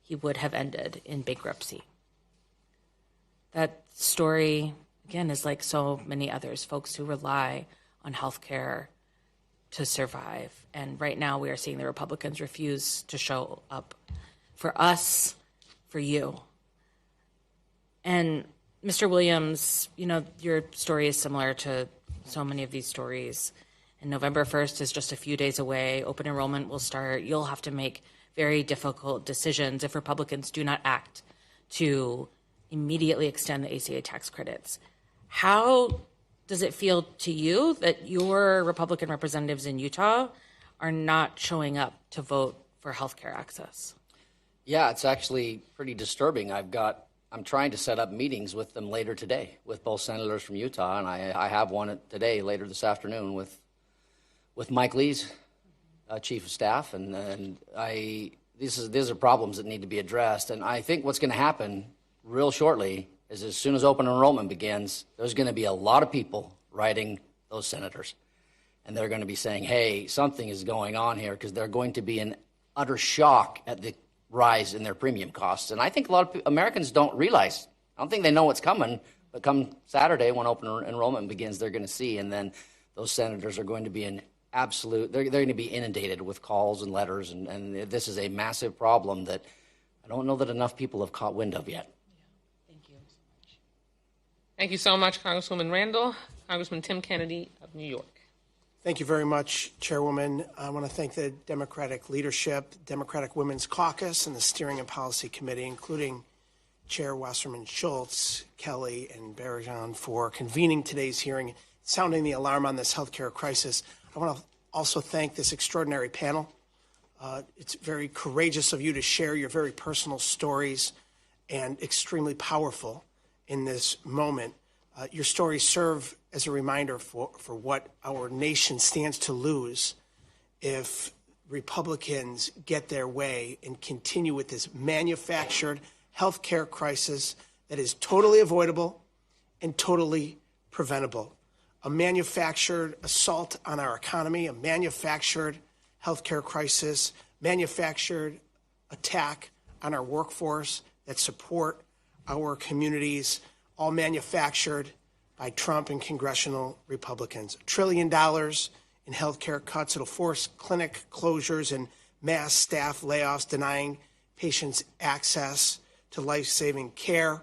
he would have ended in bankruptcy. That story, again, is like so many others, folks who rely on health care to survive. And right now we are seeing the Republicans refuse to show up for us, for you. And Mr. Williams, your story is similar to so many of these stories. And November 1st is just a few days away. Open enrollment will start. You'll have to make very difficult decisions if Republicans do not act to immediately extend the ACA tax credits. How does it feel to you that your Republican representatives in Utah are not showing up to vote for health care access? Yeah, it's actually pretty disturbing. I'm trying to set up meetings with them later today with both senators from Utah, and I have one today later this afternoon with Mike Lee's chief of staff, and these are problems that need to be addressed. And I think what's going to happen real shortly is as soon as open enrollment begins, there's going to be a lot of people writing those senators, and they're going to be saying, hey, something is going on here, because they're going to be in utter shock at the rise in their premium costs. And I think a lot of Americans don't realize, I don't think they know what's coming, but come Saturday when open enrollment begins, they're going to see, and then those senators are going to be in they're going to be inundated with calls and letters, and this is a massive problem that I don't know that enough people have caught wind of yet. Thank you so much, Congresswoman Randall. Congressman Tim Kennedy of New York. Thank you very much, Chairwoman. I want to thank the Democratic leadership, Democratic Women's Caucus, and the Steering and Policy Committee, including Chair Wasserman Schultz, Kelly, and Barajan, for convening today's hearing, sounding the alarm on this healthcare crisis. I want to also thank this extraordinary panel. It's very courageous of you to share your very personal stories, and extremely powerful in this moment. Your stories serve as a reminder for what our nation stands to lose if Republicans get their way and continue with this manufactured health care crisis that is totally avoidable and totally preventable. A manufactured assault on our economy, a manufactured health care crisis, manufactured attack on our workforce that support our communities, all manufactured by Trump and congressional Republicans. $1 trillion in health care cuts. It'll force clinic closures and mass staff layoffs, denying patients access to life-saving care.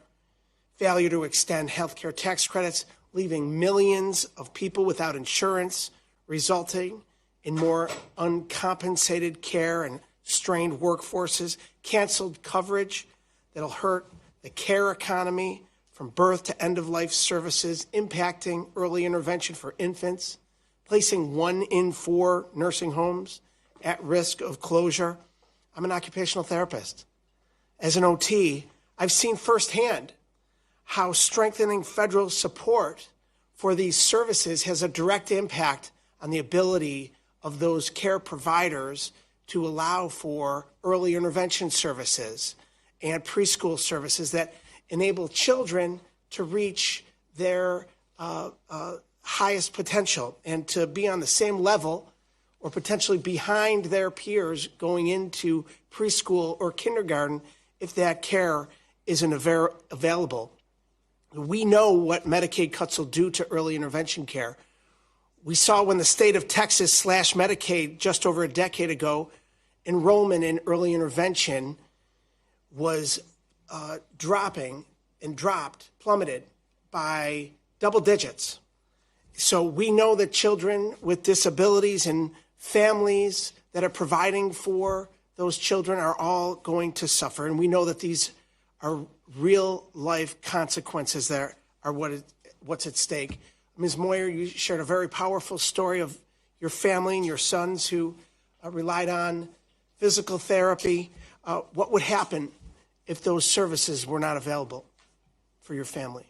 Failure to extend health care tax credits, leaving millions of people without insurance, resulting in more uncompensated care and strained workforces. Canceled coverage that'll hurt the care economy from birth to end-of-life services, impacting early intervention for infants, placing 1 in 4 nursing homes at risk of closure. I'm an occupational therapist. As an OT, I've seen firsthand how strengthening federal support for these services has a direct impact on the ability of those care providers to allow for early intervention services and preschool services that enable children to reach their highest potential and to be on the same level or potentially behind their peers going into preschool or kindergarten if that care isn't available. We know what Medicaid cuts will do to early intervention care. We saw when the state of Texas slashed Medicaid just over a decade ago, enrollment in early intervention was plummeted by double digits. So we know that children with disabilities and families that are providing for those children are all going to suffer. And we know that these are real life consequences that are what's at stake. Ms. Moyer, you shared a very powerful story of your family and your sons who relied on physical therapy. What would happen if those services were not available for your family?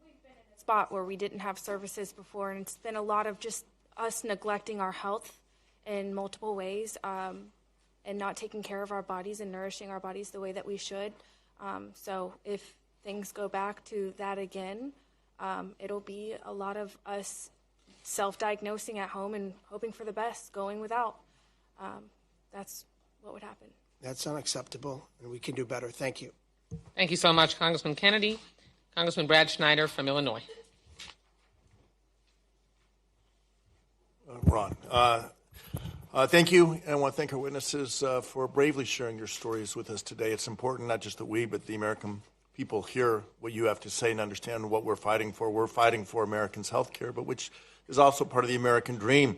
We've been in a spot where we didn't have services before, and it's been a lot of just us neglecting our health in multiple ways, and not taking care of our bodies and nourishing our bodies the way that we should. So if things go back to that again, it'll be a lot of us self-diagnosing at home and hoping for the best, going without. That's what would happen. That's unacceptable, and we can do better. Thank you. Thank you so much, Congressman Kennedy. Congressman Brad Schneider from Illinois. Ron, thank you, and I want to thank our witnesses for bravely sharing your stories with us today. It's important not just that we, but the American people hear what you have to say and understand what we're fighting for. We're fighting for Americans' health care, but which is also part of the American dream.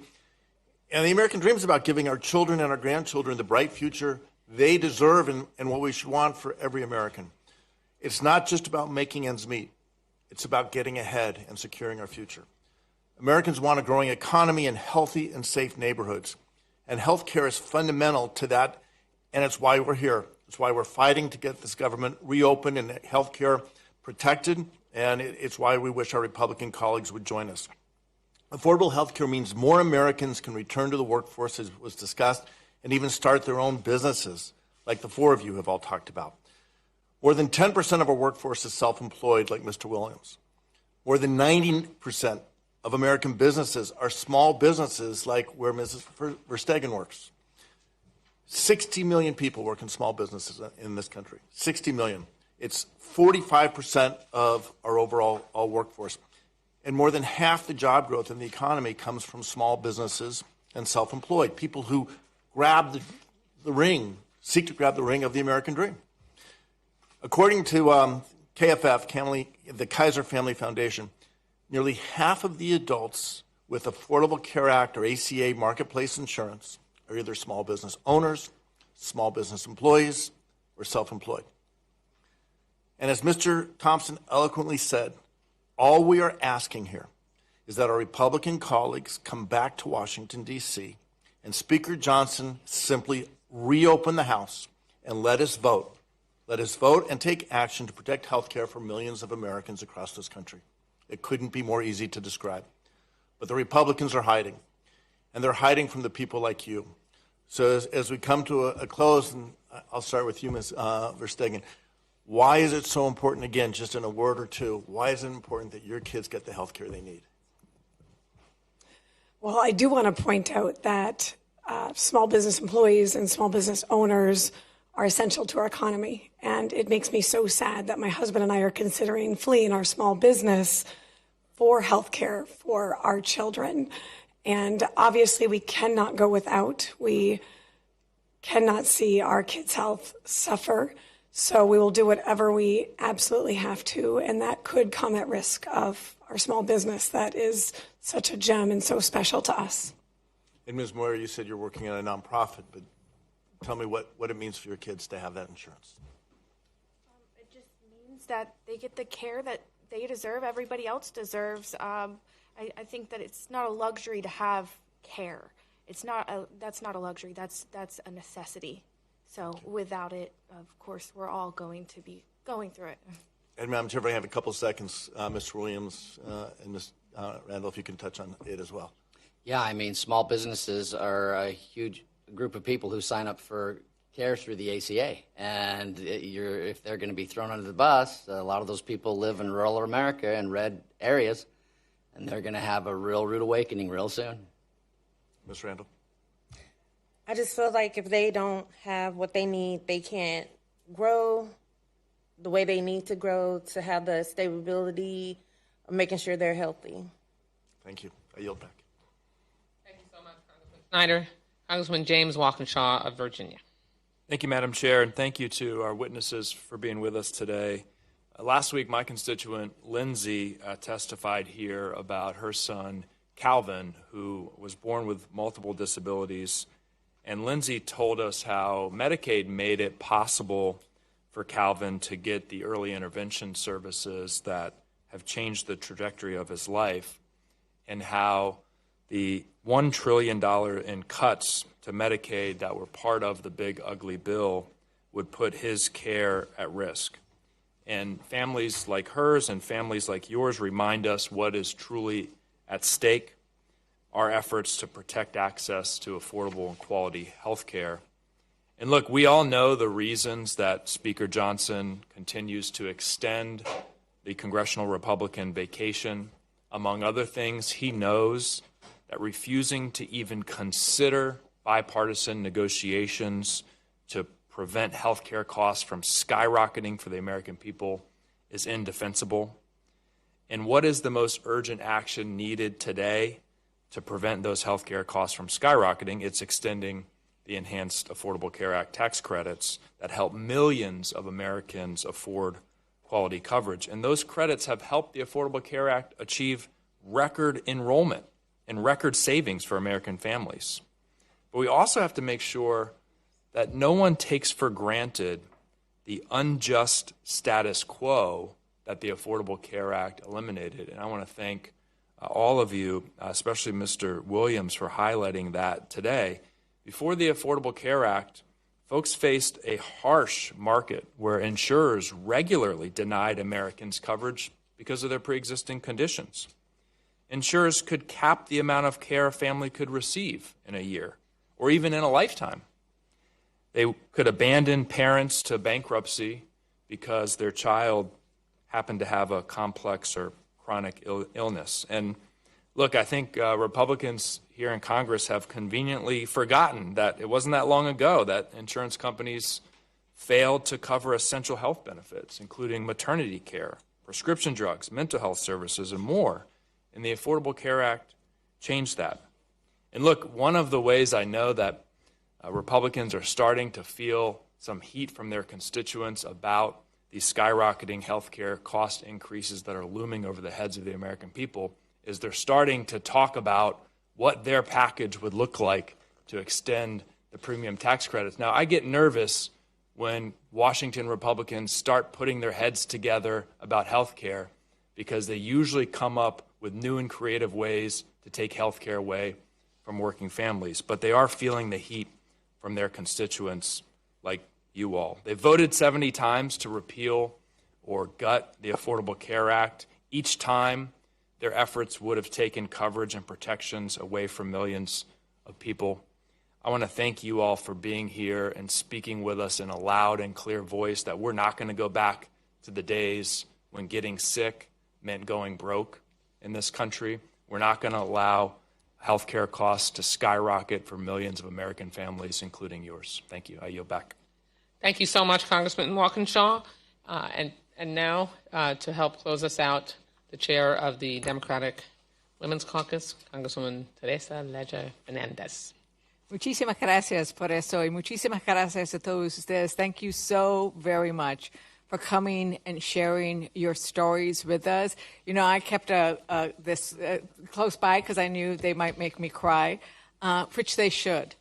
And the American dream is about giving our children and our grandchildren the bright future they deserve and what we should want for every American. It's not just about making ends meet. It's about getting ahead and securing our future. Americans want a growing economy and healthy and safe neighborhoods. And health care is fundamental to that, and it's why we're here. It's why we're fighting to get this government reopened and health care protected, and it's why we wish our Republican colleagues would join us. Affordable health care means more Americans can return to the workforce, as was discussed, and even start their own businesses, like the four of you have all talked about. More than 10% of our workforce is self-employed, like Mr. Williams. More than 90% of American businesses are small businesses, like where Mrs. Verstegen works. 60 million people work in small businesses in this country. 60 million. It's 45% of our overall workforce. And more than half the job growth in the economy comes from small businesses and self-employed, people who grab the ring, seek to grab the ring of the American dream. According to KFF, the Kaiser Family Foundation, nearly half of the adults with Affordable Care Act or ACA marketplace insurance are either small business owners, small business employees, or self-employed. And as Mr. Thompson eloquently said, all we are asking here is that our Republican colleagues come back to Washington, D.C., and Speaker Johnson simply reopen the House and let us vote. Let us vote and take action to protect health care for millions of Americans across this country. It couldn't be more easy to describe. But the Republicans are hiding, and they're hiding from the people like you. So as we come to a close, and I'll start with you, Ms. Verstegen, why is it so important, again, just in a word or two, why is it important that your kids get the health care they need? Well, I do want to point out that small business employees and small business owners are essential to our economy. And it makes me so sad that my husband and I are considering fleeing our small business for health care for our children. And obviously, we cannot go without. We cannot see our kids' health suffer. So we will do whatever we absolutely have to. And that could come at risk of our small business that is such a gem and so special to us. And Ms. Moyer, you said you're working at a nonprofit, but tell me what it means for your kids to have that insurance. It just means that they get the care that they deserve, everybody else deserves. I think that it's not a luxury to have care. That's not a luxury. That's a necessity. So without it, of course, we're all going to be going through it. And Madam Chair, if I have a couple of seconds, Mr. Williams and Ms. Randall, if you can touch on it as well. Yeah, I mean, small businesses are a huge group of people who sign up for care through the ACA. And if they're going to be thrown under the bus, a lot of those people live in rural America in red areas, and they're going to have a real rude awakening real soon. Ms. Randall? I just feel like if they don't have what they need, they can't grow the way they need to grow to have the stability of making sure they're healthy. Thank you. I yield back. Thank you so much, Congressman Snyder. Congressman James Walkinshaw of Virginia. Thank you, Madam Chair, and thank you to our witnesses for being with us today. Last week, my constituent Lindsay testified here about her son, Calvin, who was born with multiple disabilities. And Lindsay told us how Medicaid made it possible for Calvin to get the early intervention services that have changed the trajectory of his life, and how the $1 trillion in cuts to Medicaid that were part of the big ugly bill would put his care at risk. And families like hers and families like yours remind us what is truly at stake, our efforts to protect access to affordable and quality health care. And look, we all know the reasons that Speaker Johnson continues to extend the congressional Republican vacation. Among other things, he knows that refusing to even consider bipartisan negotiations to prevent health care costs from skyrocketing for the American people is indefensible. And what is the most urgent action needed today to prevent those health care costs from skyrocketing? It's extending the Enhanced Affordable Care Act tax credits that help millions of Americans afford quality coverage. And those credits have helped the Affordable Care Act achieve record enrollment and record savings for American families. But we also have to make sure that no one takes for granted the unjust status quo that the Affordable Care Act eliminated. And I want to thank all of you, especially Mr. Williams, for highlighting that today. Before the Affordable Care Act, folks faced a harsh market where insurers regularly denied Americans coverage because of their pre-existing conditions. Insurers could cap the amount of care a family could receive in a year or even in a lifetime. They could abandon parents to bankruptcy because their child happened to have a complex or chronic illness. And look, I think Republicans here in Congress have conveniently forgotten that it wasn't that long ago that insurance companies failed to cover essential health benefits, including maternity care, prescription drugs, mental health services, and more. And the Affordable Care Act changed that. And look, one of the ways I know that Republicans are starting to feel some heat from their constituents about these skyrocketing health care cost increases that are looming over the heads of the American people is they're starting to talk about what their package would look like to extend the premium tax credits. Now, I get nervous when Washington Republicans start putting their heads together about health care because they usually come up with new and creative ways to take health care away from working families. But they are feeling the heat from their constituents like you all. They voted 70 times to repeal or gut the Affordable Care Act. Each time, their efforts would have taken coverage and protections away from millions of people. I want to thank you all for being here and speaking with us in a loud and clear voice that we're not going to go back to the days when getting sick meant going broke in this country. We're not going to allow healthcare costs to skyrocket for millions of American families, including yours. Thank you. I yield back. Thank you so much, Congressman Walkinshaw. And now, to help close us out, the chair of the Democratic Women's Caucus, Congresswoman Teresa Leger Fernandez. Muchísimas gracias por eso y muchísimas gracias a todos ustedes. Thank you so very much for coming and sharing your stories with us. You know, I kept this close by because I knew they might make me cry, which they should.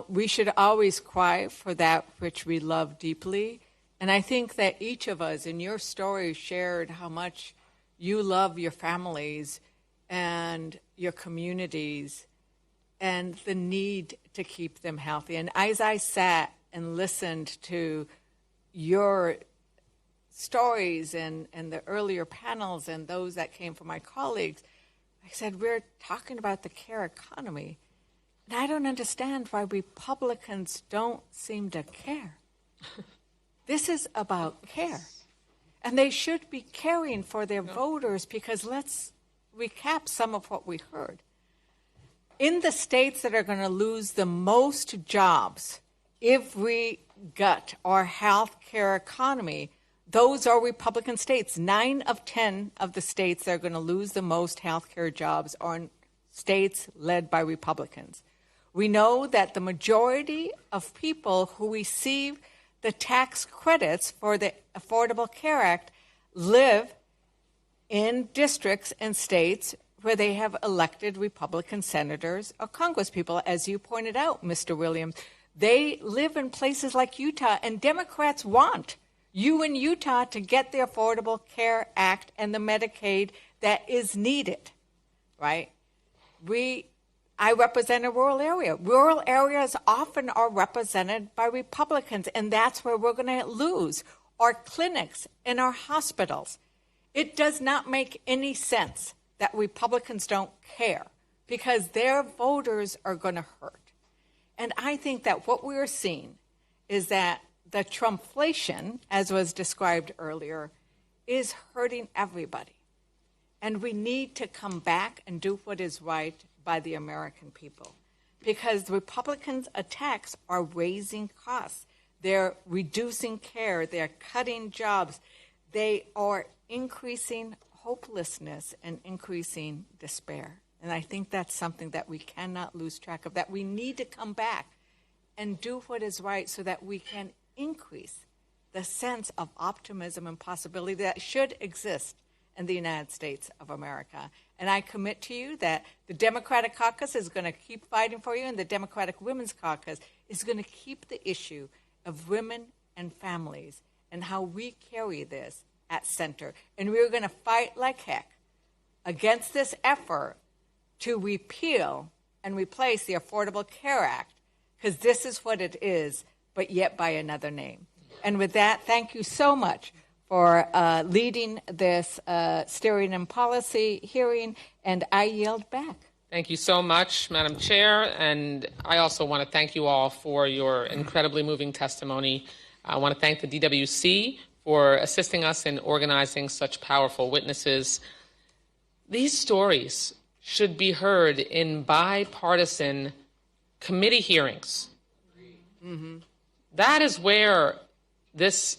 We should always cry for that which we love deeply. And I think that each of us in your story shared how much you love your families and your communities and the need to keep them healthy. And as I sat and listened to your stories and the earlier panels and those that came from my colleagues, I said, we're talking about the care economy. And I don't understand why Republicans don't seem to care. This is about care. And they should be caring for their voters because let's recap some of what we heard. In the states that are going to lose the most jobs if we gut our health care economy, those are Republican states. 9 of 10 of the states that are going to lose the most health care jobs are states led by Republicans. We know that the majority of people who receive the tax credits for the Affordable Care Act live in districts and states where they have elected Republican senators or congresspeople, as you pointed out, Mr. Williams. They live in places like Utah, and Democrats want you in Utah to get the Affordable Care Act and the Medicaid that is needed, right? I represent a rural area. Rural areas often are represented by Republicans, and that's where we're going to lose our clinics and our hospitals. It does not make any sense that Republicans don't care because their voters are going to hurt. And I think that what we're seeing is that the Trumpflation, as was described earlier, is hurting everybody. And we need to come back and do what is right by the American people because the Republicans' attacks are raising costs. They're reducing care. They're cutting jobs. They are increasing hopelessness and increasing despair. And I think that's something that we cannot lose track of, that we need to come back and do what is right so that we can increase the sense of optimism and possibility that should exist in the United States of America. And I commit to you that the Democratic Caucus is going to keep fighting for you, and the Democratic Women's Caucus is going to keep the issue of women and families and how we carry this at center. And we're going to fight like heck against this effort to repeal and replace the Affordable Care Act, because this is what it is, but yet by another name. And with that, thank you so much for leading this steering and policy hearing, and I yield back. Thank you so much, Madam Chair, and I also want to thank you all for your incredibly moving testimony. I want to thank the DWC for assisting us in organizing such powerful witnesses. These stories should be heard in bipartisan committee hearings. Mm-hmm. That is where this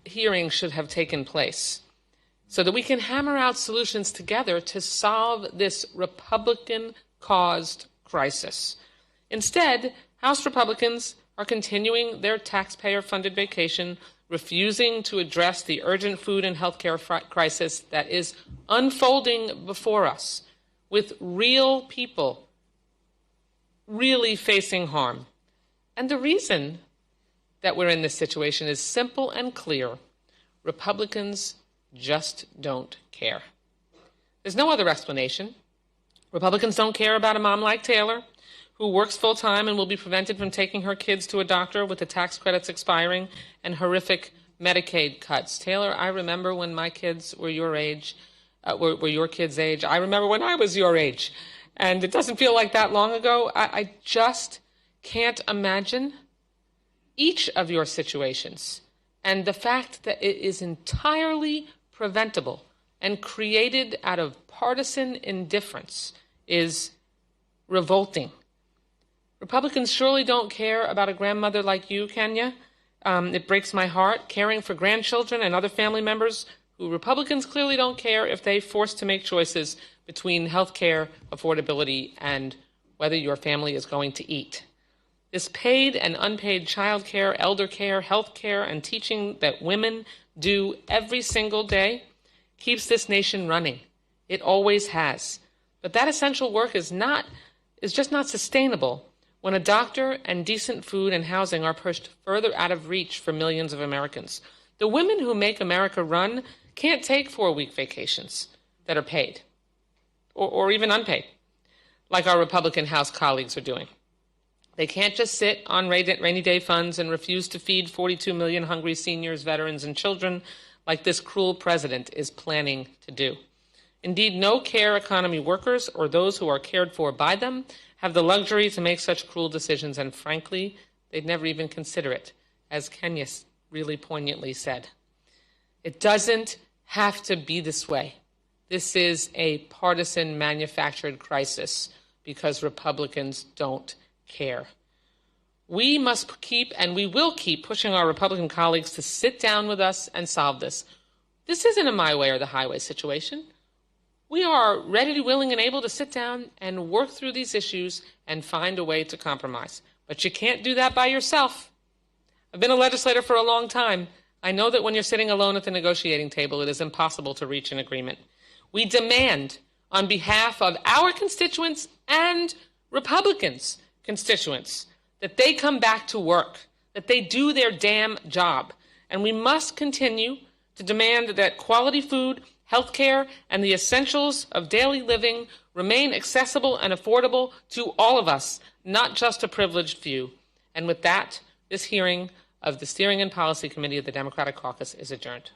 hearing should have taken place, so that we can hammer out solutions together to solve this Republican-caused crisis. Instead, House Republicans are continuing their taxpayer-funded vacation, refusing to address the urgent food and healthcare crisis that is unfolding before us, with real people really facing harm. And the reason that we're in this situation is simple and clear. Republicans just don't care. There's no other explanation. Republicans don't care about a mom like Taylor, who works full-time and will be prevented from taking her kids to a doctor with the tax credits expiring and horrific Medicaid cuts. Taylor, I remember when my kids were your age, were your kids' age. I remember when I was your age. And it doesn't feel like that long ago. I just can't imagine each of your situations, and the fact that it is entirely preventable and created out of partisan indifference is revolting. Republicans surely don't care about a grandmother like you, Kenya. It breaks my heart, caring for grandchildren and other family members who Republicans clearly don't care if they forced to make choices between health care, affordability, and whether your family is going to eat. This paid and unpaid child care, elder care, health care, and teaching that women do every single day keeps this nation running. It always has. But that essential work is just not sustainable when a doctor and decent food and housing are pushed further out of reach for millions of Americans. The women who make America run can't take 4-week vacations that are paid or even unpaid, like our Republican House colleagues are doing. They can't just sit on rainy day funds and refuse to feed 42 million hungry seniors, veterans, and children like this cruel president is planning to do. Indeed, no care economy workers or those who are cared for by them have the luxury to make such cruel decisions, and frankly, they'd never even consider it, as Kenya really poignantly said. It doesn't have to be this way. This is a partisan manufactured crisis because Republicans don't care. We must keep, and we will keep, pushing our Republican colleagues to sit down with us and solve this. This isn't a my way or the highway situation. We are ready, willing, and able to sit down and work through these issues and find a way to compromise. But you can't do that by yourself. I've been a legislator for a long time. I know that when you're sitting alone at the negotiating table, it is impossible to reach an agreement. We demand, on behalf of our constituents and Republicans' constituents, that they come back to work, that they do their damn job. And we must continue to demand that quality food, health care, and the essentials of daily living remain accessible and affordable to all of us, not just a privileged few. And with that, this hearing of the Steering and Policy Committee of the Democratic Caucus is adjourned.